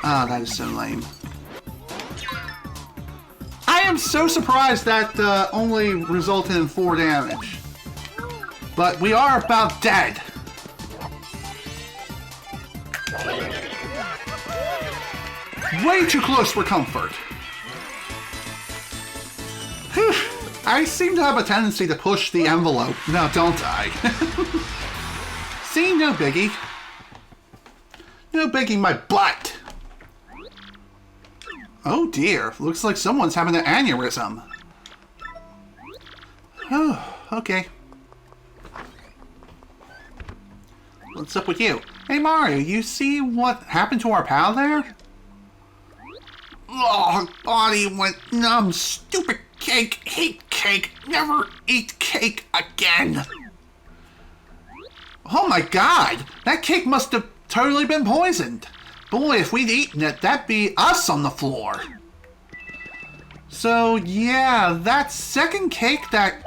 Speaker 1: Ah, that is so lame. I am so surprised that only resulted in 4 damage. But we are about dead. Way too close for comfort. Whew. I seem to have a tendency to push the envelope. Now, don't I? See, no biggie. No biggie, my butt. Oh dear, looks like someone's having an aneurysm. Oh, okay. What's up with you? Hey Mario, you see what happened to our pal there? Oh, her body went numb. Stupid cake. Hate cake. Never eat cake again. Oh my god, that cake must have totally been poisoned. Boy, if we'd eaten it, that'd be us on the floor. So, yeah, that second cake that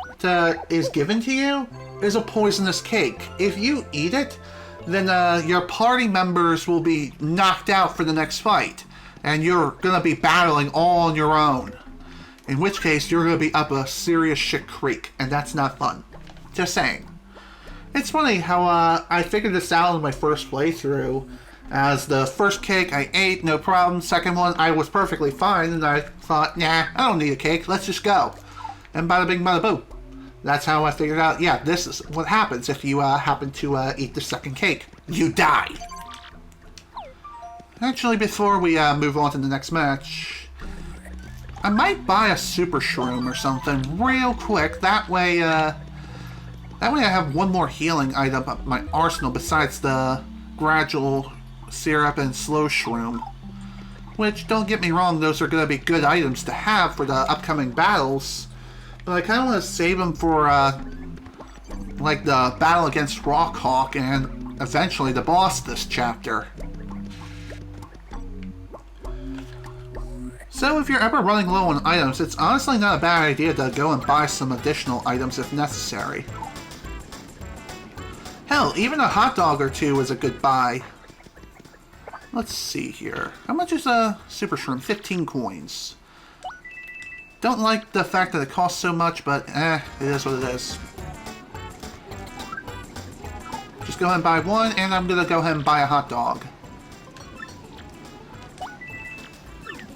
Speaker 1: is given to you is a poisonous cake. If you eat it, then your party members will be knocked out for the next fight. And you're going to be battling all on your own. In which case, you're going to be up a serious shit creek. And that's not fun. Just saying. It's funny how I figured this out in my first playthrough. As the first cake I ate, no problem. Second one, I was perfectly fine. And I thought, nah, I don't need a cake. Let's just go. And bada bing, bada boom. That's how I figured out, yeah, this is what happens if you happen to eat the second cake. You die. Actually, before we move on to the next match, I might buy a super shroom or something real quick. That way I have one more healing item up my arsenal besides the gradual syrup and slow shroom. Which, don't get me wrong, those are going to be good items to have for the upcoming battles. But I kind of want to save them for, like, the battle against Rawk Hawk and eventually the boss this chapter. So if you're ever running low on items, it's honestly not a bad idea to go and buy some additional items if necessary. Hell, even a hot dog or two is a good buy. Let's see here. How much is a super shroom? 15 coins. Don't like the fact that it costs so much, but it is what it is. Just go ahead and buy one, and I'm gonna go ahead and buy a hot dog.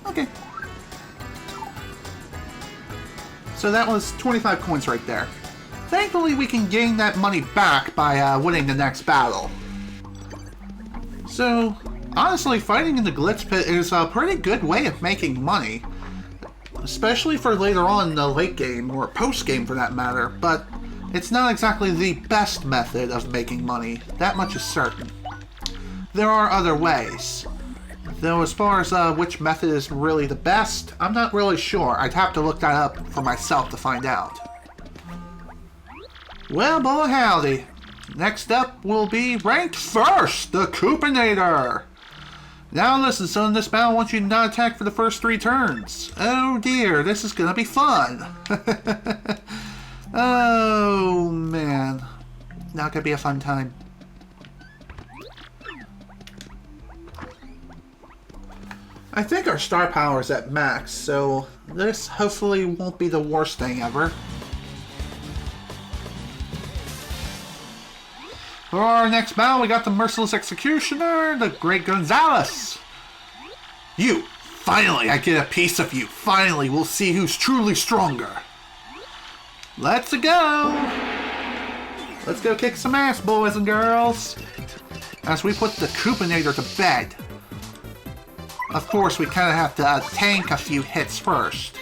Speaker 1: Okay. So that was 25 coins right there. Thankfully, we can gain that money back by winning the next battle. So, honestly, fighting in the Glitz Pit is a pretty good way of making money. Especially for later on in the late game, or post game for that matter, but it's not exactly the best method of making money, that much is certain. There are other ways. Though as far as which method is really the best, I'm not really sure. I'd have to look that up for myself to find out. Well, boy howdy. Next up will be ranked first, the Coopinator. Now listen, son, this battle wants you to not attack for the first 3 turns. Oh dear, this is gonna be fun. Oh man, not gonna be a fun time. I think our star power is at max, so this hopefully won't be the worst thing ever. For our next battle, we got the Merciless Executioner, the Great Gonzalez. You! Finally, I get a piece of you. Finally, we'll see who's truly stronger. Let's go! Let's go kick some ass, boys and girls. As we put the Coopinator to bed. Of course, we kind of have to tank a few hits first.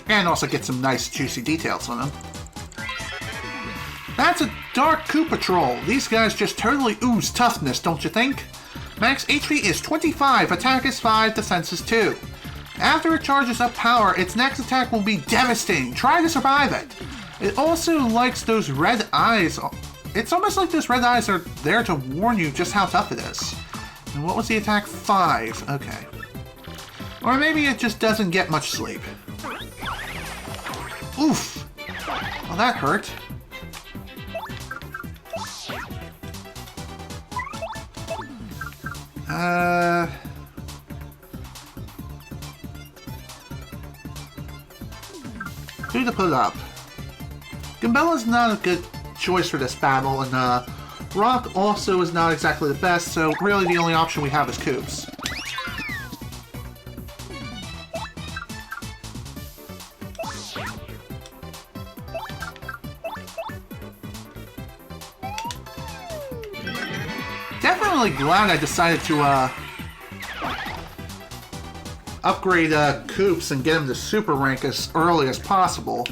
Speaker 1: And also get some nice juicy details on him. That's a Dark Koopa Patrol. These guys just totally ooze toughness, don't you think? Max HP is 25, attack is 5, defense is 2. After it charges up power, its next attack will be devastating. Try to survive it. It also likes those red eyes. It's almost like those red eyes are there to warn you just how tough it is. And what was the attack? 5. Okay. Or maybe it just doesn't get much sleep. Oof. Well, that hurt. Who to put up? Gambella's not a good choice for this battle, and Rawk also is not exactly the best, so really the only option we have is Koops. Definitely glad I decided to upgrade Koops and get him to super rank as early as possible.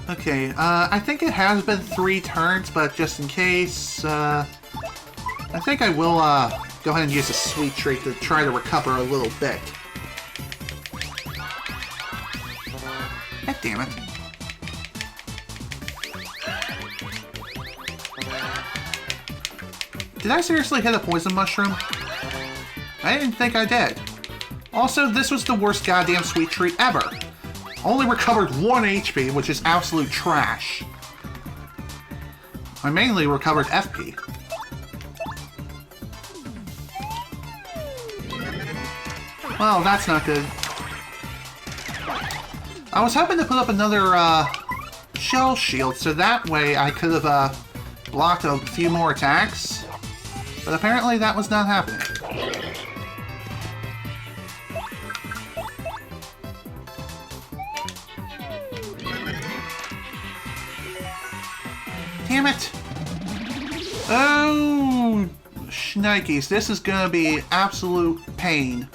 Speaker 1: Okay, I think it has been 3 turns, but just in case, I think I will go ahead and use a sweet treat to try to recover a little bit. God damn it. Did I seriously hit a poison mushroom? I didn't think I did. Also, this was the worst goddamn sweet treat ever. Only recovered 1 HP, which is absolute trash. I mainly recovered FP. Well, that's not good. I was hoping to put up another shell shield, so that way I could have blocked a few more attacks. But apparently that was not happening. Damn it! Oh, shnikes, this is gonna be absolute pain.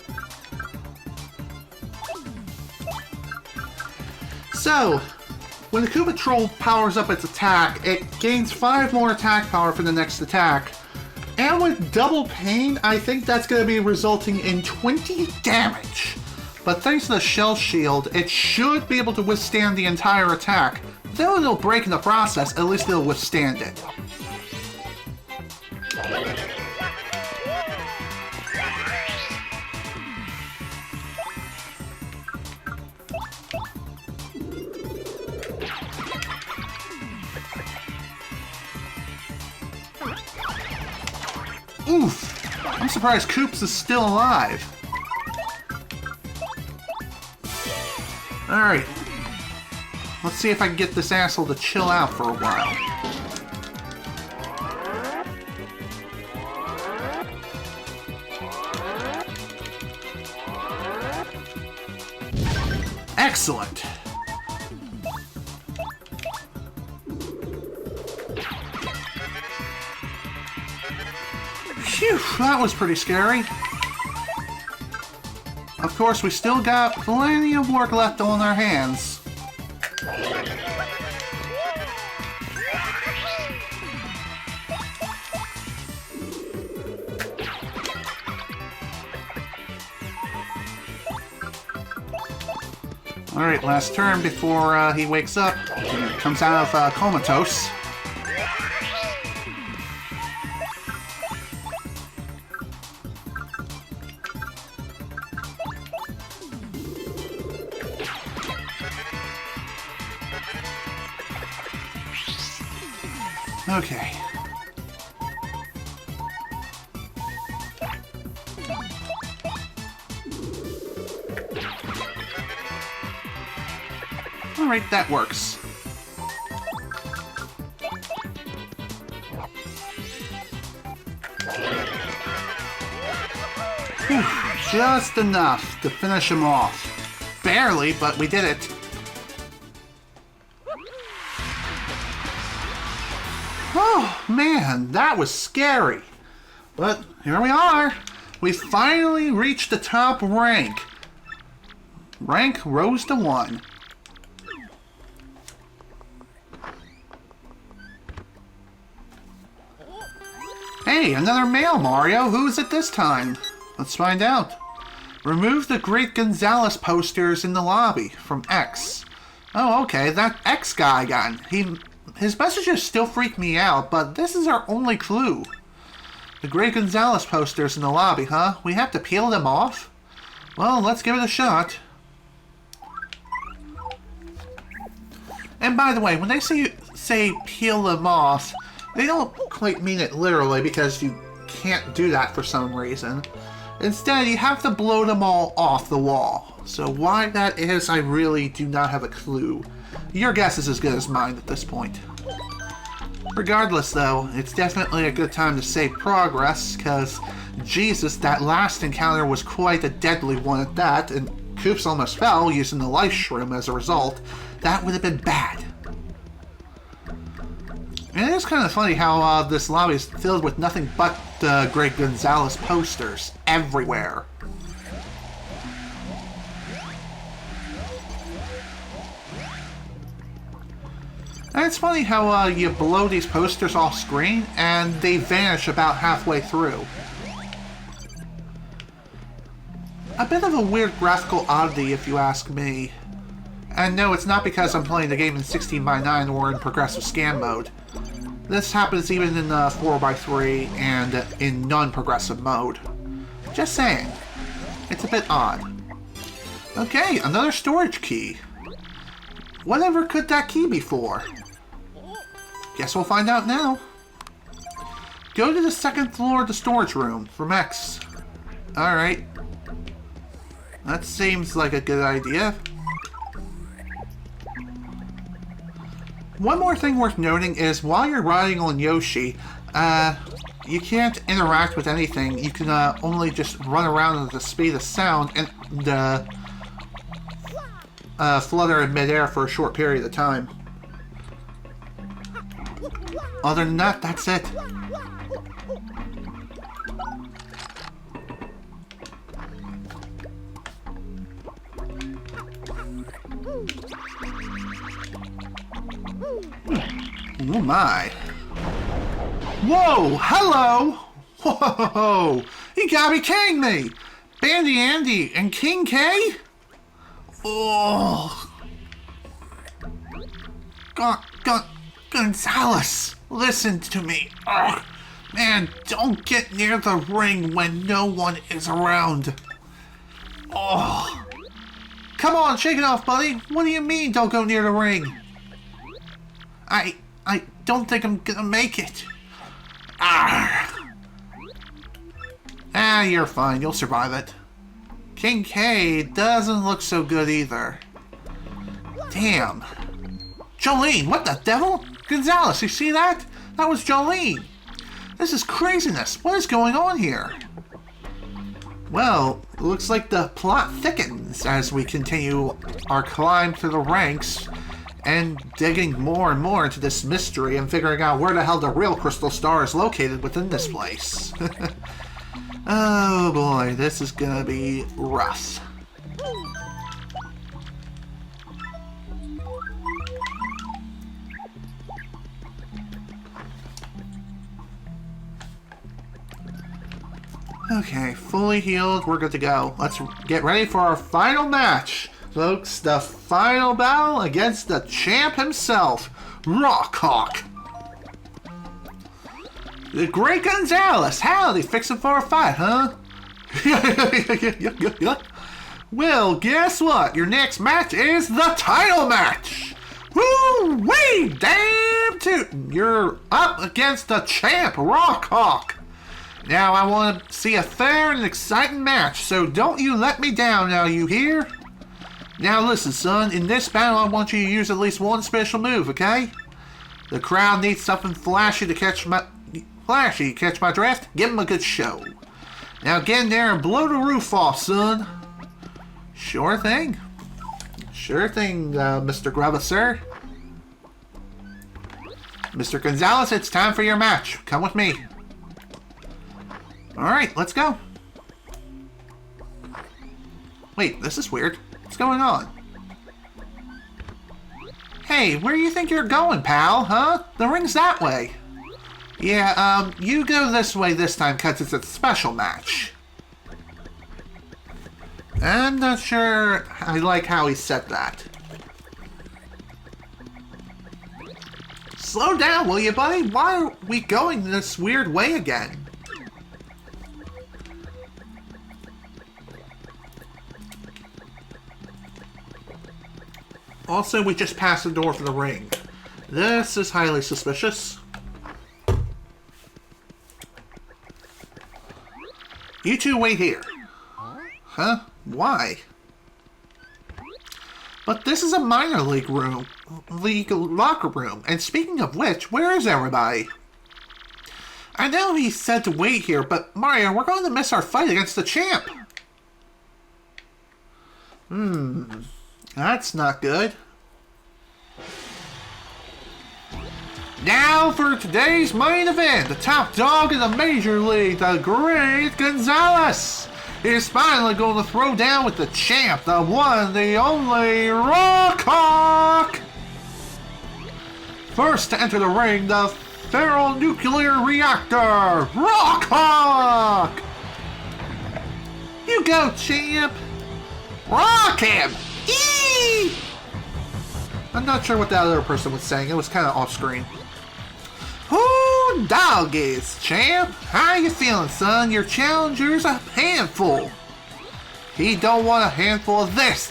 Speaker 1: So, when the Koopa Troll powers up its attack, it gains 5 more attack power for the next attack. And with double pain, I think that's going to be resulting in 20 damage. But thanks to the Shell Shield, it should be able to withstand the entire attack. Though it'll break in the process, at least it'll withstand it. Oof! I'm surprised Koops is still alive. Alright. Let's see if I can get this asshole to chill out for a while. Excellent! Phew, that was pretty scary. Of course, we still got plenty of work left on our hands. Alright, last turn before he wakes up. Comes out of comatose. Okay. Alright, that works. Whew, just enough to finish him off. Barely, but we did it. Oh, man, that was scary. But here we are. We finally reached the top rank. Rank rose to 1. Hey, another mail, Mario. Who is it this time? Let's find out. Remove the Great Gonzalez posters in the lobby from X. Oh, okay, that X guy again. His messages still freak me out, but this is our only clue. The Great Gonzalez posters in the lobby, huh? We have to peel them off? Well, let's give it a shot. And by the way, when they say peel them off, they don't quite mean it literally because you can't do that for some reason. Instead, you have to blow them all off the wall. So why that is, I really do not have a clue. Your guess is as good as mine at this point. Regardless, though, it's definitely a good time to save progress, because, Jesus, that last encounter was quite a deadly one at that, and Koops almost fell using the life shroom as a result. That would have been bad. And it is kind of funny how this lobby is filled with nothing but Great Gonzalez posters everywhere. And it's funny how you blow these posters off screen and they vanish about halfway through. A bit of a weird graphical oddity if you ask me. And no, it's not because I'm playing the game in 16:9 or in progressive scan mode. This happens even in 4:3 and in non-progressive mode. Just saying. It's a bit odd. Okay, another storage key. Whatever could that key be for? Guess we'll find out now. Go to the second floor of the storage room from X. Alright. That seems like a good idea. One more thing worth noting is while you're riding on Yoshi, you can't interact with anything. You can only just run around at the speed of sound and flutter in midair for a short period of time. Other than that, that's it. Oh my. Whoa! Hello! Whoa! You gotta be kidding me! Bandy Andy and King K? Oh! Gonzalez! Listen to me. Ugh. Man, don't get near the ring when no one is around. Oh! Come on, shake it off, buddy. What do you mean, don't go near the ring? I don't think I'm gonna make it. You're fine. You'll survive it. King K doesn't look so good either. Damn. Jolene, what the devil? Gonzalez, you see that? That was Jolene. This is craziness. What is going on here? Well, looks like the plot thickens as we continue our climb through the ranks and digging more and more into this mystery and figuring out where the hell the real crystal star is located within this place. Oh boy, this is gonna be rough. Okay, fully healed, we're good to go. Let's get ready for our final match. Folks, the final battle against the champ himself, Rawk Hawk. The great Gonzalez, howdy, fixing for a fight, huh? Well, guess what? Your next match is the title match. Woo-wee, damn tootin'. You're up against the champ, Rawk Hawk. Now, I want to see a fair and exciting match, so don't you let me down now, you hear? Now listen, son, in this battle I want you to use at least one special move, okay? The crowd needs something flashy to catch my drift. Give them a good show. Now get in there and blow the roof off, son. Sure thing. Sure thing, Mr. Grubba, sir. Mr. Gonzalez, it's time for your match. Come with me. Alright, let's go. Wait, this is weird. What's going on? Hey, where do you think you're going, pal, huh? The ring's that way. Yeah, you go this way this time because it's a special match. I'm not sure I like how he said that. Slow down, will you, buddy? Why are we going this weird way again? Also, we just passed the door for the ring. This is highly suspicious. You two wait here. Huh? Why? But this is a minor league locker room. And speaking of which, where is everybody? I know he said to wait here, but Mario, we're going to miss our fight against the champ. That's not good. Now for today's main event, the top dog in the Major League, the great Gonzalez, is finally going to throw down with the champ, the one, the only Rawk Hawk. First to enter the ring, the ferronuclear reactor, Rawk Hawk. You go, champ. Rock him! Eee! I'm not sure what that other person was saying. It was kind of off screen. Who doggies, champ? How you feeling, son? Your challenger's a handful. He don't want a handful of this.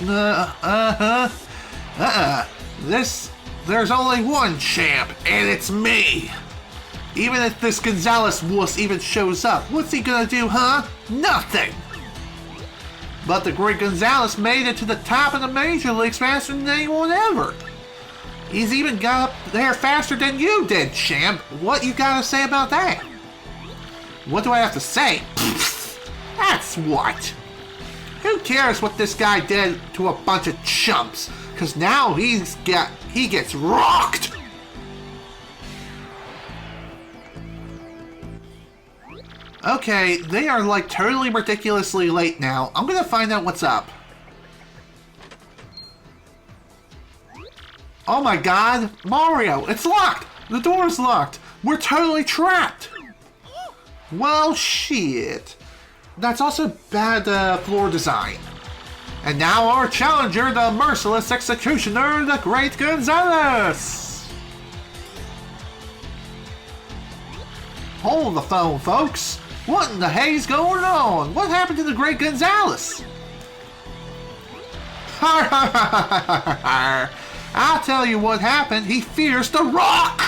Speaker 1: There's only one champ, and it's me. Even if this Gonzalez wuss even shows up, what's he gonna do, huh? Nothing. But the great Gonzalez made it to the top of the major leagues faster than anyone ever. He's even got up there faster than you did, champ. What you gotta say about that? What do I have to say? That's what. Who cares what this guy did to a bunch of chumps? Cause now he gets rocked. Okay, they are like totally ridiculously late now. I'm gonna find out what's up. Oh my god, Mario, it's locked! The door's locked! We're totally trapped! Well, shit. That's also bad floor design. And now our challenger, the merciless executioner, the Great Gonzalez! Hold the phone, folks! What in the hell's going on? What happened to the Great Gonzalez? Har har har har har! I'll tell you what happened. He fears the Rock!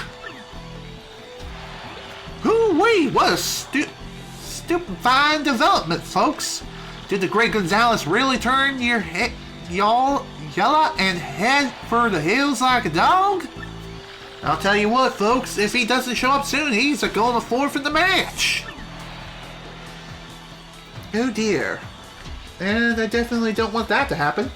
Speaker 1: Hoo-wee! What a stupefying development, folks! Did the Great Gonzalez really turn your head, y'all, yellow and head for the hills like a dog? I'll tell you what, folks. If he doesn't show up soon, he's going to forfeit the match. Oh dear. And I definitely don't want that to happen.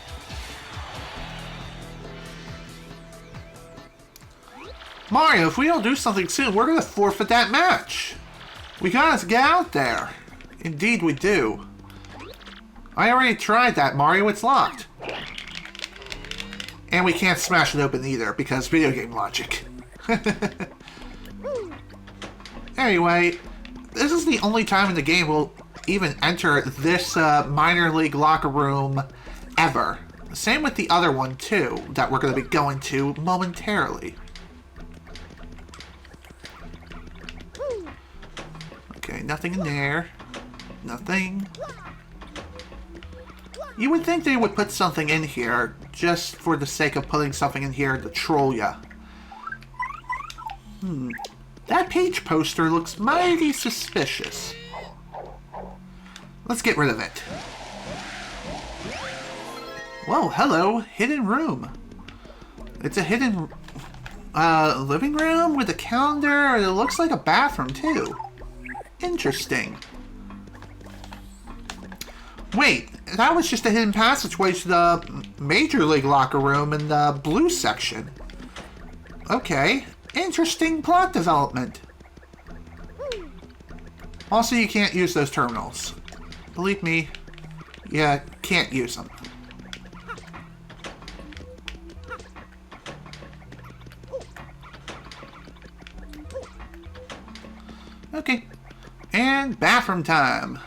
Speaker 1: Mario, if we don't do something soon, we're going to forfeit that match. We gotta get out there. Indeed we do. I already tried that, Mario. It's locked. And we can't smash it open either, because video game logic. Anyway, this is the only time in the game we'll even enter this minor league locker room ever. Same with the other one, too, that we're going to be going to momentarily. Okay, nothing in there. Nothing. You would think they would put something in here just for the sake of putting something in here to troll ya. That Peach poster looks mighty suspicious. Let's get rid of it. Whoa, hello, hidden room. It's a hidden living room with a calendar. It looks like a bathroom too. Interesting. Wait, that was just a hidden passageway to the Major League locker room in the blue section. Okay, interesting plot development. Also, you can't use those terminals. Believe me, you can't use them. Okay, and bathroom time.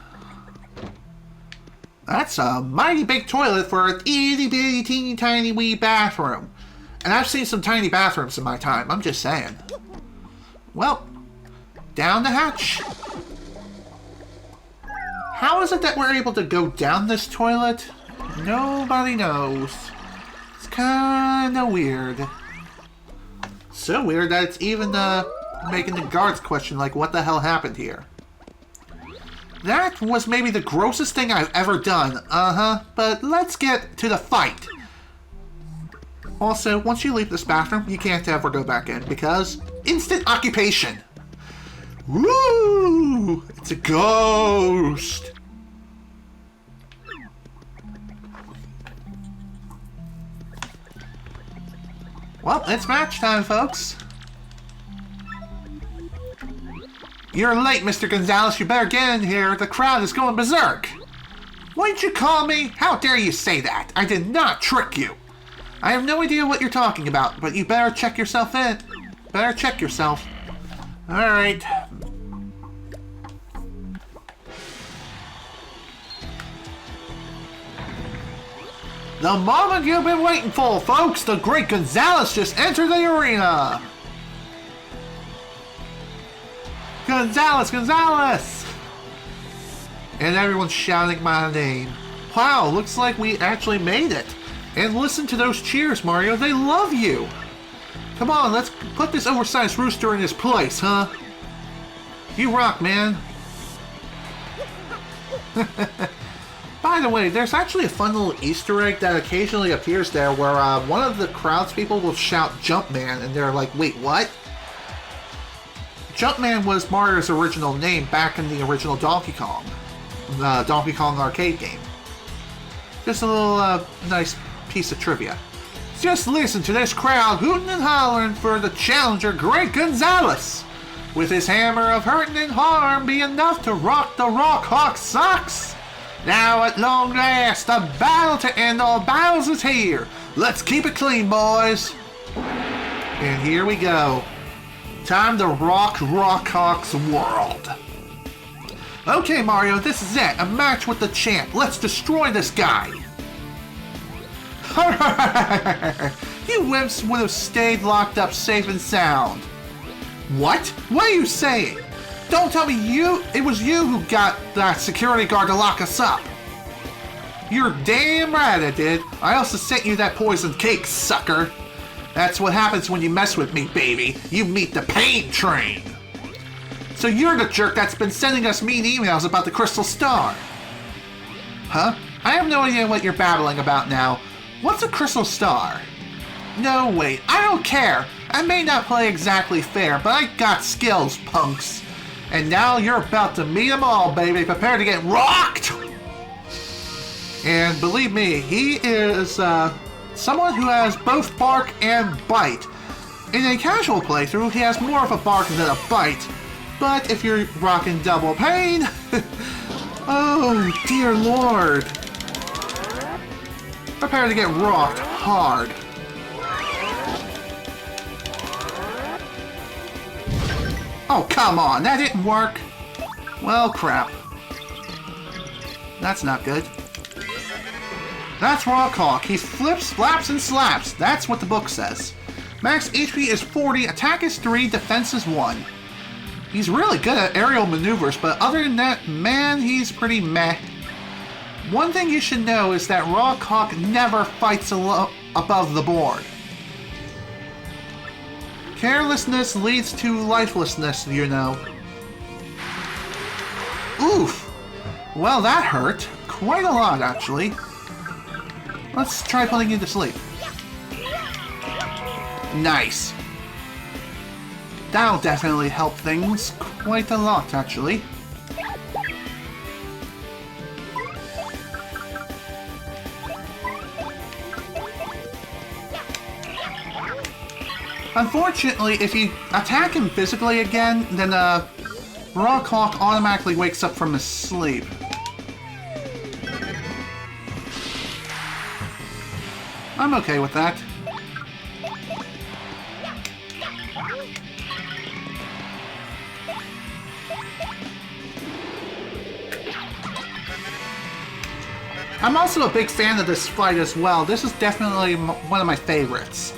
Speaker 1: That's a mighty big toilet for an itty bitty teeny tiny wee bathroom. And I've seen some tiny bathrooms in my time, I'm just saying. Well, down the hatch. How is it that we're able to go down this toilet? Nobody knows. It's kinda weird. So weird that it's even making the guards question, like, what the hell happened here? That was maybe the grossest thing I've ever done. But let's get to the fight. Also, once you leave this bathroom, you can't ever go back in because instant occupation. Woo! It's a ghost. Well, it's match time, folks. You're late, Mr. Gonzalez. You better get in here. The crowd is going berserk. What'd you call me? How dare you say that? I did not trick you. I have no idea what you're talking about, but you better check yourself in. Better check yourself. Alright. The moment you've been waiting for, folks. The Great Gonzalez just entered the arena. Gonzalez, Gonzalez! And everyone's shouting my name. Wow, looks like we actually made it. And listen to those cheers, Mario. They love you. Come on, let's put this oversized rooster in his place, huh? You rock, man. By the way, there's actually a fun little Easter egg that occasionally appears there where one of the crowd's people will shout Jumpman, and they're like, wait, what? Jumpman was Mario's original name back in the original Donkey Kong. The Donkey Kong arcade game. Just a little nice piece of trivia. Just listen to this crowd hooting and hollering for the challenger, Great Gonzalez. With his hammer of hurting and harm be enough to rock the Rawk Hawk socks. Now at long last, the battle to end all battles is here. Let's keep it clean, boys. And here we go. Time to rock Rawk Hawk's world. Okay, Mario, this is it. A match with the champ. Let's destroy this guy. You wimps would have stayed locked up safe and sound. What? What are you saying? Don't tell me it was you who got that security guard to lock us up. You're damn right I did. I also sent you that poisoned cake, sucker. That's what happens when you mess with me, baby. You meet the pain train. So you're the jerk that's been sending us mean emails about the Crystal Star. Huh? I have no idea what you're babbling about now. What's a Crystal Star? No, wait, I don't care. I may not play exactly fair, but I got skills, punks. And now you're about to meet them all, baby. Prepare to get rocked! And believe me, he is someone who has both bark and bite. In a casual playthrough, he has more of a bark than a bite. But if you're rocking double pain... oh, dear lord. Prepare to get rocked hard. Oh, come on, that didn't work. Well, crap. That's not good. That's Rawk Hawk. He flips, flaps, and slaps. That's what the book says. Max HP is 40, attack is 3, defense is 1. He's really good at aerial maneuvers, but other than that, man, he's pretty meh. One thing you should know is that Rawk Hawk never fights above the board. Carelessness leads to lifelessness, you know. Oof! Well, that hurt. Quite a lot, actually. Let's try putting you to sleep. Nice. That'll definitely help things quite a lot, actually. Unfortunately, if you attack him physically again, then Rawk Hawk automatically wakes up from his sleep. I'm okay with that. I'm also a big fan of this fight as well. This is definitely one of my favorites.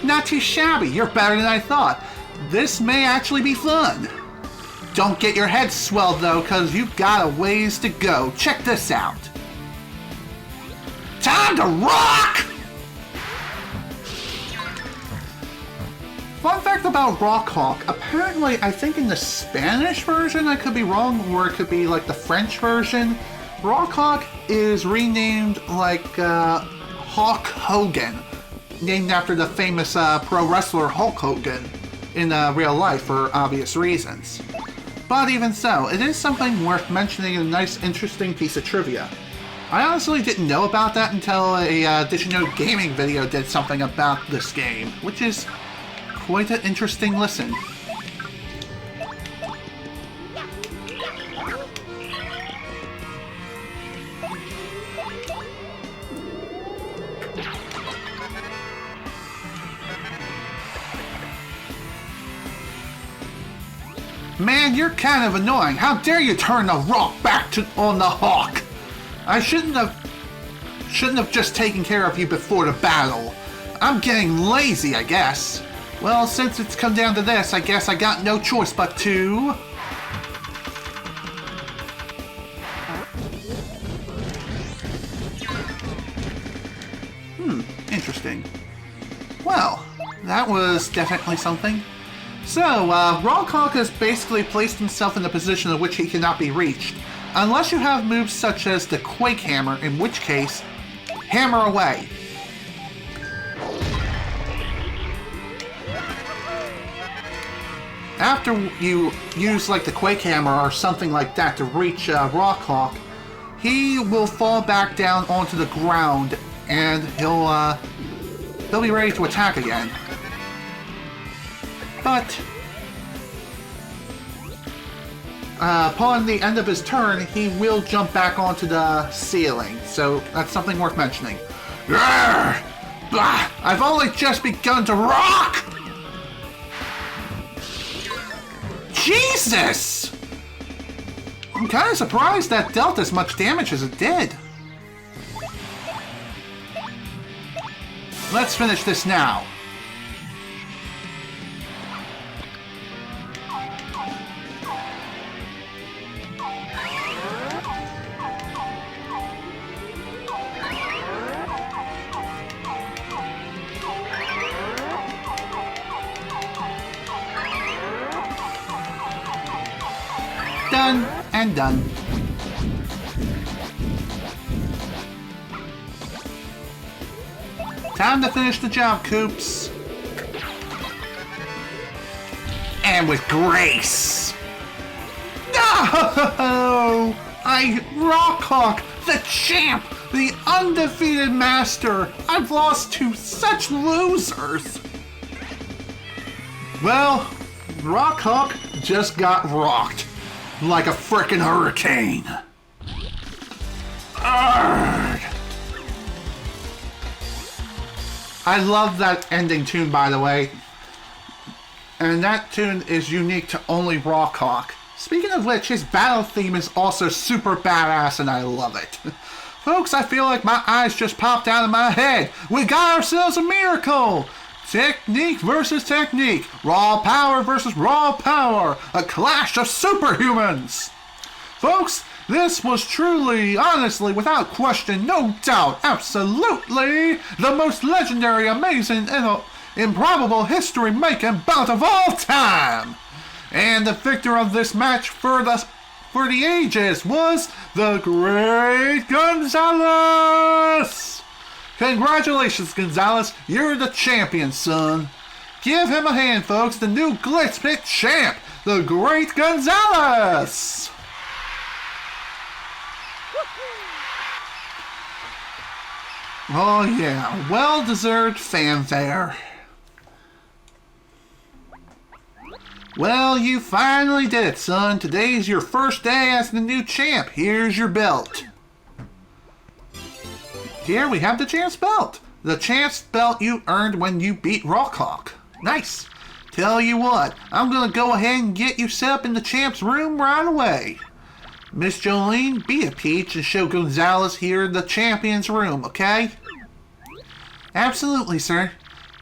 Speaker 1: Not too shabby. You're better than I thought. This may actually be fun. Don't get your head swelled though, because you've got a ways to go. Check this out. Time to rock! Fun fact about Rawk Hawk. Apparently, I think in the Spanish version, I could be wrong, or it could be like the French version, Rawk Hawk is renamed like Hulk Hogan, named after the famous pro wrestler Hulk Hogan in real life for obvious reasons. But even so, it is something worth mentioning, a nice, interesting piece of trivia. I honestly didn't know about that until a Did You Know Gaming video did something about this game, which is quite an interesting listen. Man, you're kind of annoying. How dare you turn the rock back on the hawk? I shouldn't have just taken care of you before the battle. I'm getting lazy, I guess. Well, since it's come down to this, I guess I got no choice but to... Interesting. Well, that was definitely something. So, Rawk Hawk has basically placed himself in a position in which he cannot be reached, unless you have moves such as the Quake Hammer, in which case, hammer away. After you use like the Quake Hammer or something like that to reach Rawk Hawk, he will fall back down onto the ground and he'll be ready to attack again. But upon the end of his turn, he will jump back onto the ceiling. So that's something worth mentioning. Grr! Blah! I've only just begun to rock! Jesus! I'm kind of surprised that dealt as much damage as it did. Let's finish this now. Done and done. Time to finish the job, Coops. And with grace. No! Rawk Hawk, the champ, the undefeated master. I've lost to such losers. Well, Rawk Hawk just got rocked. Like a frickin' hurricane. Arrgh. I love that ending tune, by the way. And that tune is unique to only Rawk Hawk. Speaking of which, his battle theme is also super badass and I love it. Folks, I feel like my eyes just popped out of my head. We got ourselves a miracle! Technique versus technique. Raw power versus raw power. A clash of superhumans. Folks, this was truly, honestly, without question, no doubt, absolutely the most legendary, amazing, and improbable history-making bout of all time. And the victor of this match for the ages was the Great Gonzalez. Congratulations, Gonzalez. You're the champion, son. Give him a hand, folks. The new Glitz Pit champ, the Great Gonzalez. Oh, yeah. Well-deserved fanfare. Well, you finally did it, son. Today's your first day as the new champ. Here's your belt. Here we have the champ's belt. The champ's belt you earned when you beat Rawk Hawk. Nice. Tell you what, I'm gonna go ahead and get you set up in the champ's room right away. Miss Jolene, be a peach and show Gonzalez here the champion's room, okay? Absolutely, sir.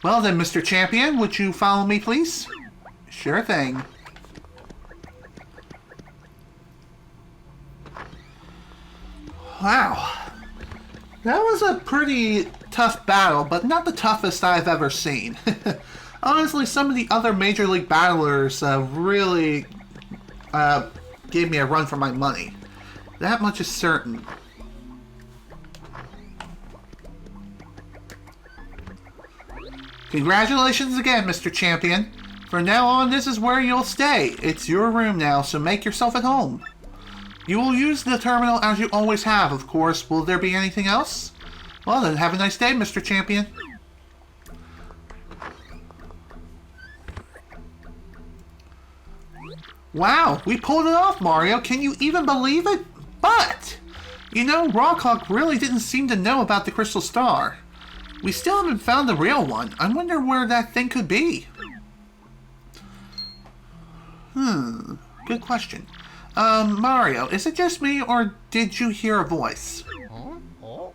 Speaker 1: Well then, Mr. Champion, would you follow me, please? Sure thing. Wow. That was a pretty tough battle, but not the toughest I've ever seen. Honestly, some of the other Major League battlers really gave me a run for my money. That much is certain. Congratulations again, Mr. Champion. From now on, this is where you'll stay. It's your room now, so make yourself at home. You will use the terminal as you always have, of course. Will there be anything else? Well then, have a nice day, Mr. Champion. Wow, we pulled it off, Mario. Can you even believe it? But, you know, Rawk Hawk really didn't seem to know about the Crystal Star. We still haven't found the real one. I wonder where that thing could be. Good question. Mario, is it just me, or did you hear a voice? Oh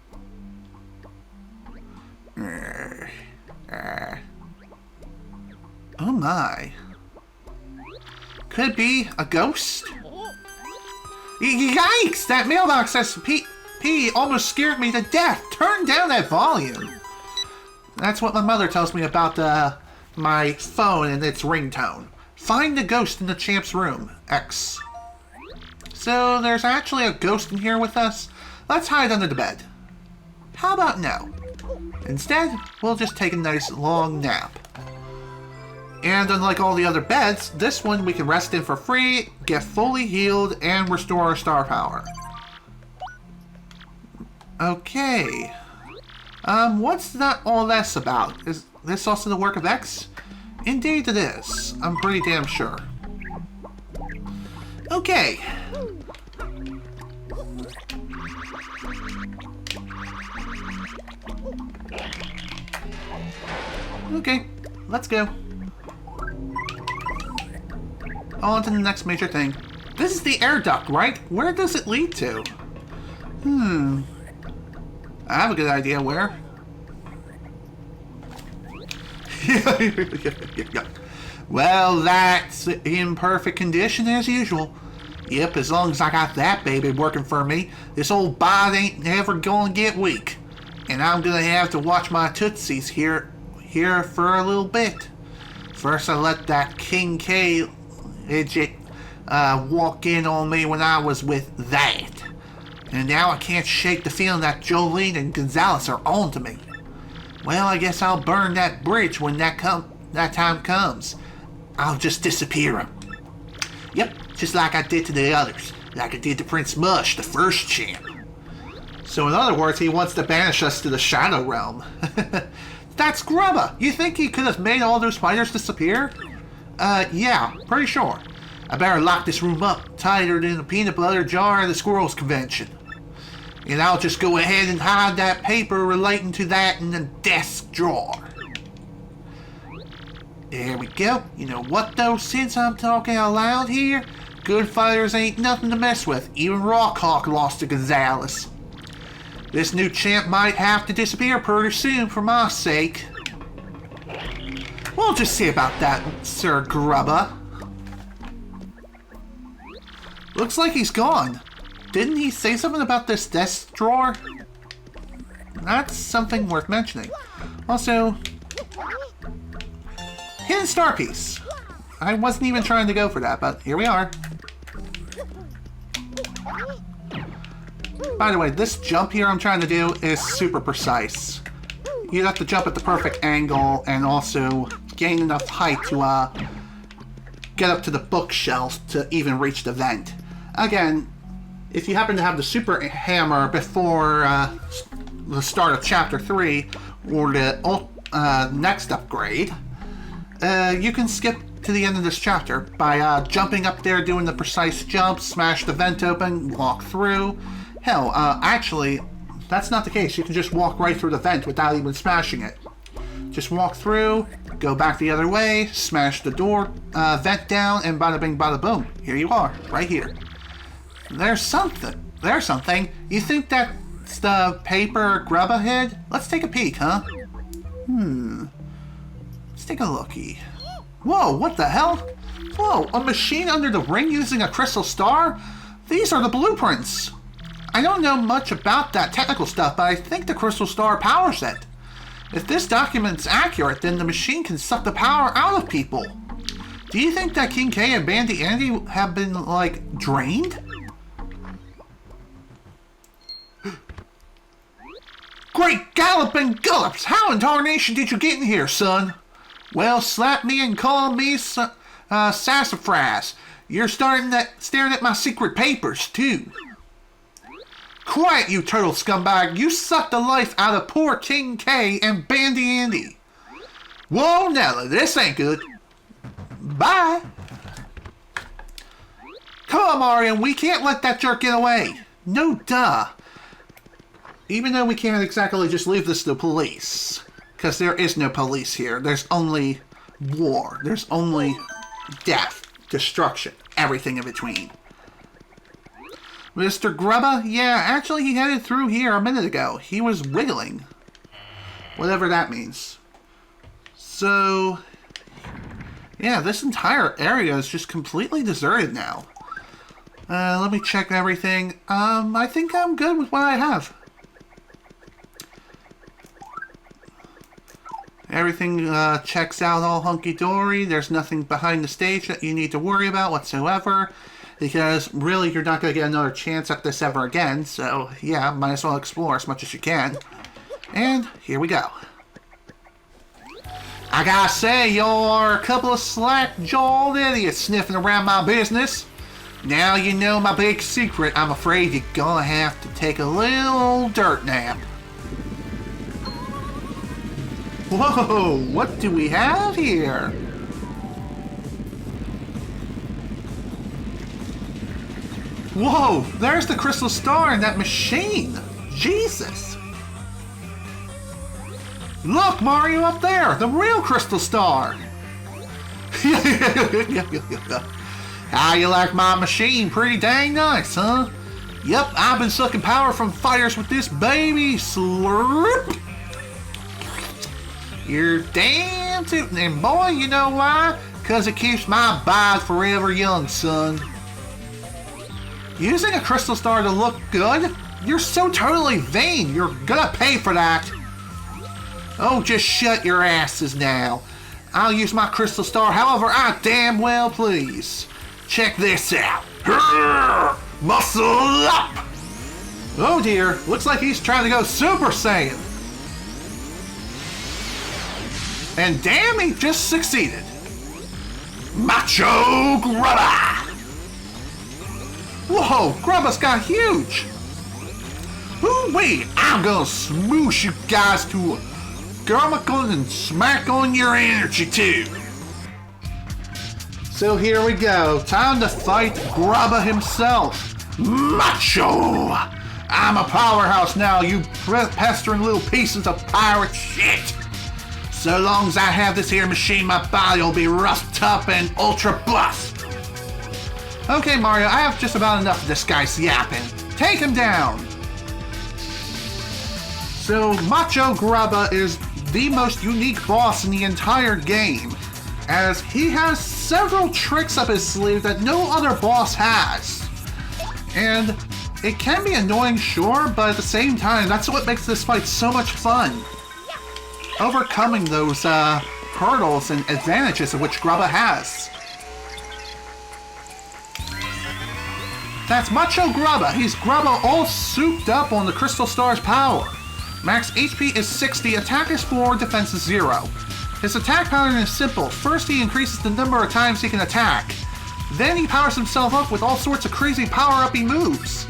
Speaker 1: my. Could it be a ghost? Yikes! That mailbox says P almost scared me to death. Turn down that volume. That's what my mother tells me about my phone and its ringtone. Find the ghost in the champ's room, X. So there's actually a ghost in here with us? Let's hide under the bed. How about no? Instead, we'll just take a nice long nap. And unlike all the other beds, this one we can rest in for free, get fully healed, and restore our star power. Okay. What's that all this about? Is this also the work of X? Indeed it is. I'm pretty damn sure. Okay. Okay, let's go. On to the next major thing. This is the air duct, right? Where does it lead to? I have a good idea where. Well, that's in perfect condition as usual. Yep, as long as I got that baby working for me, this old body ain't never gonna get weak. And I'm gonna have to watch my tootsies here for a little bit. First I let that King K idiot walk in on me when I was with that. And now I can't shake the feeling that Jolene and Gonzalez are on to me. Well, I guess I'll burn that bridge when that time comes. I'll just disappear him. Yep, just like I did to the others. Like I did to Prince Mush, the first champ. So in other words, he wants to banish us to the Shadow Realm. That's Grubba! You think he could have made all those fighters disappear? Yeah, pretty sure. I better lock this room up, tighter than a peanut butter jar at the Squirrels Convention. And I'll just go ahead and hide that paper relating to that in the desk drawer. There we go. You know what though, since I'm talking out loud here, good fighters ain't nothing to mess with. Even Rawk Hawk lost to Gonzalez. This new champ might have to disappear pretty soon for my sake. We'll just see about that, Sir Grubba. Looks like he's gone. Didn't he say something about this desk drawer? That's something worth mentioning. Also, hidden star piece. I wasn't even trying to go for that, but here we are. By the way, this jump here I'm trying to do is super precise. You have to jump at the perfect angle and also gain enough height to get up to the bookshelf to even reach the vent. Again, if you happen to have the super hammer before the start of chapter 3 or the next upgrade, you can skip to the end of this chapter by jumping up there, doing the precise jump, smash the vent open, walk through. Hell, actually, that's not the case. You can just walk right through the vent without even smashing it. Just walk through, go back the other way, smash the door, vent down, and bada bing bada boom. Here you are, right here. There's something. There's something. You think that's the paper Grubba hid? Let's take a peek, huh? Let's take a looky. Whoa, what the hell? Whoa, a machine under the ring using a crystal star? These are the blueprints. I don't know much about that technical stuff, but I think the crystal star powers it. If this document's accurate, then the machine can suck the power out of people. Do you think that King K and Bandy Andy have been, like, drained? Great galloping gullops! How in tarnation did you get in here, son? Well, slap me and call me sassafras. You're staring at my secret papers, too. Quiet, you turtle scumbag. You sucked the life out of poor King K and Bandy Andy. Whoa, Nella, this ain't good. Bye. Come on, Mario, we can't let that jerk get away. No duh. Even though we can't exactly just leave this to the police. Because there is no police here. There's only war. There's only death, destruction, everything in between. Mr. Grubba? Yeah, actually he headed through here a minute ago. He was wiggling. Whatever that means. So, yeah, this entire area is just completely deserted now. Let me check everything. I think I'm good with what I have. Everything checks out all hunky-dory. There's nothing behind the stage that you need to worry about whatsoever. Because, really, you're not going to get another chance at this ever again. So, yeah, might as well explore as much as you can. And here we go. I gotta say, y'all are a couple of slack-jawed idiots sniffing around my business. Now you know my big secret. I'm afraid you're gonna have to take a little dirt nap. Whoa, what do we have here? Whoa, there's the crystal star in that machine. Jesus. Look, Mario, up there, the real crystal star. How you like my machine? Pretty dang nice, huh? Yep, I've been sucking power from fighters with this baby. Slurp. You're damn tootin', and boy, you know why? Cause it keeps my bod forever young, son. Using a crystal star to look good? You're so totally vain, you're gonna pay for that. Oh, just shut your asses now. I'll use my crystal star however I damn well please. Check this out. Muscle up! Oh dear, looks like he's trying to go Super Saiyan. And damn, he just succeeded. Macho Grubba! Whoa, Grubba's got huge! Ooh-wee, I'm gonna smoosh you guys to a garmacle and smack on your energy too. So here we go, time to fight Grubba himself. Macho! I'm a powerhouse now, you pestering little pieces of pirate shit! So long as I have this here machine, my body will be rust tough and ultra buff. Okay, Mario, I have just about enough of this guy's yapping. Take him down! So, Macho Grubba is the most unique boss in the entire game, as he has several tricks up his sleeve that no other boss has. And it can be annoying, sure, but at the same time, that's what makes this fight so much fun. Overcoming those hurdles and advantages of which Grubba has. That's Macho Grubba. He's Grubba all souped up on the Crystal Star's power. Max HP is 60, attack is 4, defense is 0. His attack pattern is simple. First he increases the number of times he can attack. Then he powers himself up with all sorts of crazy power-uppy moves.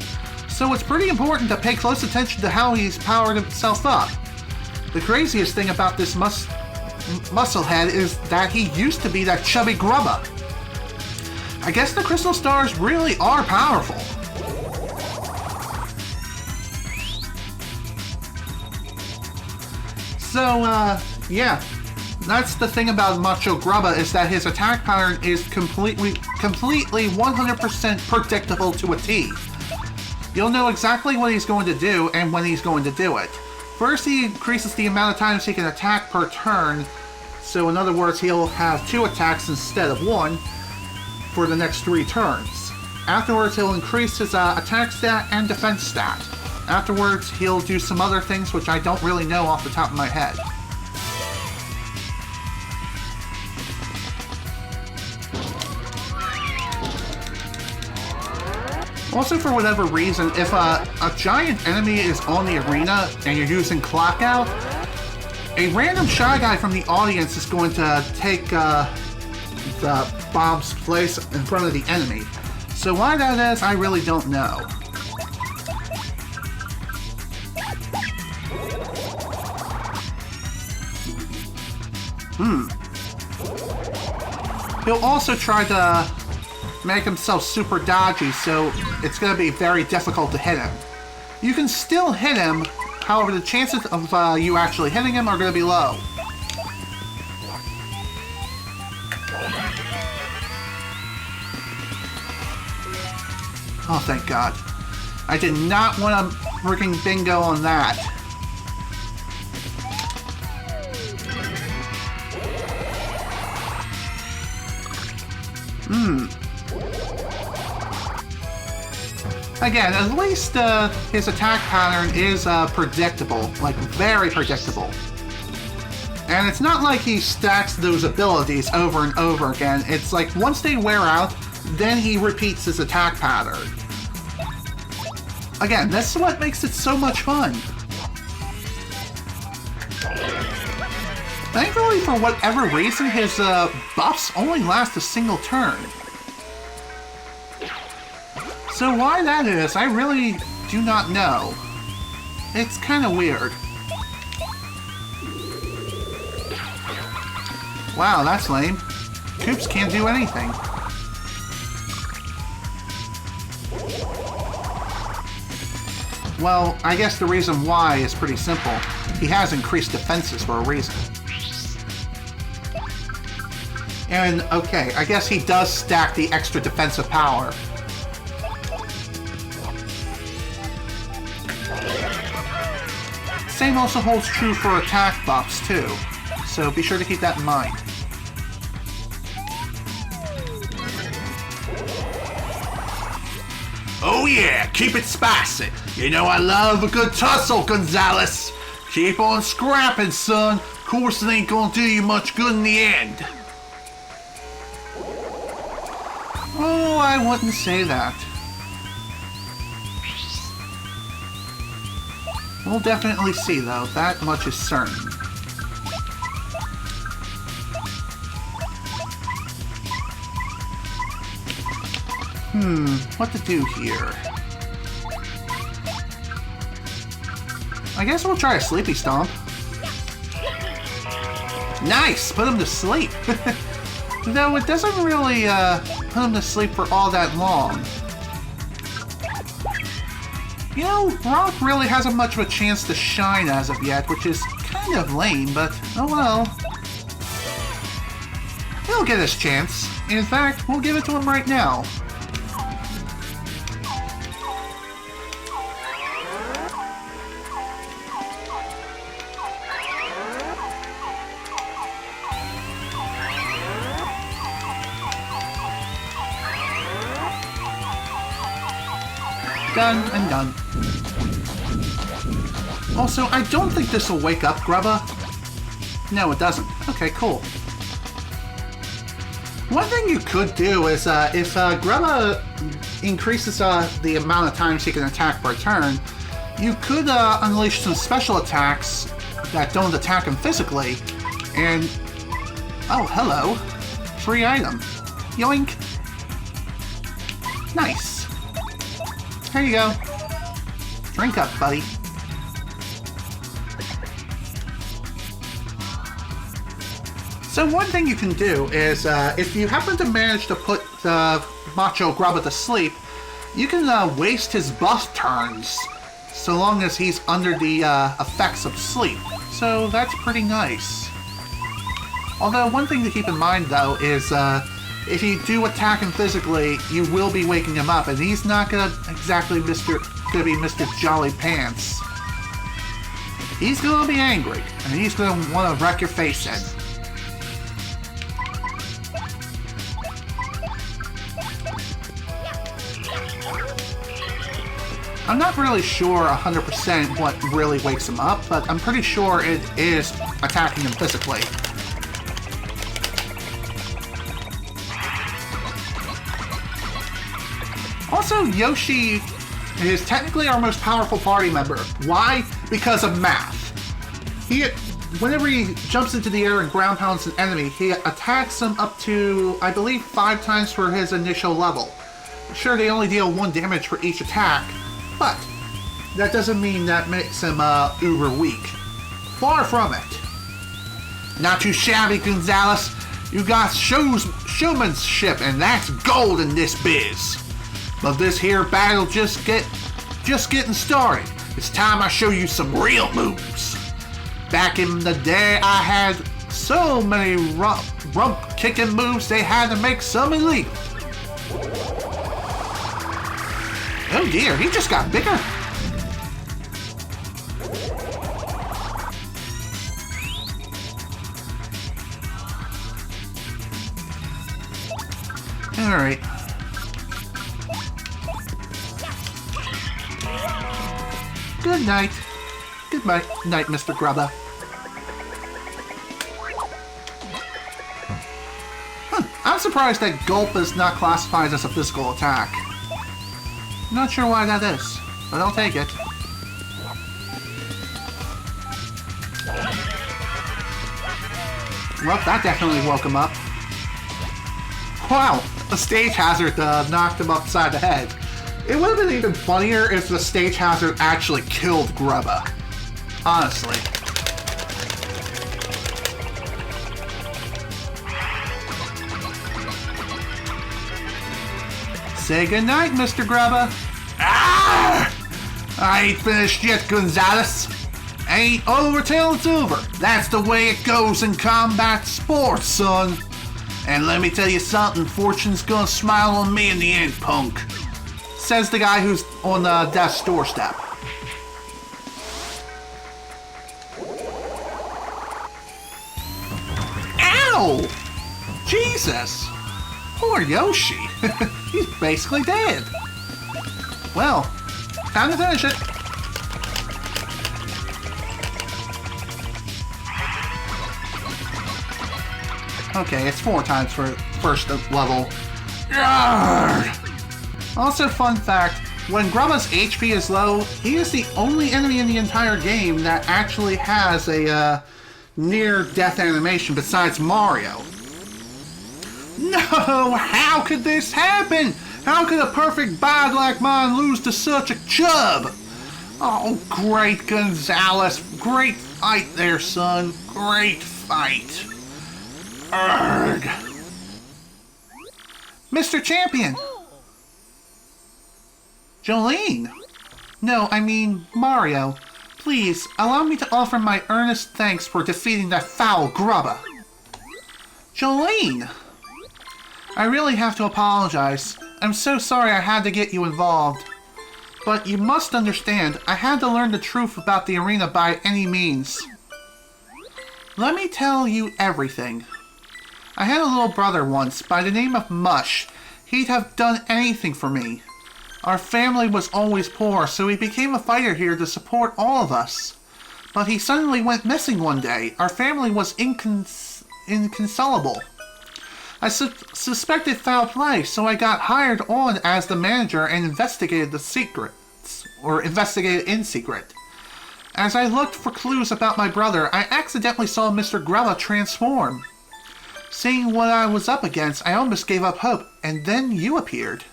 Speaker 1: So it's pretty important to pay close attention to how he's powered himself up. The craziest thing about this musclehead is that he used to be that chubby Grubba. I guess the Crystal Stars really are powerful. So, yeah. That's the thing about Macho Grubba, is that his attack pattern is completely 100% predictable to a T. You'll know exactly what he's going to do and when he's going to do it. First, he increases the amount of times he can attack per turn. So in other words, he'll have 2 attacks instead of 1 for the next 3 turns. Afterwards, he'll increase his attack stat and defense stat. Afterwards, he'll do some other things which I don't really know off the top of my head. Also, for whatever reason, if a giant enemy is on the arena and you're using Clock Out, a random Shy Guy from the audience is going to take the bomb's place in front of the enemy. So why that is, I really don't know. He'll also try to make himself super dodgy, so it's going to be very difficult to hit him. You can still hit him, however the chances of you actually hitting him are going to be low. Oh, thank God. I did not want a freaking bingo on that. Again, at least his attack pattern is predictable, like very predictable. And it's not like he stacks those abilities over and over again. It's like once they wear out, then he repeats his attack pattern. Again, that's what makes it so much fun. Thankfully, for whatever reason, his buffs only last a single turn. So why that is, I really do not know. It's kind of weird. Wow, that's lame. Koops can't do anything. Well, I guess the reason why is pretty simple. He has increased defenses for a reason. And, okay, I guess he does stack the extra defensive power. Same also holds true for attack buffs, too. So be sure to keep that in mind. Oh yeah, keep it spicy. You know I love a good tussle, Gonzalez. Keep on scrapping, son. Course it ain't gonna do you much good in the end. Oh, I wouldn't say that. We'll definitely see, though. That much is certain. What to do here? I guess we'll try a Sleepy Stomp. Nice! Put him to sleep! Though it doesn't really put him to sleep for all that long. You know, Rawk really hasn't much of a chance to shine as of yet, which is kind of lame, but oh well. He'll get his chance. In fact, we'll give it to him right now. Done and done. Also, I don't think this will wake up Grubba. No, it doesn't. Okay, cool. One thing you could do is, if Grubba increases the amount of times he can attack per turn, you could unleash some special attacks that don't attack him physically, and... Oh, hello. Free item. Yoink. Nice. Here you go. Drink up, buddy. So one thing you can do is, if you happen to manage to put Macho Grubba to sleep, you can waste his buff turns, so long as he's under the effects of sleep. So that's pretty nice. Although one thing to keep in mind, though, is if you do attack him physically, you will be waking him up, and he's not gonna exactly be Mr. Jolly Pants. He's gonna be angry, and he's gonna want to wreck your face in. I'm not really sure 100% what really wakes him up, but I'm pretty sure it is attacking him physically. Also, Yoshi is technically our most powerful party member. Why? Because of math. Whenever he jumps into the air and ground pounds an enemy, he attacks them up to, I believe, 5 times for his initial level. Sure, they only deal 1 damage for each attack, but that doesn't mean that makes him uber weak. Far from it. Not too shabby, Gonzalez. You got showmanship, and that's gold in this biz. But this here battle just getting started. It's time I show you some real moves. Back in the day, I had so many rump kicking moves they had to make some illegal. Oh dear, he just got bigger. Alright. Good night. Good night, Mr. Grubba. I'm surprised that Gulp is not classified as a physical attack. Not sure why that is, but I'll take it. Well, that definitely woke him up. Wow, a stage hazard knocked him upside the head. It would have been even funnier if the stage hazard actually killed Grubba. Honestly. Say goodnight, Mr. Grubba. Ah! I ain't finished yet, Gonzalez. Ain't over till it's over. That's the way it goes in combat sports, son. And let me tell you something, fortune's gonna smile on me in the end, punk. Says the guy who's on death's doorstep. Ow! Jesus! Poor Yoshi. He's basically dead. Well, time to finish it. Okay, it's 4 times for first level. Yarr! Also, fun fact, when Grubba's HP is low, he is the only enemy in the entire game that actually has a near-death animation besides Mario. No! How could this happen? How could a perfect bod like mine lose to such a chub? Oh, great, Gonzalez. Great fight there, son. Great fight. Urgh. Mr. Champion! Jolene! No, I mean Mario. Please, allow me to offer my earnest thanks for defeating that foul Grubba. Jolene! I really have to apologize. I'm so sorry I had to get you involved. But you must understand, I had to learn the truth about the arena by any means. Let me tell you everything. I had a little brother once, by the name of Mush. He'd have done anything for me. Our family was always poor, so he became a fighter here to support all of us. But he suddenly went missing one day. Our family was inconsolable. I suspected foul play, so I got hired on as the manager and investigated in secret. As I looked for clues about my brother, I accidentally saw Mr. Grubba transform. Seeing what I was up against, I almost gave up hope, and then you appeared.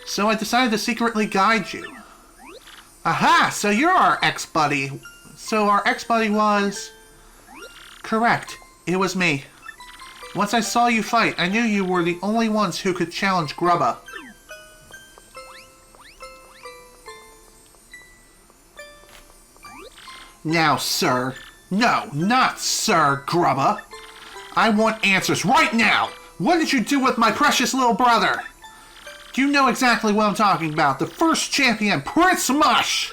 Speaker 1: So I decided to secretly guide you. Aha! So you're our ex-buddy. So our ex-buddy was... Correct. It was me. Once I saw you fight, I knew you were the only ones who could challenge Grubba. Now, sir. No, not Sir Grubba. I want answers right now! What did you do with my precious little brother? You know exactly what I'm talking about. The first champion, Prince Mush!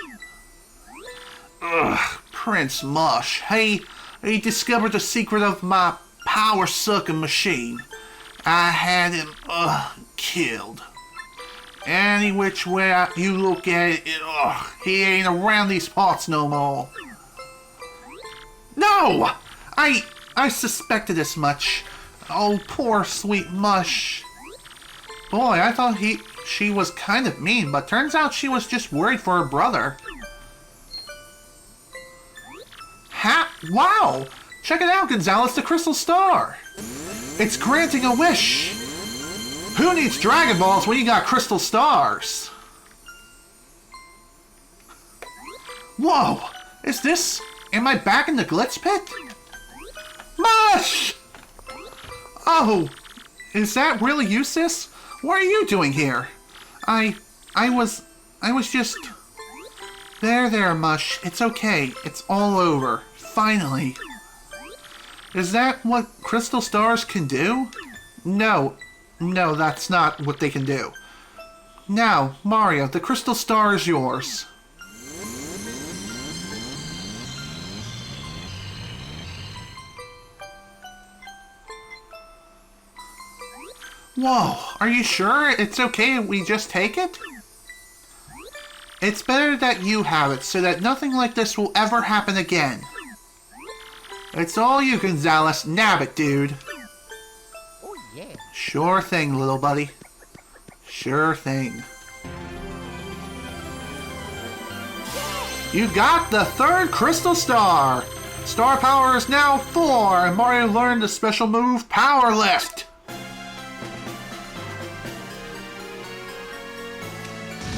Speaker 1: Ugh, Prince Mush. He discovered the secret of my power-sucking machine. I had him, killed. Any which way you look at it, he ain't around these parts no more. No! I suspected as much. Oh, poor sweet Mush. Boy, I thought she was kind of mean, but turns out she was just worried for her brother. Wow! Check it out, Gonzalez, the Crystal Star! It's granting a wish! Who needs Dragon Balls when you got Crystal Stars? Whoa! Am I back in the Glitz Pit? Mush! Oh, is that really you, sis? What are you doing here? I was just... There, Mush. It's okay. It's all over. Finally. Is that what Crystal Stars can do? No, that's not what they can do. Now, Mario, the Crystal Star is yours. Whoa, are you sure it's okay if we just take it? It's better that you have it, so that nothing like this will ever happen again. It's all you, Gonzalez. Nab it, dude.
Speaker 2: Oh, yeah.
Speaker 1: Sure thing, little buddy. Sure thing. You got the 3rd Crystal Star! Star power is now 4, and Mario learned the special move, Power Lift!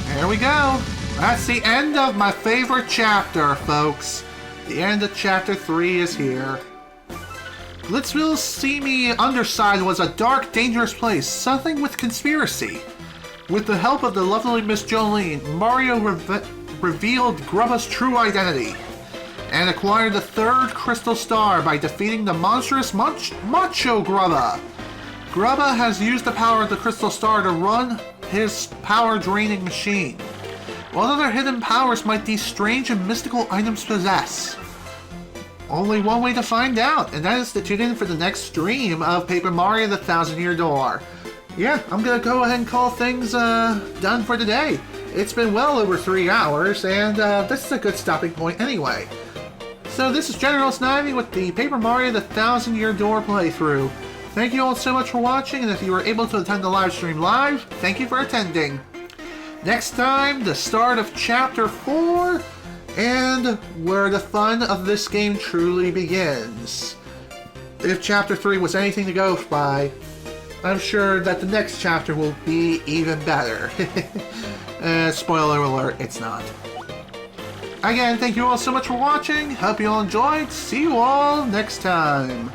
Speaker 1: There we go. That's the end of my favorite chapter, folks. The end of Chapter 3 is here. Glitzville's seamy underside was a dark, dangerous place, something with conspiracy. With the help of the lovely Miss Jolene, Mario revealed Grubba's true identity, and acquired the third Crystal Star by defeating the monstrous Macho Grubba. Grubba has used the power of the Crystal Star to run his power-draining machine. What other hidden powers might these strange and mystical items possess? Only one way to find out, and that is to tune in for the next stream of Paper Mario the Thousand Year Door. Yeah, I'm gonna go ahead and call things done for today. It's been well over 3 hours, and this is a good stopping point anyway. So this is General Snivy with the Paper Mario the Thousand Year Door playthrough. Thank you all so much for watching, and if you were able to attend the live stream live, thank you for attending. Next time, the start of Chapter 4, and where the fun of this game truly begins. If Chapter 3 was anything to go by, I'm sure that the next chapter will be even better. Spoiler alert, it's not. Again, thank you all so much for watching. Hope you all enjoyed. See you all next time.